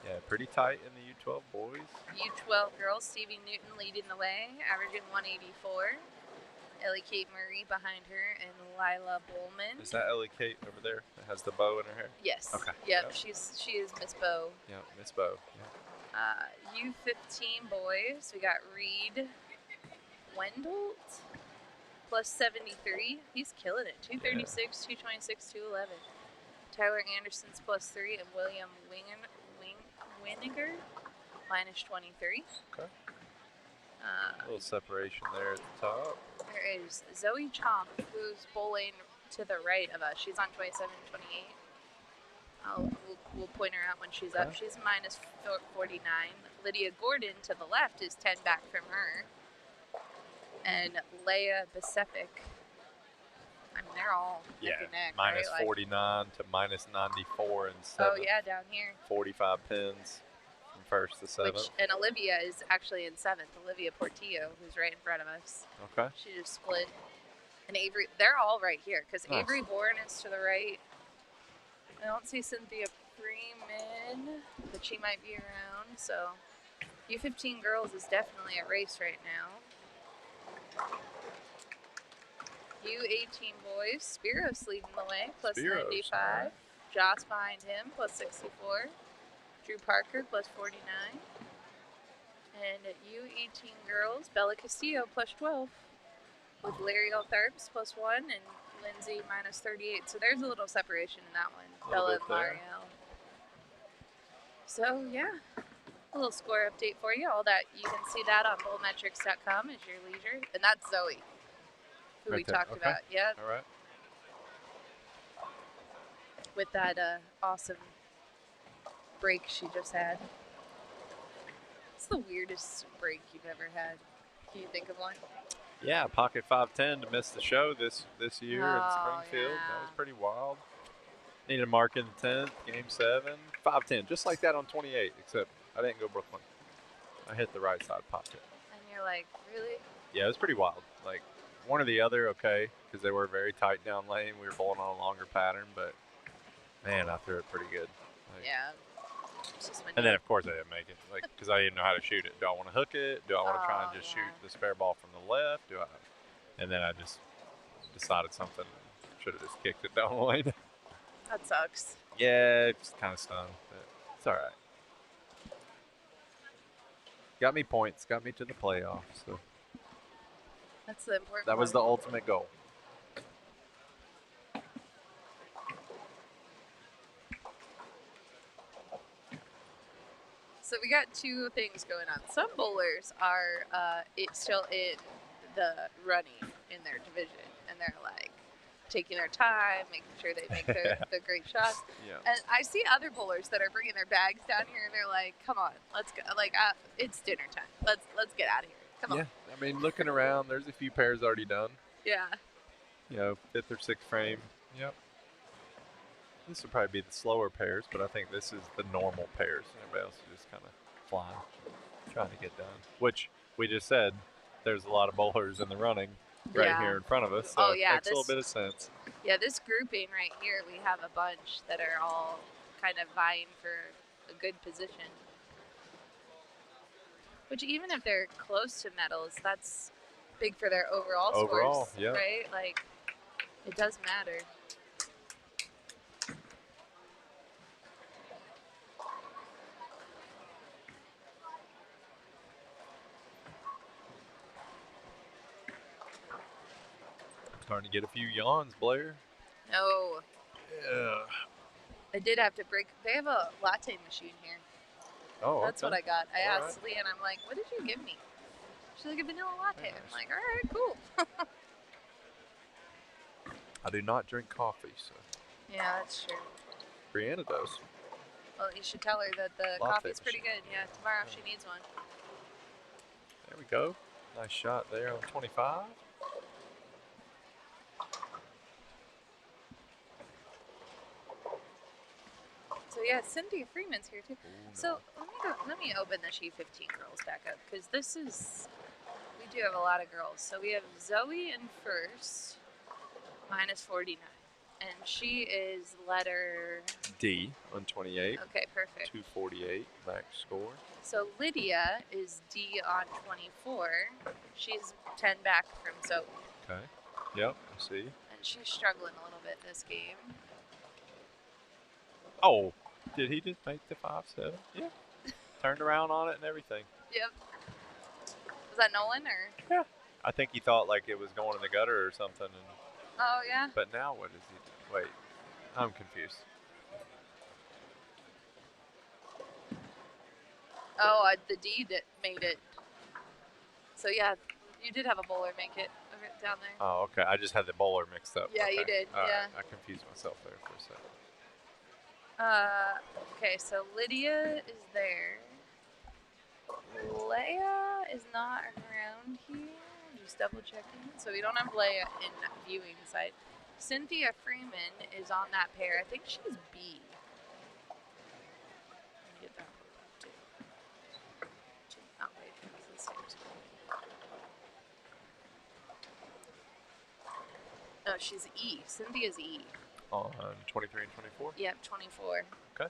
yeah, pretty tight in the U12 boys. U12 girls, Stevie Newton leading the way, averaging 184. Ellie Kate Murray behind her, and Lila Bowman. Is that Ellie Kate over there that has the bow in her hair? Yes. Okay. Yep. Yep. She is Miss Bow. Yeah, Miss Bow. Yeah. U15 boys, we got Reed Wendolt plus 73. He's killing it. 236, 226, 211. Tyler Anderson's plus 3, and William Winiger minus 23. Okay. A little separation there at the top. There is Zoe Chomp, who's bowling to the right of us. She's on 27, 28. We'll point her out when she's up. She's minus 49. Lydia Gordon to the left is 10 back from her. And Leia Besepic. I mean, they're all neck and neck, minus right? 49 to minus 94 and 7. Oh, yeah, down here. 45 pins from first to 7th. And Olivia is actually in 7th. Olivia Portillo, who's right in front of us. Okay. She just split. And Avery, they're all right here because Nice. Avery Bourne is to the right. I don't see Cynthia Freeman, but she might be around. So U15 girls is definitely a race right now. U18 boys, Spiros leading the way, plus Spiros, 95. alright. Joss behind him, plus 64. Drew Parker, plus 49. And U18 girls, Bella Castillo, plus 12. With Larry Tharps, plus 1, and Lindsay, minus 38. So there's a little separation in that one, Little Bella bit and there. Marielle. So, yeah, a little score update for you. All that, you can see that on bowlmetrics.com at your leisure. And that's Zoe, who Right we there, talked okay. about. Yeah, All right. with that awesome break she just had. What's the weirdest break you've ever had? Can you think of one? Yeah, pocket 510 to miss the show this year in Oh, Springfield. That yeah. was pretty wild. Needed a mark in the 10th, game 7. 510, just like that on 28, except I didn't go Brooklyn. I hit the right side pocket. And you're like, really? Yeah, it was pretty wild. Like, one or the other, okay, because they were very tight down lane. We were bowling on a longer pattern, but, man, I threw it pretty good. Like, Yeah. It's just when and you- then, of course, I didn't make it, like, because I didn't know how to shoot it. Do I want to hook it? Do I want to try and Oh, just yeah. shoot the spare ball from the left? And then I just decided something. Should have just kicked it down the lane. that sucks. Yeah, it's kind of stung, but it's all right. Got me points, got me to the playoffs. So That's the important that was the one. ultimate goal. So we got two things going on. Some bowlers are still in the running in their division, and they're like taking their time, making sure they make the great shots. Yeah. And I see other bowlers that are bringing their bags down here, and they're like, "Come on, let's go! Like, it's dinner time. Let's get out of here. Come on." Yeah. I mean, looking around, there's a few pairs already done. Yeah. You know, 5th or 6th frame. Yep. This would probably be the slower pairs, but I think this is the normal pairs. Everybody else is just kind of flying, trying to get done. Which we just said, there's a lot of bowlers in the running right Yeah. here in front of us. So Oh, it yeah, makes a little this- bit of sense. Yeah, this grouping right here, we have a bunch that are all kind of vying for a good position. Which even if they're close to medals, that's big for their overall Overall, scores, yeah. right? Like, it does matter. Starting to get a few yawns, Blair. No, Yeah. I did have to break. They have a latte machine here. Oh, That's what I got. I All asked Lee, and I'm like, "What did you give me?" She's like, "A vanilla latte." Very I'm nice. like, "All right, cool." I do not drink coffee, so Yeah, that's true. Brianna does. Well, you should tell her that the Latte coffee's pretty machine. good. Yeah, tomorrow she needs one. There we go. Nice shot there on 25. So yeah, Cynthia Freeman's here too. So let me open the She-15 girls back up because this is, we do have a lot of girls. So we have Zoe in first, minus 49, and she is letter. D on 28. Okay, perfect. 248 max score. So Lydia is D on 24. She's 10 back from Zoe, Okay. Yep, I see. and she's struggling a little bit this game. Oh, did he just make the 5-7? Yeah. Turned around on it and everything. Yep. Was that Nolan or? Yeah. I think he thought like it was going in the gutter or something. And, Oh yeah. but now what is he? Wait, I'm confused. Oh, the D made it. So yeah, you did have a bowler make it over down there. Oh, okay. I just had the bowler mixed up. Yeah, okay. you did. All yeah. right. I confused myself there for a second. Okay, so Lydia is there. Leia is not around here. Just double checking. So we don't have Leia in viewing site. Cynthia Freeman is on that pair. I think she's B. Let me get that pulled up too. Oh wait, it's the same screen. No, she's E. Cynthia's E. On 23 and 24? Yep, 24. Okay.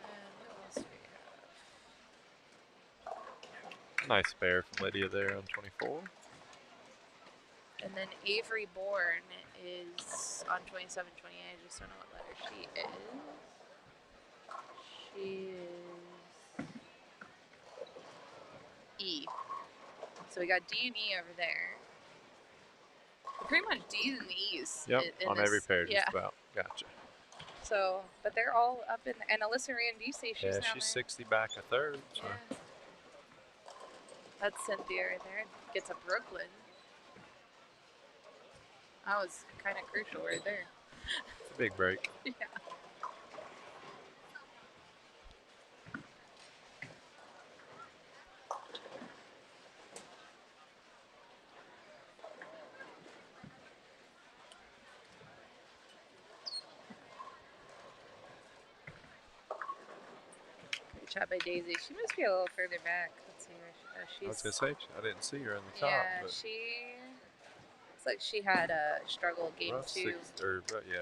And who else do we have? Nice spare from Lydia there on 24. And then Avery Bourne is on 27, 28. I just don't know what letter she is. She is E. So we got D and E over there. Pretty much D's and E's. Yep, in on this, every pair just yeah. about. Gotcha. So, but they're all up in, and Alyssa Randise, she's Yeah, down she's there. 60 back a third. So. Yeah. That's Cynthia right there. Gets a Brooklyn. That was kind of crucial right there. It's a big break. Yeah. Great shot by Daisy. She must be a little further back. Let's see where she, I was she's. going to say, I didn't see her in the top. Yeah, But she. Looks like she had a struggle game rough two.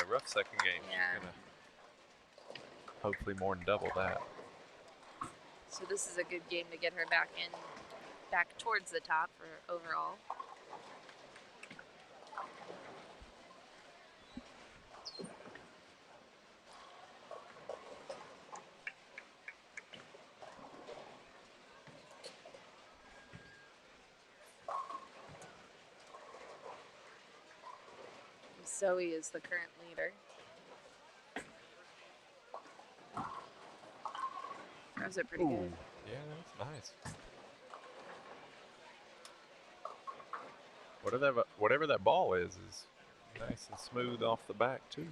rough second game. Yeah. She's going to hopefully more than double that. So this is a good game to get her back towards the top for overall. Zoe is the current leader. That was pretty good. Yeah, that's nice. Whatever that ball is nice and smooth off the back too.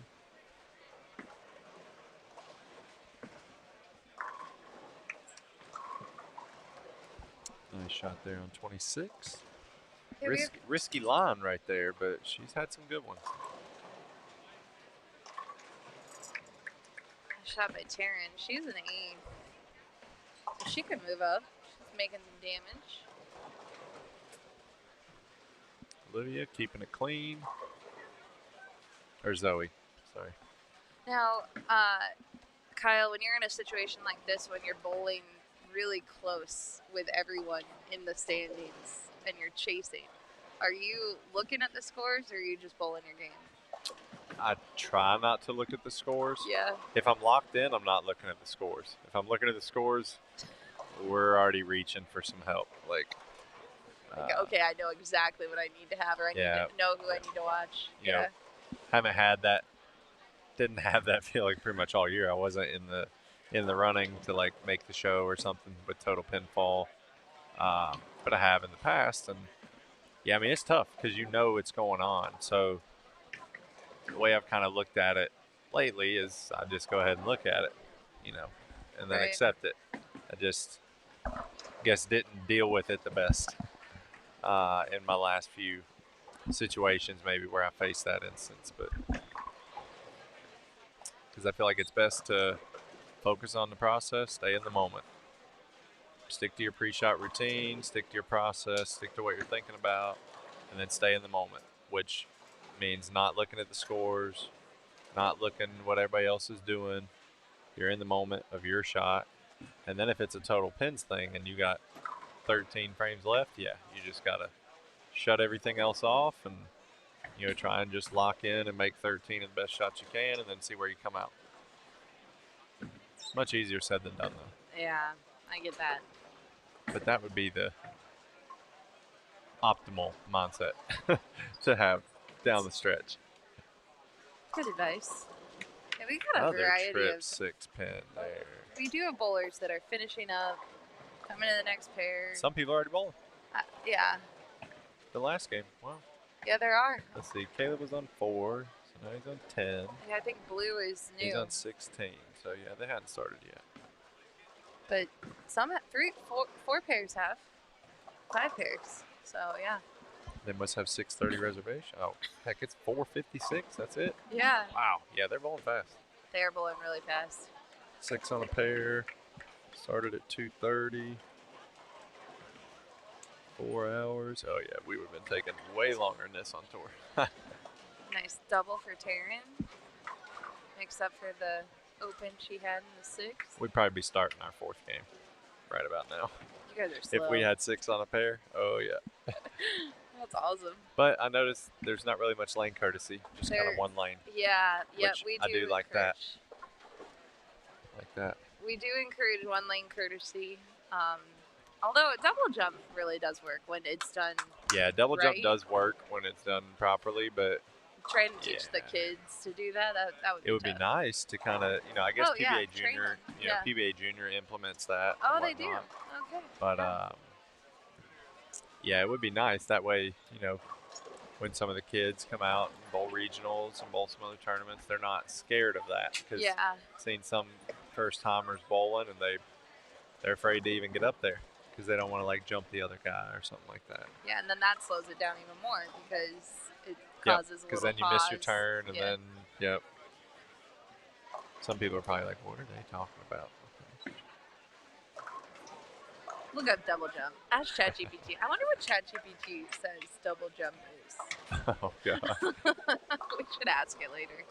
Nice shot there on 26. Yeah, Risky line right there, but she's had some good ones. Shot by Taryn. She's an E. So she could move up. She's making some damage. Olivia keeping it clean. Or Zoe, sorry. Now, Kyle, when you're in a situation like this, when you're bowling really close with everyone in the standings and you're chasing, are you looking at the scores or are you just bowling your game? I try not to look at the scores. Yeah. If I'm locked in, I'm not looking at the scores. If I'm looking at the scores, we're already reaching for some help. Like, Okay, I know exactly what I need to have, or I need to know who I need to watch. You know, haven't had that. Didn't have that feeling pretty much all year. I wasn't in the running to like make the show or something with total pinfall, but I have in the past, and yeah, I mean it's tough because you know it's going on. So the way I've kind of looked at it lately is I just go ahead and look at it, you know, and then accept it. I just guess didn't deal with it the best in my last few situations, maybe where I faced that instance, but because I feel like it's best to focus on the process, stay in the moment, stick to your pre-shot routine, stick to your process, stick to what you're thinking about, and then stay in the moment, which means not looking at the scores, not looking what everybody else is doing. You're in the moment of your shot, and then if it's a total pins thing and you got 13 frames left, yeah, you just gotta shut everything else off and try and just lock in and make 13 of the best shots you can, and then see where you come out. Much easier said than done, though. Yeah, I get that. But that would be the optimal mindset to have down the stretch. Good advice. Yeah, we got a Another variety trip of. 6-pin there. We do have bowlers that are finishing up, coming to the next pair. Some people already bowling. Yeah. The last game. Wow. Yeah, there are. Let's see. Caleb was on 4, so now he's on 10. Yeah, I think blue is new. He's on 16, so yeah, they hadn't started yet. But some have four pairs have. 5 pairs. So yeah. They must have 6:30 reservation. Oh, heck, it's 4:56. That's it. Yeah. Wow. Yeah, they're bowling fast. They are bowling really fast. 6 on a pair. Started at 2:30. 4 hours. Oh yeah, we would have been taking way longer than this on tour. Nice double for Taryn. Makes up for the open she had in the 6th. We'd probably be starting our 4th game right about now. You guys are slow. If we had 6 on a pair, oh yeah. That's awesome. But I noticed there's not really much lane courtesy, just kind of one lane. Yeah, yep, Which we do. I do like that. Like that. We do encourage one lane courtesy. Although a double jump really does work when it's done. Yeah, double jump right. does work when it's done properly, but Trying to teach the kids to do that, that would be it would tough. be nice to kind of, I guess Oh, yeah, PBA train Junior, them. Yeah. PBA Junior implements that. Oh, and they do. whatnot. Okay. But yeah. Yeah, it would be nice that way. When some of the kids come out and bowl regionals and bowl some other tournaments, they're not scared of that. Because Yeah. I've seen some first timers bowling and they're afraid to even get up there because they don't want to like jump the other guy or something like that. Yeah, and then that slows it down even more because it causes a because little then you miss your pause. turn and Yeah. then some people are probably like, what are they talking about? Look up double jump. Ask ChatGPT. I wonder what ChatGPT says double jump is. Oh god. We should ask it later.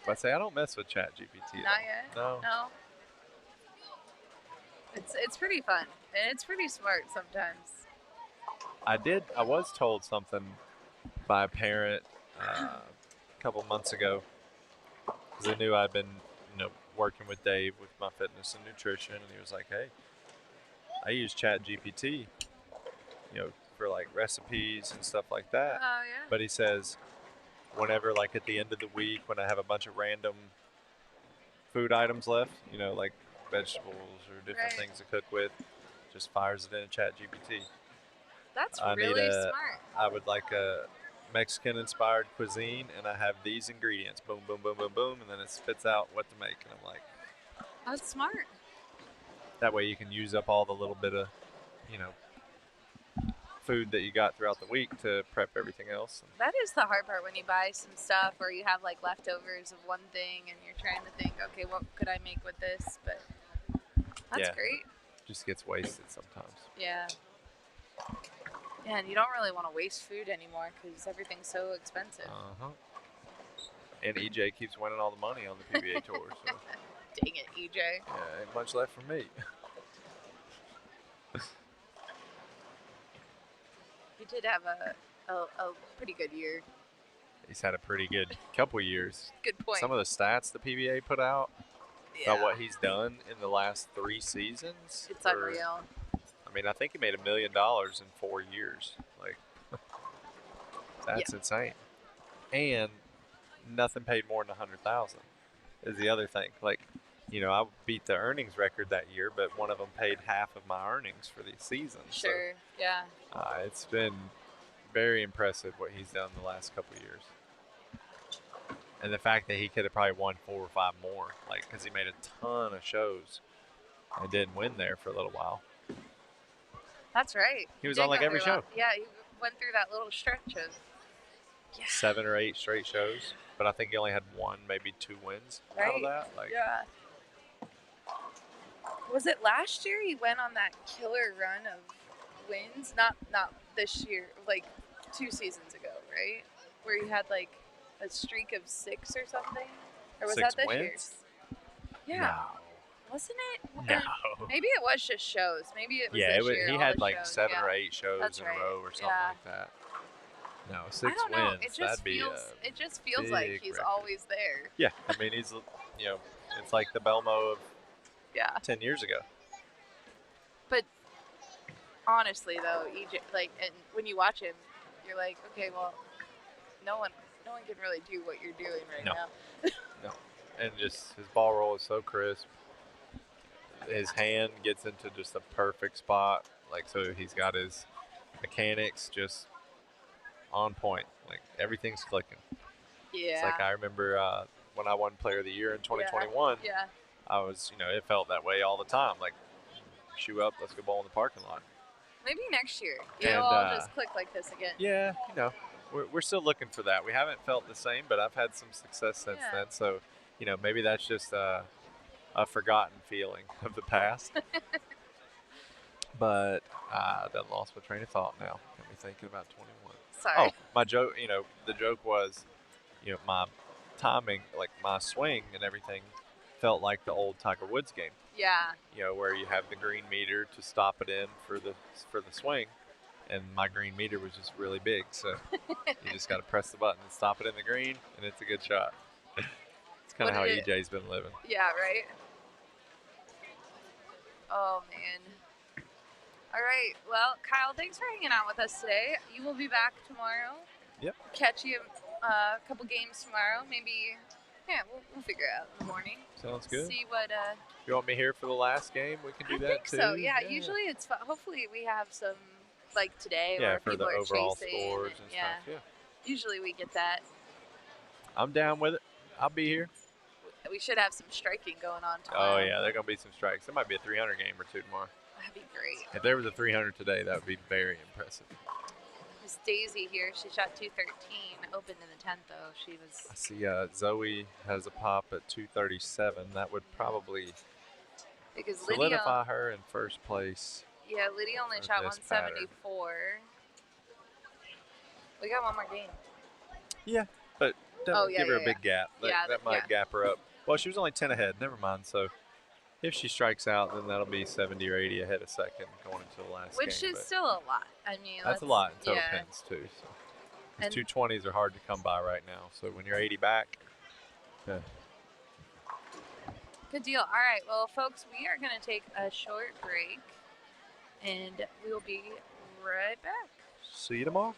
But I say I don't mess with ChatGPT. Not yet? No. No. It's pretty fun and it's pretty smart sometimes. I was told something by a parent a couple months ago because they knew I'd been, working with Dave with my fitness and nutrition, and he was like, "Hey, I use ChatGPT, for like recipes and stuff like that." Oh yeah. But he says, whenever like at the end of the week when I have a bunch of random food items left, like vegetables or different Right. things to cook with, just fires it in a ChatGPT. That's I need really a- smart. I would like a Mexican-inspired cuisine, and I have these ingredients. Boom, boom, boom, boom, boom, and then it spits out what to make. And I'm like, That's smart. that way you can use up all the little bit of, food that you got throughout the week to prep everything else. That is the hard part when you buy some stuff or you have like leftovers of one thing and you're trying to think, okay, what could I make with this? But that's Yeah. great. Just gets wasted sometimes. Yeah. Yeah, and you don't really want to waste food anymore because everything's so expensive. Uh-huh. And EJ keeps winning all the money on the PBA tour, so Dang it, EJ. yeah, ain't much left for me. You did have a pretty good year. He's had a pretty good couple years. Good point. Some of the stats the PBA put out yeah. about what he's done in the last 3 seasons. It's are- unreal. I mean, I think he made $1 million in 4 years. Like, that's insane. And nothing paid more than $100,000 is the other thing. Like, I beat the earnings record that year, but one of them paid half of my earnings for the season. Sure, yeah. So, it's been very impressive what he's done the last couple of years. And the fact that he could have probably won 4 or 5 more, like, because he made a ton of shows and didn't win there for a little while. That's right. He was did on, like, go every through show. Yeah, he went through that little stretch of 7 or 8 straight shows, but I think he only had 1, maybe 2 wins out of Right. that. Like, yeah. Was it last year he went on that killer run of wins? Not this year, like 2 seasons ago, right? Where he had like a streak of 6 or something? Or was 6 that this wins? year's? Yeah. Wasn't it? No. Or maybe it was just shows. Maybe it was Yeah, this year, he all had the like shows. 7 yeah. or 8 shows That's in right. a row or something Yeah. like that. No, I 6 don't know. wins. It just That'd be feels. a It just feels like big he's record. always there. Yeah, I mean, he's, It's like the Belmo of Yeah. 10 years ago. But honestly, though, EJ, like, and when you watch him, you're like, okay, well, no one can really do what you're doing right No. now. No. And just his ball roll is so crisp. His hand gets into just the perfect spot. Like, so he's got his mechanics just on point. Like, everything's clicking. Yeah. It's like I remember when I won Player of the Year in 2021. Yeah. I was, it felt that way all the time. Like, shoe up, let's go bowl in the parking lot. Maybe next year And, it'll all just click like this again. Yeah, we're still looking for that. We haven't felt the same, but I've had some success since Yeah. then. So, maybe that's just a forgotten feeling of the past. But I done lost my train of thought now. Got me thinking about 21. Sorry. Oh, my joke, the joke was, my timing, like my swing and everything felt like the old Tiger Woods game. Yeah. Where you have the green meter to stop it in for the swing, and my green meter was just really big, so you just got to press the button and stop it in the green, and it's a good shot. It's kind of how EJ's been living. Yeah, right? Oh, man. All right. Well, Kyle, thanks for hanging out with us today. You will be back tomorrow. Yep. Catch you a couple games tomorrow. Maybe, we'll figure it out in the morning. Sounds good. See what... You want me here for the last game? We can do I that think too. so, yeah. Usually it's fun. Hopefully we have some, like today, where for people the are overall chasing. scores and stuff. Yeah. Usually we get that. I'm down with it. I'll be here. We should have some striking going on tomorrow. Oh, yeah. There are going to be some strikes. There might be a 300 game or two tomorrow. That'd be great. If there was a 300 today, that would be very impressive. Miss Daisy here, she shot 213, opened in the 10th though. She was. I see Zoe has a pop at 237. That would probably Because solidify her in first place. Yeah, Lydia only of shot this 174. We got one more game. Yeah, but don't give her a big gap. That might gap her up. Well, she was only 10 ahead. Never mind. So if she strikes out, then that'll be 70 or 80 ahead of second going into the last Which game. is still a lot. I mean, that's a lot in total pins too. So And- 220s are hard to come by right now. So when you're 80 back, yeah. Good deal. All right. Well, folks, we are going to take a short break, and we'll be right back. See you tomorrow.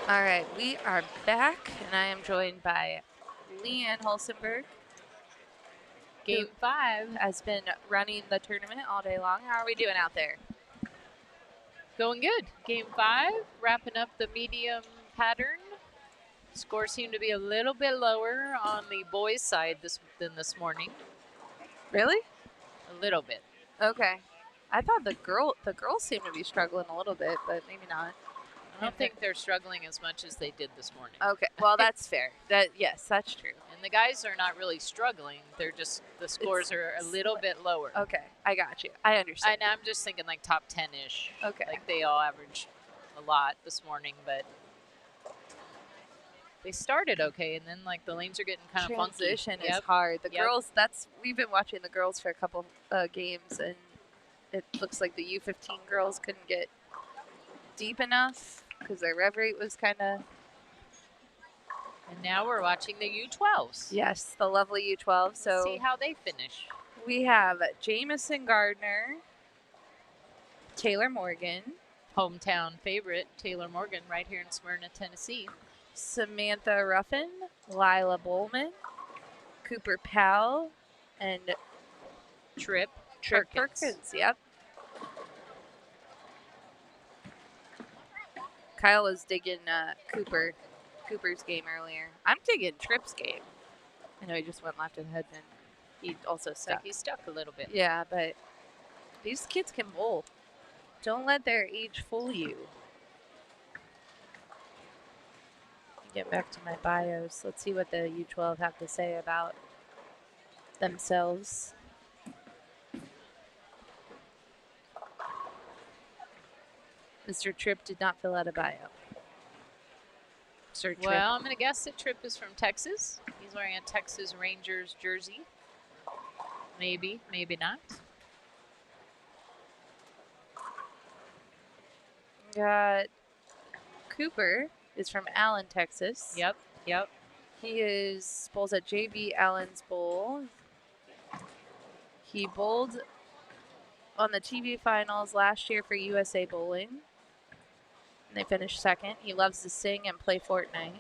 All right, we are back, and I am joined by Leanne Holsenberg. Game 5. Has been running the tournament all day long. How are we doing out there? Going good. Game 5, wrapping up the medium pattern. Scores seem to be a little bit lower on the boys' side than this morning. Really? A little bit. Okay. I thought the girls seem to be struggling a little bit, but maybe not. I don't think they're struggling as much as they did this morning. Okay, well that's fair. Yes, that's true. And the guys are not really struggling. They're just, the scores are a little bit lower. Okay, I got you. I understand. And I'm just thinking like top 10-ish. Okay. Like they all averaged a lot this morning, but they started okay, and then like the lanes are getting kind of funky. Transition is hard. The Yep. girls, we've been watching the girls for a couple games, and it looks like the U15 girls couldn't get deep enough because their rev rate was kind of. And now we're watching the U12s. Yes, the lovely U12. So Let's see how they finish. we have Jamison Gardner, Taylor Morgan, Hometown favorite, Taylor Morgan, right here in Smyrna, Tennessee. Samantha Ruffin, Lila Bowman, Cooper Powell, and Trip Perkins. Yep. Kyle was digging Cooper's game earlier. I'm digging Tripp's game. I know he just went left of the head, and he also It's like stuck. he's stuck a little bit. Yeah, but these kids can bowl. Don't let their age fool you. Get back to my bios. Let's see what the U12 have to say about themselves. Mr. Tripp did not fill out a bio. Mr. Tripp. Well, I'm going to guess that Trip is from Texas. He's wearing a Texas Rangers jersey. Maybe, maybe not. Got Cooper is from Allen, Texas. Yep. He bowls at JB Allen's Bowl. He bowled on the TV finals last year for USA Bowling. And they finished second. He loves to sing and play Fortnite.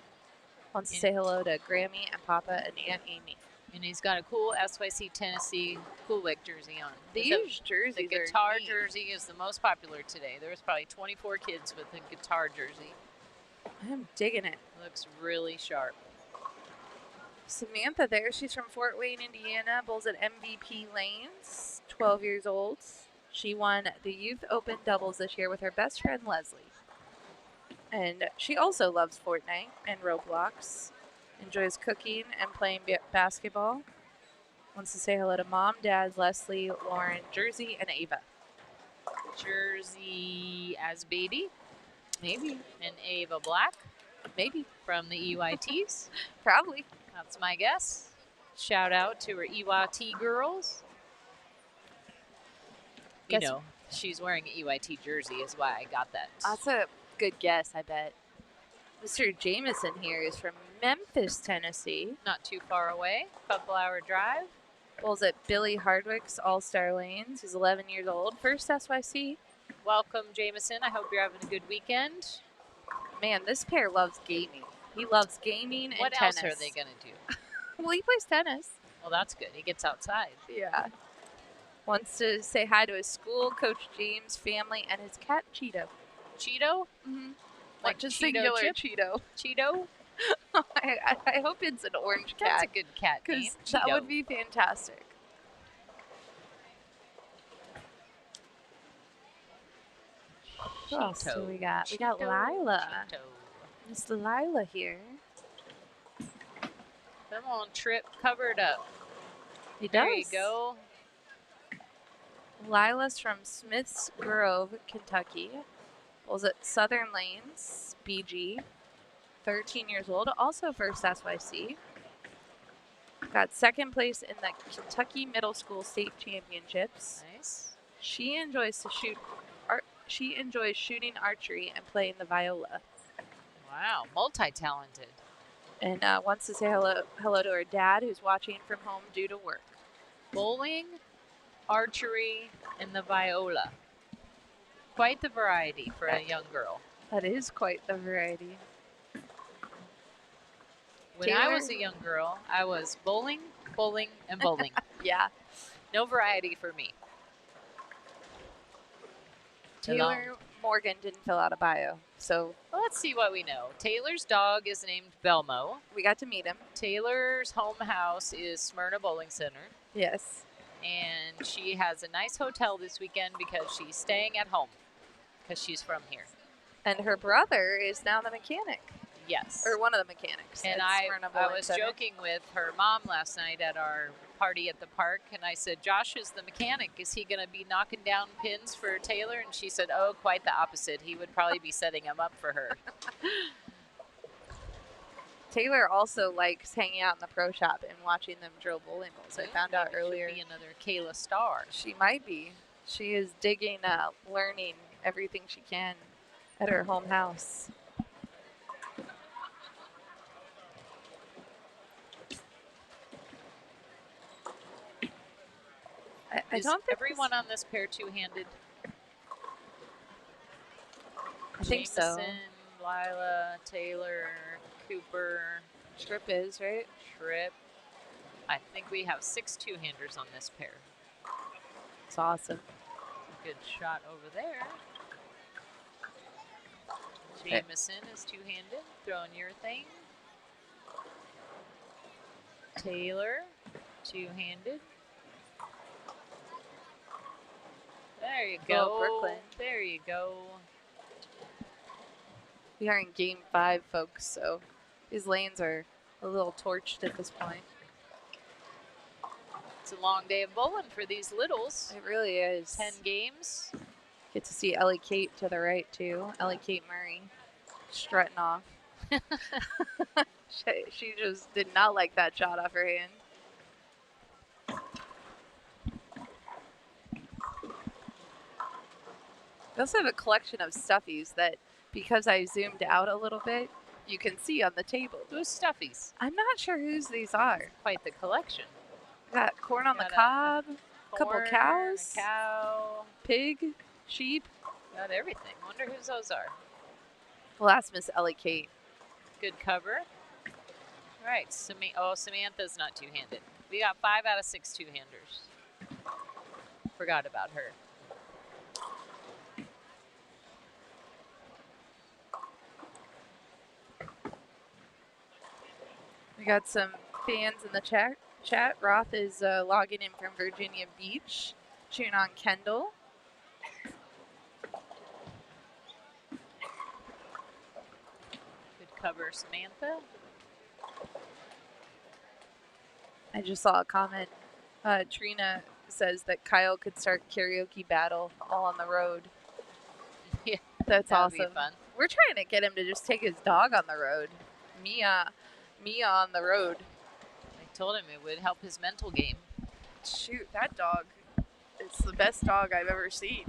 Wants to say hello to Grammy and Papa and Aunt Amy. And he's got a cool SYC Tennessee Coolwick jersey on. These jerseys The are guitar neat. jersey is the most popular today. There was probably 24 kids with a guitar jersey. I'm digging it. Looks really sharp. Samantha there, she's from Fort Wayne, Indiana, bowls at MVP Lanes, 12 years old. She won the Youth Open doubles this year with her best friend Leslie. And she also loves Fortnite and Roblox, enjoys cooking and playing basketball. Wants to say hello to Mom, Dad, Leslie, Lauren, Jersey, and Ava. Jersey as baby. Maybe. And Ava Black Maybe. from the EYTs. Probably. That's my guess. Shout out to her EYT girls. You Guess- know, she's wearing an EYT jersey is why I got that. That's a good guess, I bet. Mr. Jameson here is from Memphis, Tennessee. Not too far away. Couple-hour drive. Bowls at Billy Hardwick's All-Star Lanes. He's 11 years old. First SYC. Welcome, Jameson. I hope you're having a good weekend. Man, this pair loves gaming. He loves gaming and What tennis. else are they going to do? Well, he plays tennis. Well, that's good. He gets outside. Yeah. Wants to say hi to his school, Coach James, family, and his cat, Cheeto. Cheeto? Mm-hmm. Like just Cheeto singular chip? Cheeto. Cheeto? I hope it's an orange That's a cat. good cat name. Because that Cheeto. would be fantastic. Who else do we got? We got Cheeto, Lila. Cheeto. Miss Lila here. Come on, Trip. Cover it up. He There does. you go. Lila's from Smiths Grove, Kentucky. Was at Southern Lanes, BG. 13 years old, also first SYC. Got second place in the Kentucky Middle School State Championships. Nice. She enjoys shooting archery and playing the viola. Wow, multi-talented. And wants to say hello to her dad, who's watching from home due to work. Bowling, archery, and the viola. Quite the variety for a young girl. That is quite the variety. When I was a young girl, I was bowling, bowling, and bowling. Yeah. No variety for me. Taylor Morgan didn't fill out a bio, so Well, let's see what we know. Taylor's dog is named Belmo. we got to meet him. Taylor's home house is Smyrna Bowling Center. Yes. And she has a nice hotel this weekend because she's staying at home because she's from here. And her brother is now the mechanic, Yes. or one of the mechanics. And at I Smyrna Bowling was Center. joking with her mom last night at our party at the park, and I said, Josh is the mechanic. Is he going to be knocking down pins for Taylor? And she said, oh, quite the opposite. He would probably be setting them up for her. Taylor also likes hanging out in the pro shop and watching them drill bowling balls. I found out Maybe she'll earlier. be another Kayla Starr. She might be. She is digging, learning everything she can at her home house. I Is don't think everyone on this pair two-handed? I think so. Jameson, Lila, Taylor, Cooper, Trip is, right? Tripp. I think we have 6 two-handers on this pair. It's awesome. Good shot over there. Okay. Jameson is two-handed, throwing your thing. Taylor, two-handed. There you Go, go. Brooklyn. There you go. We are in game 5, folks, so these lanes are a little torched at this point. It's a long day of bowling for these littles. It really is. 10 games. Get to see Ellie Kate to the right, too. Ellie Kate Murray strutting off. She just did not like that shot off her hand. We also have a collection of stuffies that, because I zoomed out a little bit, you can see on the table. Who's stuffies? I'm not sure whose these are. Quite the collection. Got corn on the Got a cob, couple Corn, cows. a cow, pig, sheep. got everything. Wonder whose those are. We'll ask Miss Ellie Kate. Good cover. All right, Samantha's not two-handed. We got 5 out of 6 two-handers. Forgot about her. We got some fans in the chat. Roth is logging in from Virginia Beach, cheering on Kendall. Good cover, Samantha. I just saw a comment. Trina says that Kyle could start karaoke battle all on the road. Yeah, That's that'd be awesome. fun. We're trying to get him to just take his dog on the road. Mia on the road. I told him it would help his mental game. Shoot, that dog is the best dog I've ever seen.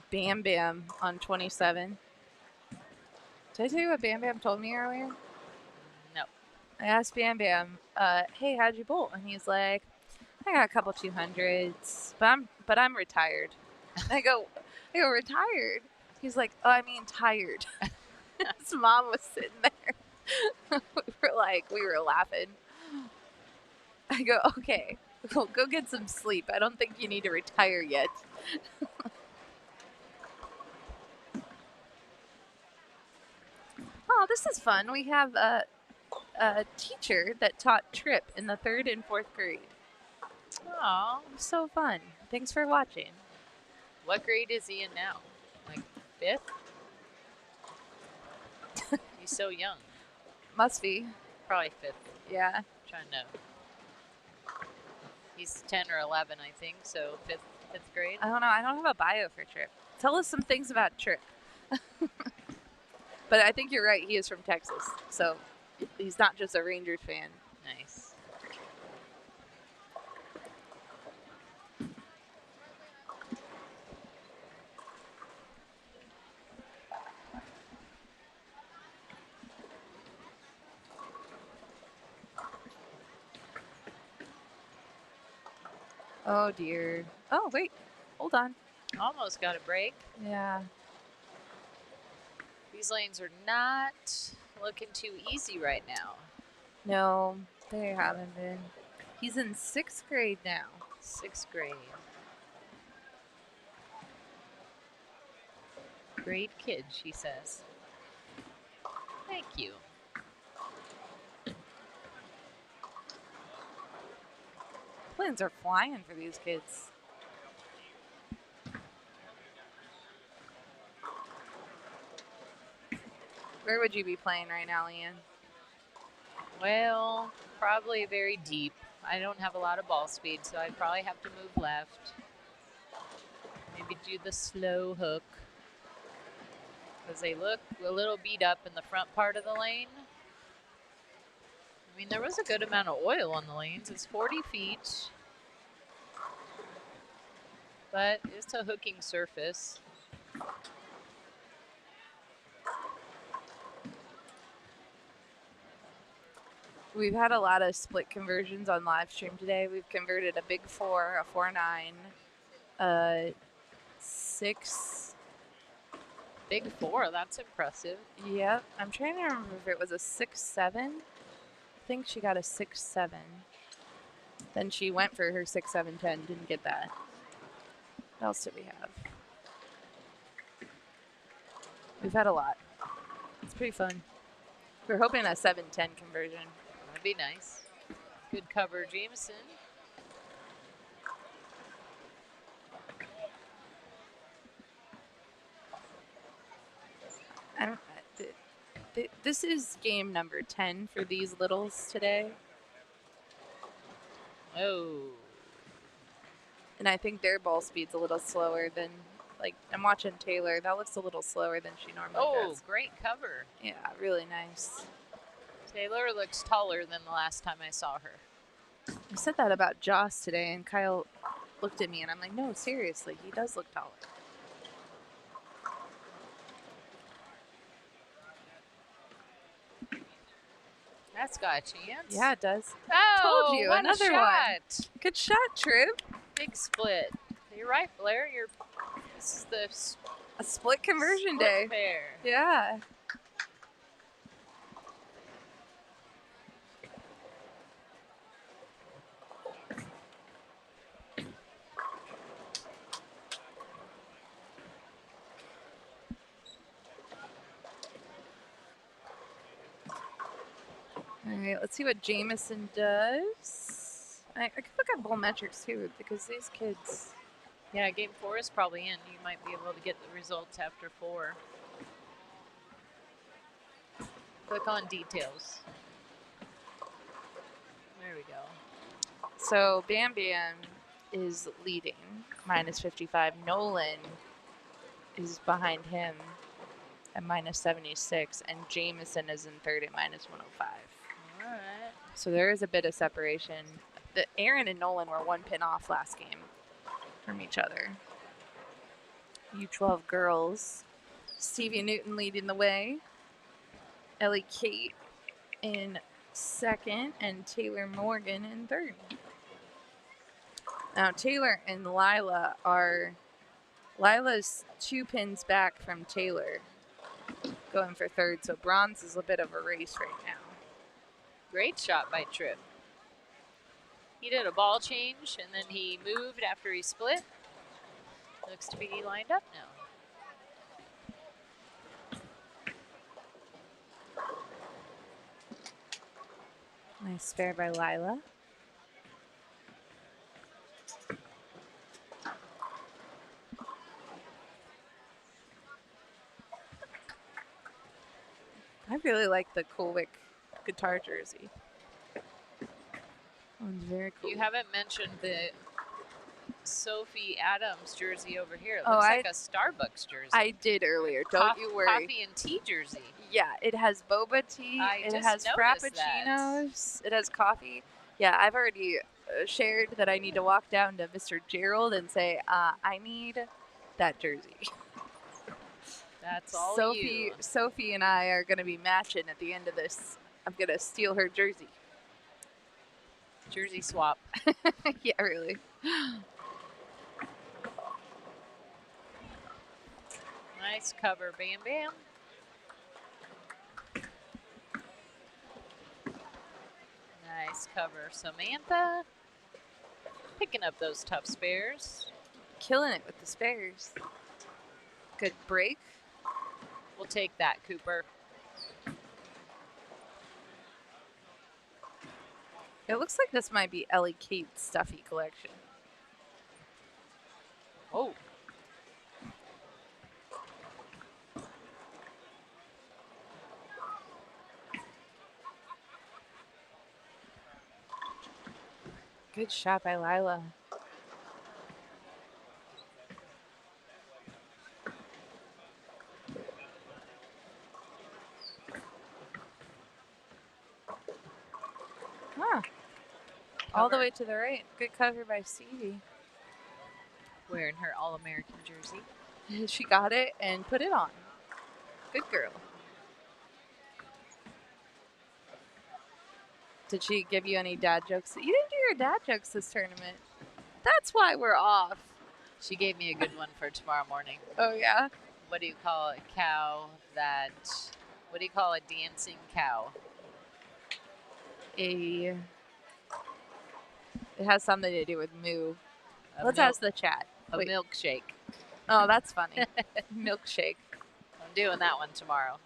Bam Bam on 27. Did I tell you what Bam Bam told me earlier? No. I asked Bam Bam, hey, how'd you bowl? And he's like, I got a couple 200s, but I'm retired. I go, retired? He's like, oh, I mean tired. His mom was sitting there. we were laughing. I go, okay, well, go get some sleep. I don't think you need to retire yet. Oh, this is fun. We have a teacher that taught Trip in the 3rd and 4th grade. Aw. So fun. Thanks for watching. What grade is he in now? Like 5th? He's so young. Must be. Probably 5th. Yeah. Trying to. He's 10 or 11, I think. So 5th grade. I don't know. I don't have a bio for Trip. Tell us some things about Trip. But I think you're right. He is from Texas. So he's not just a Rangers fan. Nice. Oh, dear. Oh, wait. Hold on. Almost got a break. Yeah. These lanes are not looking too easy right now. No, they haven't been. He's in 6th grade now. 6th grade. Great kid, she says. Thank you. Planes are flying for these kids. Where would you be playing right now, Leanne? Well, probably very deep. I don't have a lot of ball speed, so I'd probably have to move left. Maybe do the slow hook. Because they look a little beat up in the front part of the lane. I mean, there was a good amount of oil on the lanes. It's 40 feet. But it's a hooking surface. We've had a lot of split conversions on live stream today. We've converted a big 4, a 4-9, a 6. Big 4, that's impressive. Yep. I'm trying to remember if it was a 6-7. I think she got a 6-7. Then she went for her 6-7-10, didn't get that. What else did we have? We've had a lot. It's pretty fun. We're hoping a 7-10 conversion. That'd be nice. Good cover, Jameson. I don't. This is game number 10 for these littles today, Oh. and I think their ball speed's a little slower than. Like, I'm watching Taylor. That looks a little slower than she normally Oh, does. great cover. Yeah, really nice. Taylor looks taller than the last time I saw her. I said that about Joss today, and Kyle looked at me, and I'm like, no, seriously, he does look taller. That's got a chance. Yeah, it does. Oh, Told you, what another a one. shot. Good shot, Trip. Big split. You're right, Blair. This is the A split conversion split day. pair. Yeah. All right, let's see what Jameson does. I could look at bowl metrics too, because these kids. Yeah, game 4 is probably in. You might be able to get the results after 4. Click on details. There we go. So Bam Bam is leading, minus 55. Nolan is behind him at minus 76, and Jameson is in third at minus 105. All right. So there is a bit of separation. Aaron and Nolan were 1 pin off last game from each other. U12 girls. Stevie Newton leading the way. Ellie Kate in second, and Taylor Morgan in third. Now Taylor and Lila are. Lila's 2 pins back from Taylor, going for third. So bronze is a bit of a race right now. Great shot by Tripp. He did a ball change, and then he moved after he split. Looks to be lined up now. Nice spare by Lila. I really like the Coolwick guitar jersey. One's very cool. You haven't mentioned the Sophie Adams jersey over here. It Oh, looks like a Starbucks jersey. I did earlier. Don't you worry. Coffee and tea jersey. Yeah, it has boba tea. I It just has noticed frappuccinos. It has coffee. Yeah, I've already shared that I need to walk down to Mr. Gerald and say, I need that jersey. That's all you. Sophie and I are going to be matching at the end of this. I'm going to steal her jersey. Jersey swap. Yeah, really. Nice cover, Bam Bam. Nice cover, Samantha. Picking up those tough spares. Killing it with the spares. Good break. We'll take that, Cooper. It looks like this might be Ellie Kate's stuffy collection. Oh. Good shot by Lila. Huh. All the Cover. way to the right. Good cover by Stevie. Wearing her All-American jersey. She got it and put it on. Good girl. Did she give you any dad jokes? You didn't do your dad jokes this tournament. That's why we're off. She gave me a good one for tomorrow morning. Oh, yeah? What do you call a cow that, what do you call a dancing cow? It has something to do with moo. A Let's milk- ask the chat. A Wait. milkshake. Oh, that's funny. Milkshake. I'm doing that one tomorrow.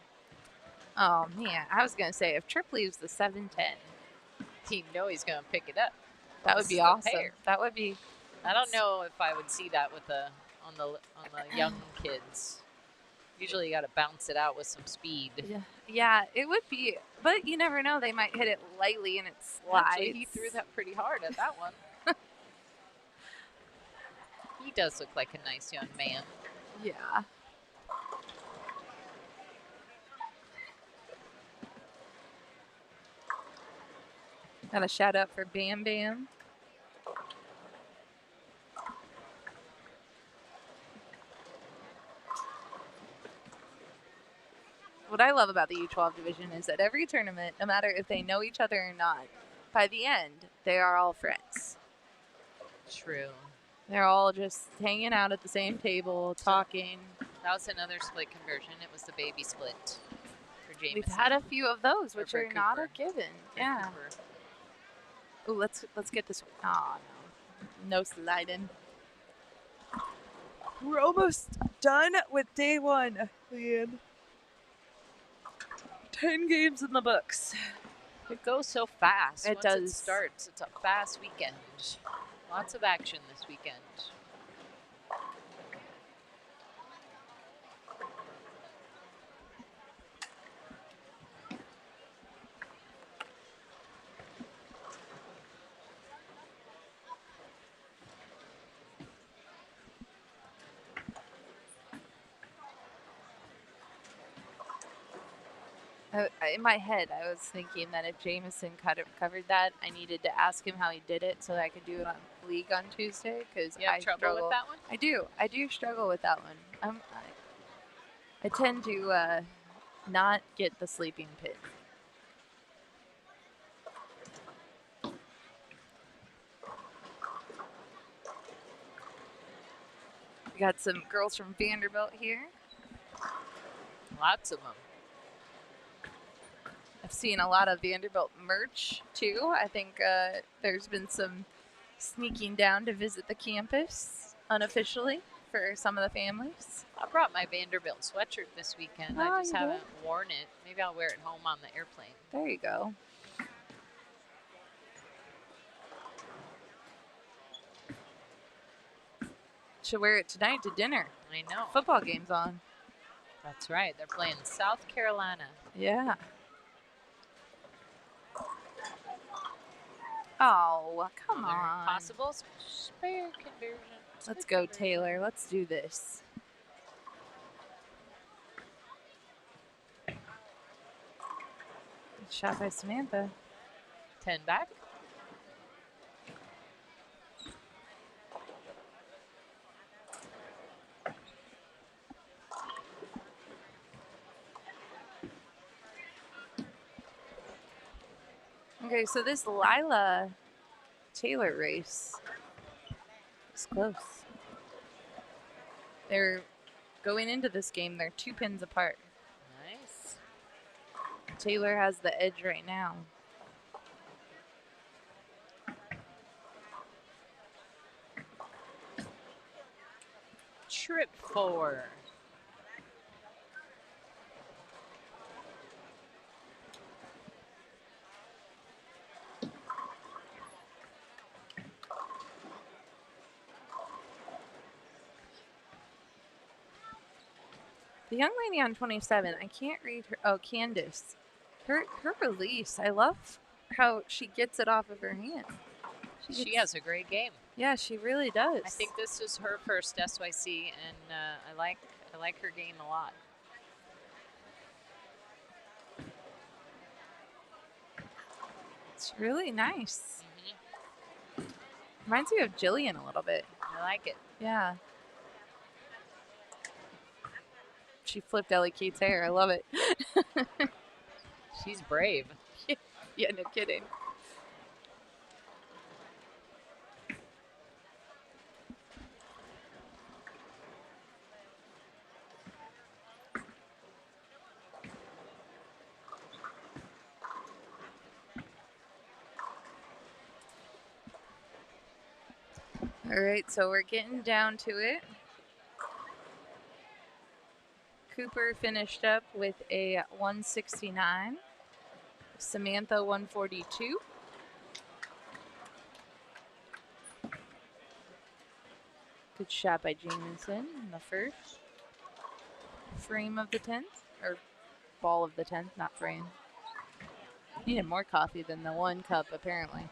Oh, man. I was going to say, if Trip leaves the 7-10, You know he's going to pick it up. that would This be is a awesome. pair. That would be. I don't know if I would see that with on the young kids. Usually you got to bounce it out with some speed. Yeah, it would be. But you never know. They might hit it lightly and it slides. Actually, he threw that pretty hard at that one. He does look like a nice young man. Yeah. Got a shout out for Bam Bam. What I love about the U12 division is that every tournament, no matter if they know each other or not, by the end, they are all friends. True. They're all just hanging out at the same table, talking. That was another split conversion. It was the baby split for Jameson. We've had a few of those, Or which for are not a Cooper. given. For Yeah. Cooper. Ooh, let's get this one. Oh, no. No sliding. We're almost done with day one, Leanne. 10 games in the books. It goes so fast. It Once does. it starts, it's a fast weekend. Lots of action this weekend. In my head, I was thinking that if Jameson covered that, I needed to ask him how he did it so that I could do it on League on Tuesday. Because You have I trouble struggle. with that one? I do. I do struggle with that one. I tend to not get the sleeping pit. We got some girls from Vanderbilt here. Lots of them. I've seen a lot of Vanderbilt merch too. I think there's been some sneaking down to visit the campus unofficially for some of the families. I brought my Vanderbilt sweatshirt this weekend. Oh, I just you did? haven't worn it. Maybe I'll wear it home on the airplane. There you go. Should wear it tonight to dinner. I know. Football game's on. That's right. They're playing South Carolina. Yeah. Oh, come Another on. Possible spare conversion. Let's Spare go, conversion. Taylor. Let's do this. Good shot by Samantha. 10 back. Okay, so this Lila Taylor race is close. They're going into this game, they're 2 pins apart. Nice. Taylor has the edge right now. Trip 4. The young lady on 27, I can't read her. Oh, Candace. Her release, I love how she gets it off of her hand. She has a great game. Yeah, she really does. I think this is her first SYC, and I like her game a lot. It's really nice. Mm-hmm. Reminds me of Jillian a little bit. I like it. Yeah. She flipped Ellie Kate's hair. I love it. She's brave. Yeah, no kidding. All right, so we're getting down to it. Cooper finished up with a 169. Samantha 142. Good shot by Jamison in the first frame of the 10th, or ball of the 10th, not frame. Needed more coffee than the 1 cup, apparently.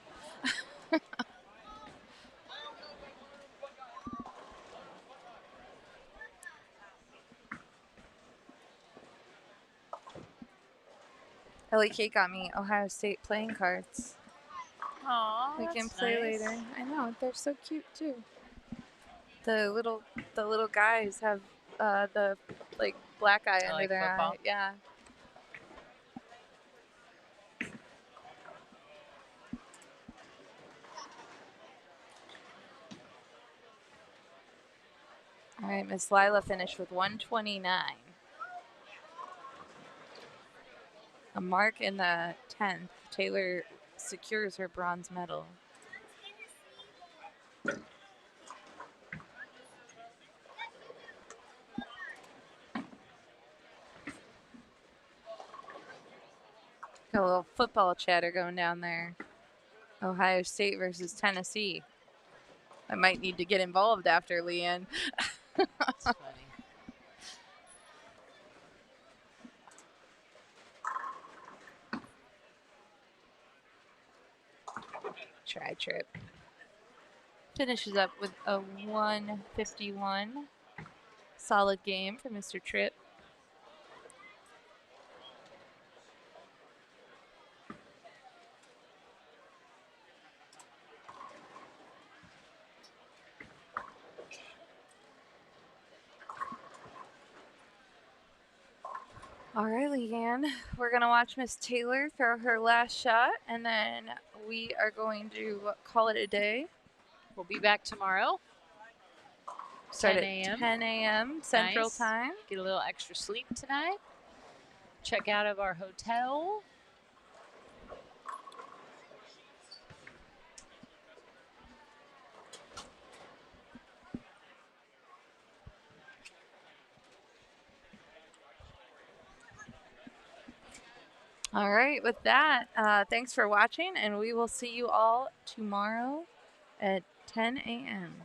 Ellie Kate got me Ohio State playing cards. Aww, We can that's play nice. later. I know, they're so cute too. The little guys have the like black eye under Like their football? eye. Yeah. All right, Miss Lila finished with 129. A mark in the 10th. Taylor secures her bronze medal. Got a little football chatter going down there. Ohio State versus Tennessee. I might need to get involved after, Leanne. That's funny. Try trip. Finishes up with a 151. Solid game for Mr. Tripp. All right, Leanne, we're going to watch Miss Taylor throw her last shot, and then we are going to call it a day. We'll be back tomorrow. Start 10 at a.m. 10 a.m. Central Nice. Time. Get a little extra sleep tonight. Check out of our hotel. All right, with that, thanks for watching, and we will see you all tomorrow at 10 a.m.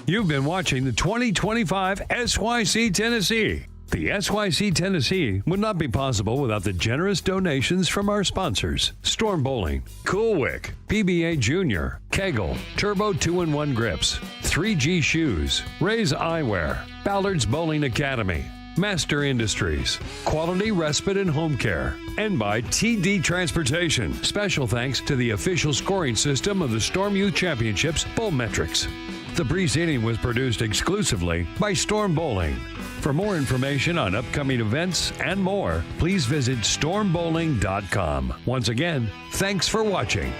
You've been watching the 2025 SYC Tennessee. The SYC Tennessee would not be possible without the generous donations from our sponsors: Storm Bowling, Cool Wick, PBA Junior, KEGEL, Turbo 2-in-1 Grips, 3G Shoes, Ray's Eyewear, Ballard's Bowling Academy, Master Industries, Quality Respite and Home Care, and by TD Transportation. Special thanks to the official scoring system of the Storm Youth Championships, Bowlmetrics. The preceding was produced exclusively by Storm Bowling. For more information on upcoming events and more, please visit stormbowling.com. Once again, thanks for watching.